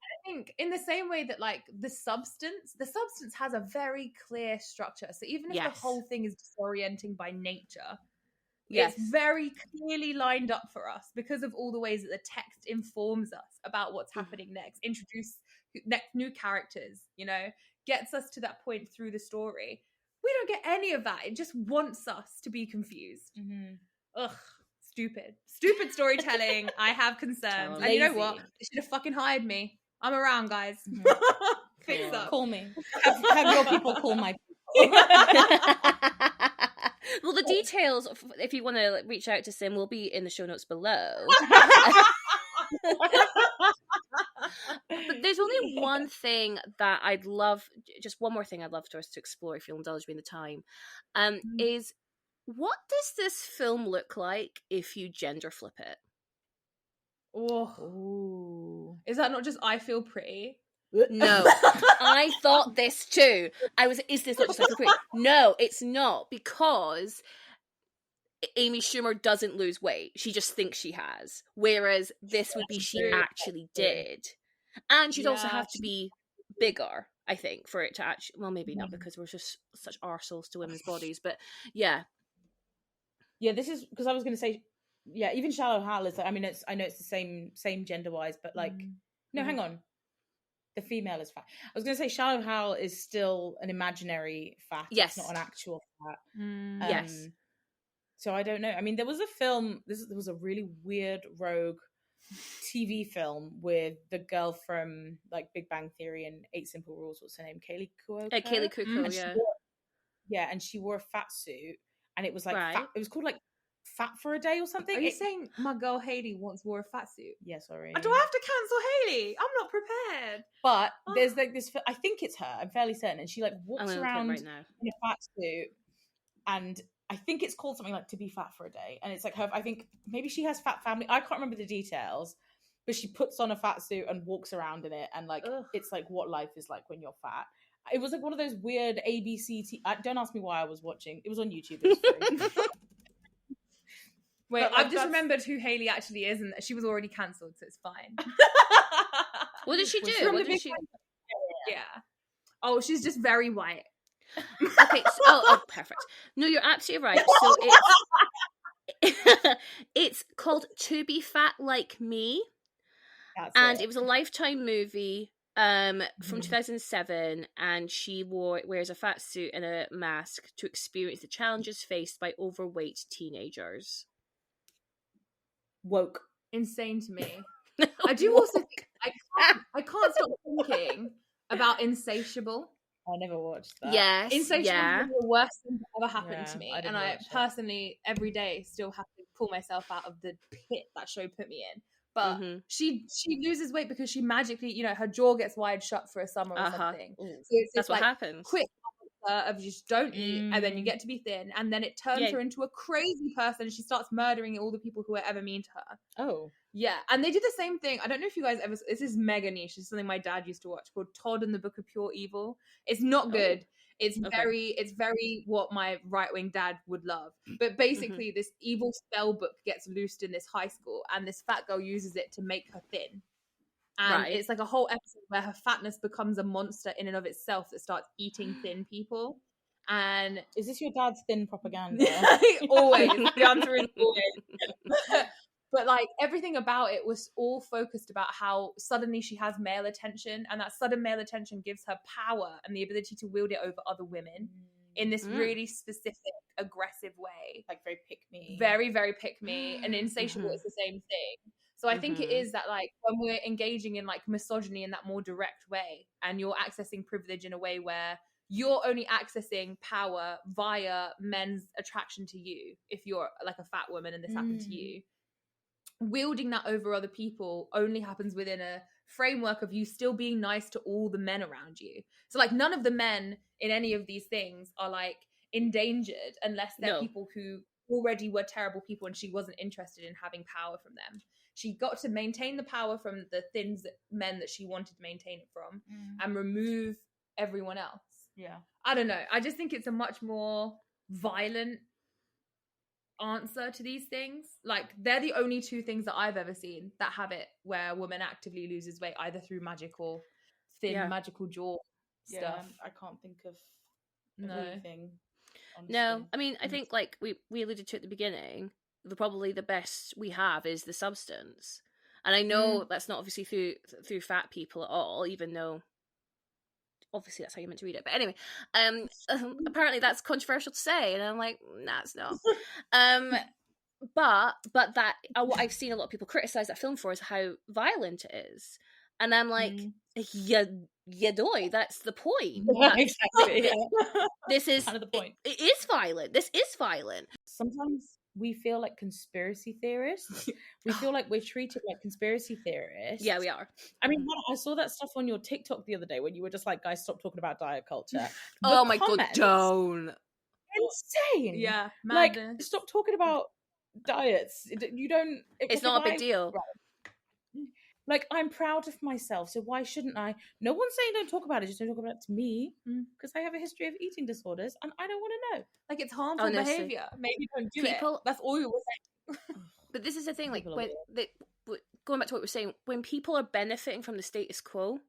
I think in the same way that like the substance has a very clear structure. So even if the whole thing is disorienting by nature, it's very clearly lined up for us because of all the ways that the text informs us about what's happening next, introduce new characters, gets us to that point through the story. We don't get any of that. It just wants us to be confused. Ugh. Stupid storytelling. I have concerns. And you know what? They should have fucking hired me. I'm around, guys. Fix up. Call me. Have your people call my people. Well, the details, if you want to reach out to Sim, will be in the show notes below. But there's only one thing that I'd love, just one more thing I'd love for us to explore, if you'll indulge me in the time, is what does this film look like if you gender flip it? Oh. Is that not just I Feel Pretty? No. I thought this too. Is this not just I Feel Pretty? No, it's not, because Amy Schumer doesn't lose weight. She just thinks she has. Whereas this would be she actually did. And she'd also have to be bigger, I think, for it to actually... Well, maybe not, because we're just such arseholes to women's bodies. But yeah. Yeah, this is... Because I was going to say... Yeah, even Shallow Hal is... I mean, I know it's the same gender-wise, but like... No, hang on. The female is fat. I was going to say Shallow Hal is still an imaginary fat. Yes. It's not an actual fat. Yes. So I don't know. I mean, there was a film... There was a really weird rogue TV film with the girl from like Big Bang Theory and 8 Simple Rules. What's her name? Kaylee Cuoco. Kaylee Cuoco, yeah. And she wore a fat suit, and it was like fat, it was called like Fat for a Day or something. Are you saying my girl Hailey once wore a fat suit? Yeah, sorry. Do I have to cancel Hailey? I'm not prepared. But there's like this. I think it's her. I'm fairly certain, and she like walks around right now in a fat suit, and I think it's called something like To Be Fat for a Day. And it's like her, I think maybe she has fat family. I can't remember the details, but she puts on a fat suit and walks around in it. And like, it's like what life is like when you're fat. It was like one of those weird ABC. Don't ask me why I was watching. It was on YouTube. It was free. Wait, like, I've just remembered who Hailey actually is, and she was already cancelled, so it's fine. What did she do? What did she... Yeah. Oh, she's just very white. Okay, so, perfect. No, you're absolutely right. So it's called To Be Fat Like Me. It was a Lifetime movie from 2007, and she wears a fat suit and a mask to experience the challenges faced by overweight teenagers. Woke. Insane to me. I do also think I can't stop thinking about Insatiable. I never watched that. Yes, Insatiable is the worst thing that ever happened to me, and I personally every day still have to pull myself out of the pit that show put me in. But she loses weight because she magically, her jaw gets wide shut for a summer or something. So that's what happens. Quick of just don't eat, and then you get to be thin, and then it turns her into a crazy person. She starts murdering all the people who were ever mean to her. Oh. Yeah, and they did the same thing. I don't know if you guys ever... This is mega niche. It's something my dad used to watch called Todd and the Book of Pure Evil. It's not good. It's very what my right-wing dad would love. But basically, this evil spell book gets loosed in this high school, and this fat girl uses it to make her thin. And it's like a whole episode where her fatness becomes a monster in and of itself that starts eating thin people. And is this your dad's thin propaganda? Always. The answer is always. But like everything about it was all focused about how suddenly she has male attention, and that sudden male attention gives her power and the ability to wield it over other women in this really specific, aggressive way. Like very pick me. Very, very pick me. And Insatiable is the same thing. So I think it is that like when we're engaging in like misogyny in that more direct way, and you're accessing privilege in a way where you're only accessing power via men's attraction to you, if you're like a fat woman and this happened to you, wielding that over other people only happens within a framework of you still being nice to all the men around you. So like none of the men in any of these things are like endangered unless they're people who already were terrible people and she wasn't interested in having power from them. She got to maintain the power from the men that she wanted to maintain it from and remove everyone else. Yeah. I don't know. I just think it's a much more violent answer to these things. Like they're the only two things that I've ever seen that have it where a woman actively loses weight either through magical thin magical jaw stuff. I can't think of anything. Honestly. No, I mean I think like we alluded to at the beginning, probably the best we have is the substance, and I know that's not obviously through fat people at all, even though obviously that's how you're meant to read it. But anyway, apparently that's controversial to say, and I'm like, nah, it's not. But that what I've seen a lot of people criticize that film for is how violent it is, and I'm like, doy, that's the point. Exactly. This is kind of the point. It is violent. This is violent. Sometimes we feel like conspiracy theorists. We feel like we're treated like conspiracy theorists. Yeah, we are. I mean, I saw that stuff on your TikTok the other day when you were just like, guys, stop talking about diet culture. Oh my God, don't. Insane. Yeah, like, madness. stop talking about diets. You don't. It's not a big deal. Like, I'm proud of myself, so why shouldn't I? No one's saying don't talk about it, just don't talk about it to me, because I have a history of eating disorders, and I don't want to know. Like, it's harmful behavior. Maybe don't do it. That's all you were saying. But this is the thing, like, going back to what we're saying, when people are benefiting from the status quo,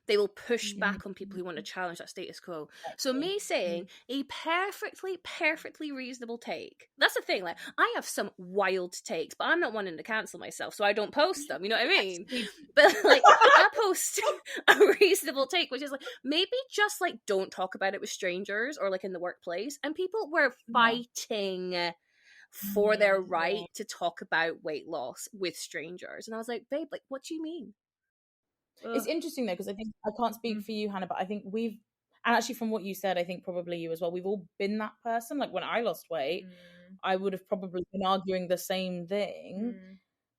they will push back on people who want to challenge that status quo. So me saying a perfectly reasonable take, that's the thing, like, I have some wild takes, but I'm not wanting to cancel myself, so I don't post them, you know what I mean? But, like, I post a reasonable take, which is, like, maybe just, like, don't talk about it with strangers or, like, in the workplace. And people were fighting for their right to talk about weight loss with strangers. And I was like, babe, like, what do you mean? It's interesting though, because I think, I can't speak for you, Hannah, but I think and actually from what you said, I think probably you as well, we've all been that person. Like, when I lost weight, I would have probably been arguing the same thing.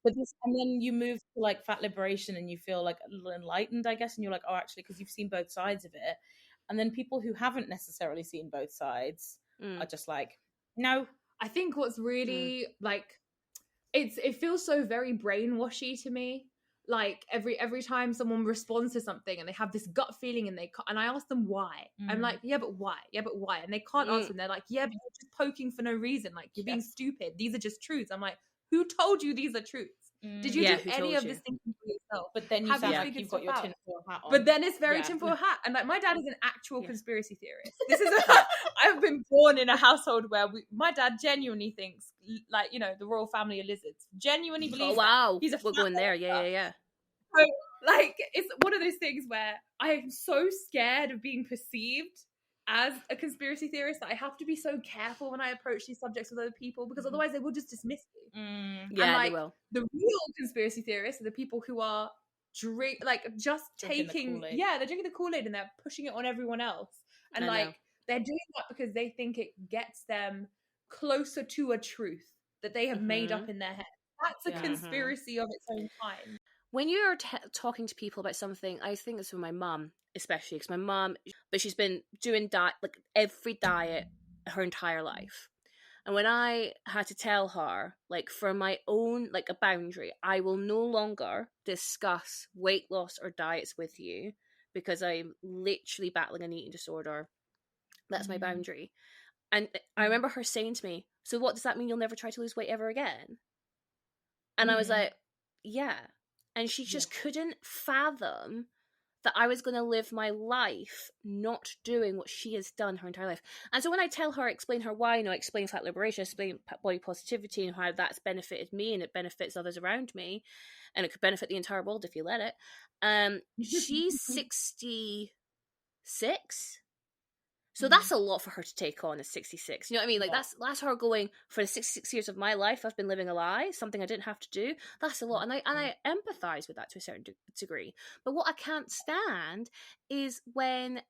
But and then you move to like fat liberation and you feel like a little enlightened, I guess, and you're like, oh, actually, because you've seen both sides of it. And then people who haven't necessarily seen both sides are just like, no. I think what's really like, it feels so very brainwashy to me. Like, every time someone responds to something and they have this gut feeling and I ask them why. I'm like, yeah, but why? And they can't answer. And they're like, yeah, but you're just poking for no reason. Like, you're being stupid. These are just truths. I'm like, who told you these are truths? Did you do any of this thinking for yourself? But then you sound like you've got your tinfoil hat on. But then it's very tinfoil hat. And like, my dad is an actual conspiracy theorist. This is I've been born in a household where my dad genuinely thinks, like, you know, the royal family are lizards. Genuinely believes. Oh wow, he's we're going there. Yeah. So, like, it's one of those things where I am so scared of being perceived as a conspiracy theorist that I have to be so careful when I approach these subjects with other people, because otherwise they will just dismiss me. Yeah, like, they will. The real conspiracy theorists are the people who are they're drinking the Kool-Aid and they're pushing it on everyone else. And they're doing that because they think it gets them closer to a truth that they have made up in their head. That's a conspiracy of its own kind. When you're talking to people about something, I think it's with my mum, especially, because my mum, but she's been doing every diet her entire life. And when I had to tell her, like, for my own, like, a boundary, I will no longer discuss weight loss or diets with you because I'm literally battling an eating disorder. That's my boundary. And I remember her saying to me, so what does that mean? You'll never try to lose weight ever again? And I was like, yeah. And she just couldn't fathom that I was going to live my life not doing what she has done her entire life. And so when I tell her, explain her why, I explain fat liberation, explain body positivity and how that's benefited me and it benefits others around me, and it could benefit the entire world if you let it. She's 66. So that's a lot for her to take on at 66. You know what I mean? Like, that's her going, for the 66 years of my life, I've been living a lie, something I didn't have to do. That's a lot. And I empathize with that to a certain degree. But what I can't stand is when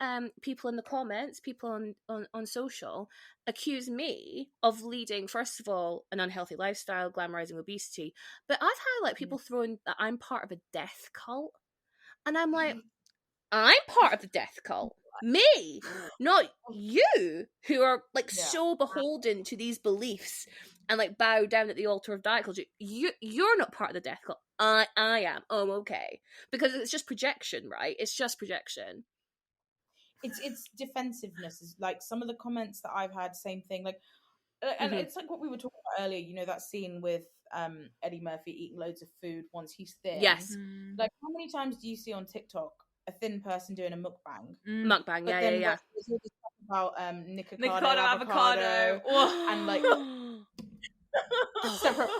people in the comments, people on social, accuse me of leading, first of all, an unhealthy lifestyle, glamorizing obesity. But I've had, like, people throwing that I'm part of a death cult. And I'm like, I'm part of the death cult. Me, not you, who are like so beholden to these beliefs and like bow down at the altar of diet culture. You're not part of the death cult. I am. Oh, okay. Because it's just projection, right? It's just projection. It's defensiveness. Is like some of the comments that I've had, same thing. Like, and it's like what we were talking about earlier. You know, that scene with Eddie Murphy eating loads of food once he's thin. Yes. Like, how many times do you see on TikTok a thin person doing a mukbang? Mukbang, yeah. There's all this stuff about Nikocado avocado. Oh. And like separate.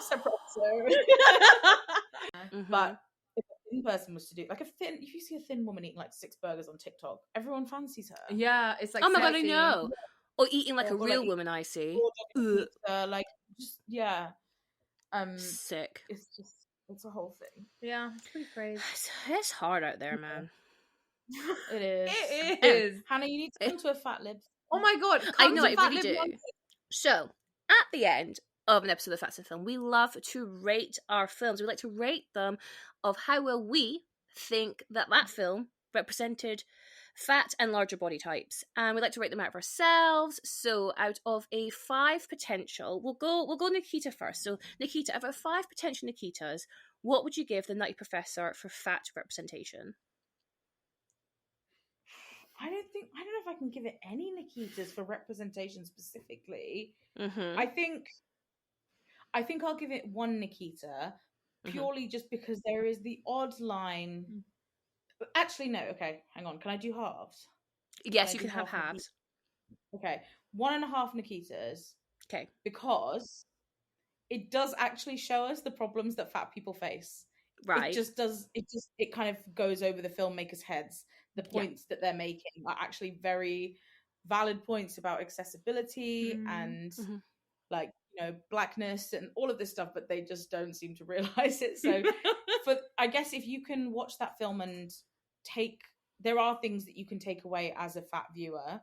But if a thin person was to do like if you see a thin woman eating like 6 burgers on TikTok, everyone fancies her. Yeah, it's like, oh my god, I know. Or eating like a real woman I see. Like, just sick. It's a whole thing. Yeah, it's pretty crazy. It's hard out there, man. It is. It is. Hannah, you need to come to a Fat Lib. Oh my god, I know, I really do. So, at the end of an episode of Fat Film. We love to rate our films. We like to rate them of how well we think that film represented fat and larger body types, and we like to rate them out of ourselves. So out of a 5 potential, we'll go Nikita first. So Nikita, out of 5 potential Nikitas, what would you give the Nutty Professor for fat representation? I don't know if I can give it any Nikitas for representation specifically. Mm-hmm. I think I'll give it 1 Nikita, purely just because there is the odd line. Actually, no. Okay, hang on. Can I do halves? Yes, you can have halves. Okay, 1.5 Nikitas. Okay, because it does actually show us the problems that fat people face. Right. It kind of goes over the filmmakers' heads. The points that they're making are actually very valid points about accessibility and like, you know, blackness and all of this stuff, but they just don't seem to realize it. So I guess if you can watch that film and there are things that you can take away as a fat viewer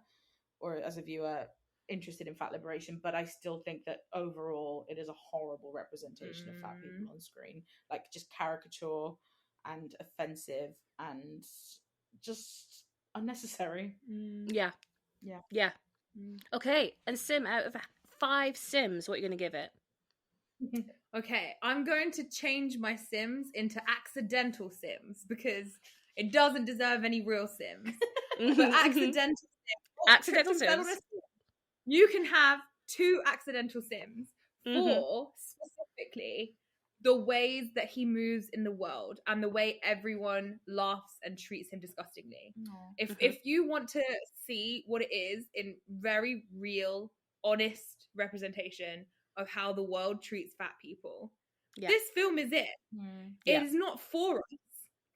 or as a viewer interested in fat liberation, but I still think that overall it is a horrible representation of fat people on screen, like just caricature and offensive and just unnecessary. Yeah. Okay, and Sim, out of 5 Sims, what are you going to give it? Okay, I'm going to change my Sims into accidental Sims because it doesn't deserve any real Sims. But accidental Sims. You can have 2 accidental Sims for specifically the ways that he moves in the world and the way everyone laughs and treats him disgustingly. If you want to see what it is in very real, honest representation of how the world treats fat people, this film is it. It is not for us.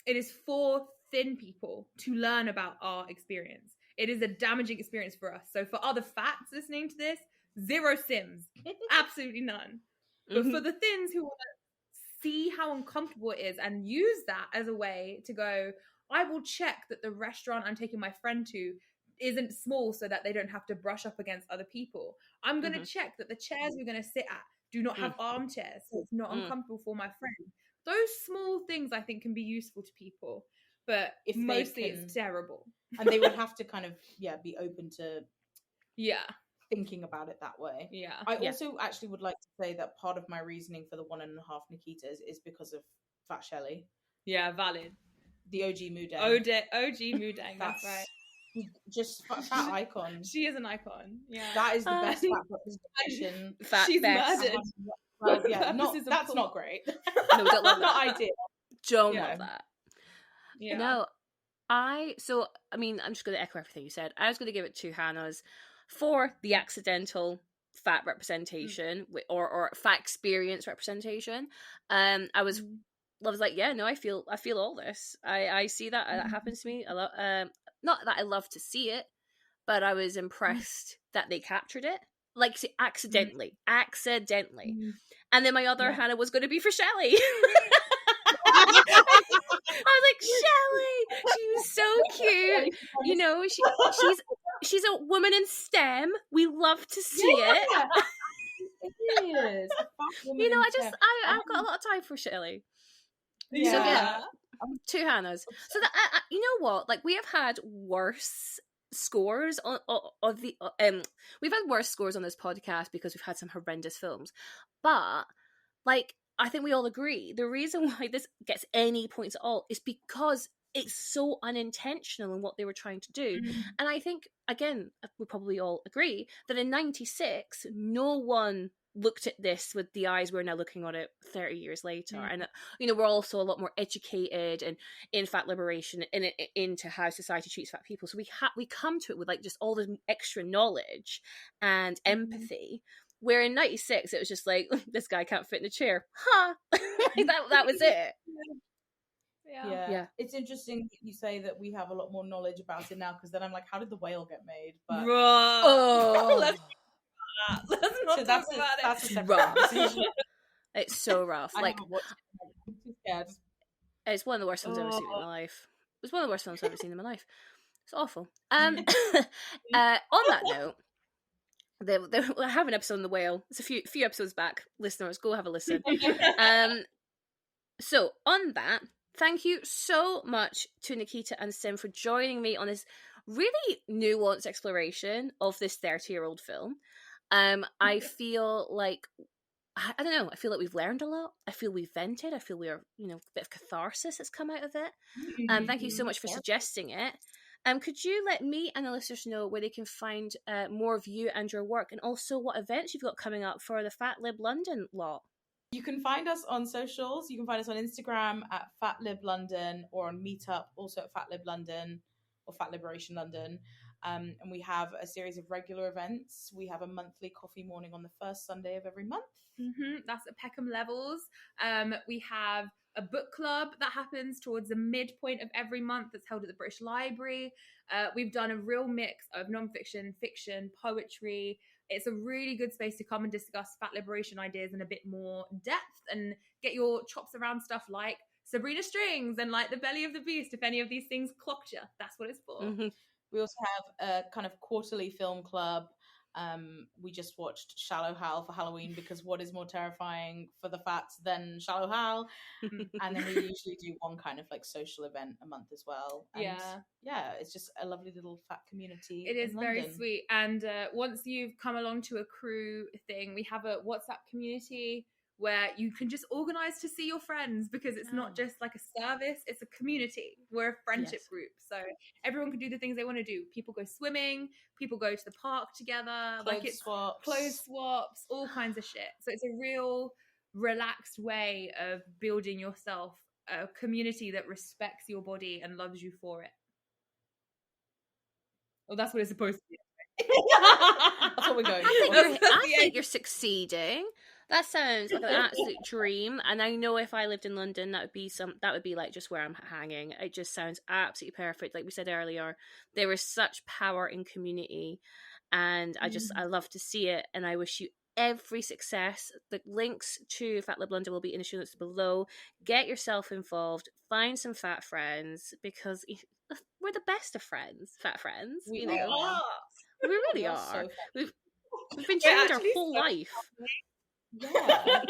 It is for thin people to learn about our experience. It is a damaging experience for us. So for other fats listening to this, 0 Sims. Absolutely none. But for the thins who want to see how uncomfortable it is and use that as a way to go, I will check that the restaurant I'm taking my friend to isn't small so that they don't have to brush up against other people. I'm going to check that the chairs we're going to sit at do not have armchairs so it's not uncomfortable for my friend. Those small things I think can be useful to people, but mostly it's terrible. And they would have to kind of be open to thinking about it that way. I also actually would like to say that part of my reasoning for the 1.5 Nikitas is because of Fat Shelley. Yeah, valid. The OG Mudang. OG Mudang, that's right. Just fat icon. She is an icon. Yeah, that is the best fat representation. She's murdered. Well, that's not great. No, don't love that. Not ideal. Don't love that. Yeah. No, I'm just going to echo everything you said. I was going to give it 2 Hannahs for the accidental fat representation or fat experience representation. I was like, I feel all this. I see that that happens to me a lot. Not that I love to see it, but I was impressed that they captured it, like accidentally. And then my other Hannah was going to be for Shelley. I was like, Shelley, she was so cute. You know, she's a woman in STEM. We love to see it. It is. You know, I've got a lot of time for Shelley. Yeah. So 2 Hannahs. So that you know what? Like, we have had worse scores on we've had worse scores on this podcast because we've had some horrendous films, but like, I think we all agree the reason why this gets any points at all is because it's so unintentional in what they were trying to do. And I think, again, we probably all agree that in 96 no one looked at this with the eyes we're now looking at it 30 years later. And you know, we're also a lot more educated and in fat liberation and into how society treats fat people, so we come to it with like just all this extra knowledge and empathy, where in 96 it was just like, this guy can't fit in a chair, like that was it. Yeah. It's interesting that you say that we have a lot more knowledge about it now, because then I'm like, how did the whale get made? But let's not talk about it. That's a rough. It's so rough. Like, I'm too scared. It's one of the worst films I've ever seen in my life. It's one of the worst films I've ever seen in my life. It's awful. On that note, We'll have an episode on the whale. It's a few episodes back. Listeners, go have a listen. So on that, thank you so much to Nikita and Sim for joining me on this really nuanced exploration of this 30-year-old film. I feel like, I don't know, I feel like we've learned a lot. I feel we've vented. I feel we're, a bit of catharsis has come out of it. Thank you so much for suggesting it. Could you let me and the listeners know where they can find more of you and your work, and also what events you've got coming up for the Fat Lib London lot? You can find us on socials. You can find us on Instagram at Fat Lib London, or on Meetup, also at Fat Lib London or Fat Liberation London. And we have a series of regular events. We have a monthly coffee morning on the first Sunday of every month. That's at Peckham Levels. We have a book club that happens towards the midpoint of every month that's held at the British Library. We've done a real mix of non-fiction, fiction, poetry. It's a really good space to come and discuss fat liberation ideas in a bit more depth and get your chops around stuff like Sabrina Strings and like The Belly of the Beast. If any of these things clocked you, that's what it's for. We also have a kind of quarterly film club. We just watched Shallow Hal for Halloween, because what is more terrifying for the fats than Shallow Hal? And then we usually do one kind of like social event a month as well. And yeah, it's just a lovely little fat community. It is very sweet. And once you've come along to a crew thing, we have a WhatsApp community where you can just organize to see your friends, because it's not just like a service, it's a community. We're a friendship group. So everyone can do the things they want to do. People go swimming, people go to the park together, clothes swaps, all kinds of shit. So it's a real relaxed way of building yourself a community that respects your body and loves you for it. Well, that's what it's supposed to be. That's what we're going for. I think you're succeeding. That sounds like an absolute dream, and I know if I lived in London, that would be like just where I'm hanging. It just sounds absolutely perfect. Like we said earlier, there is such power in community, and I love to see it, and I wish you every success. The links to Fat Lib London will be in the show notes below. Get yourself involved, find some fat friends, because we're the best of friends, fat friends. We are. We really are. So we've been trained our whole life. Yeah.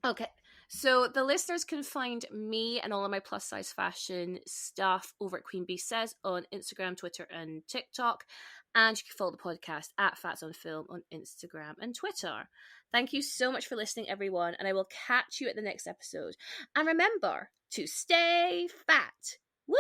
Okay, so the listeners can find me and all of my plus size fashion stuff over at Queen Bee Says on Instagram, Twitter, and TikTok. And you can follow the podcast at Fats on Film on Instagram and Twitter. Thank you so much for listening, everyone, and I will catch you at the next episode. And remember to stay fat. Woo!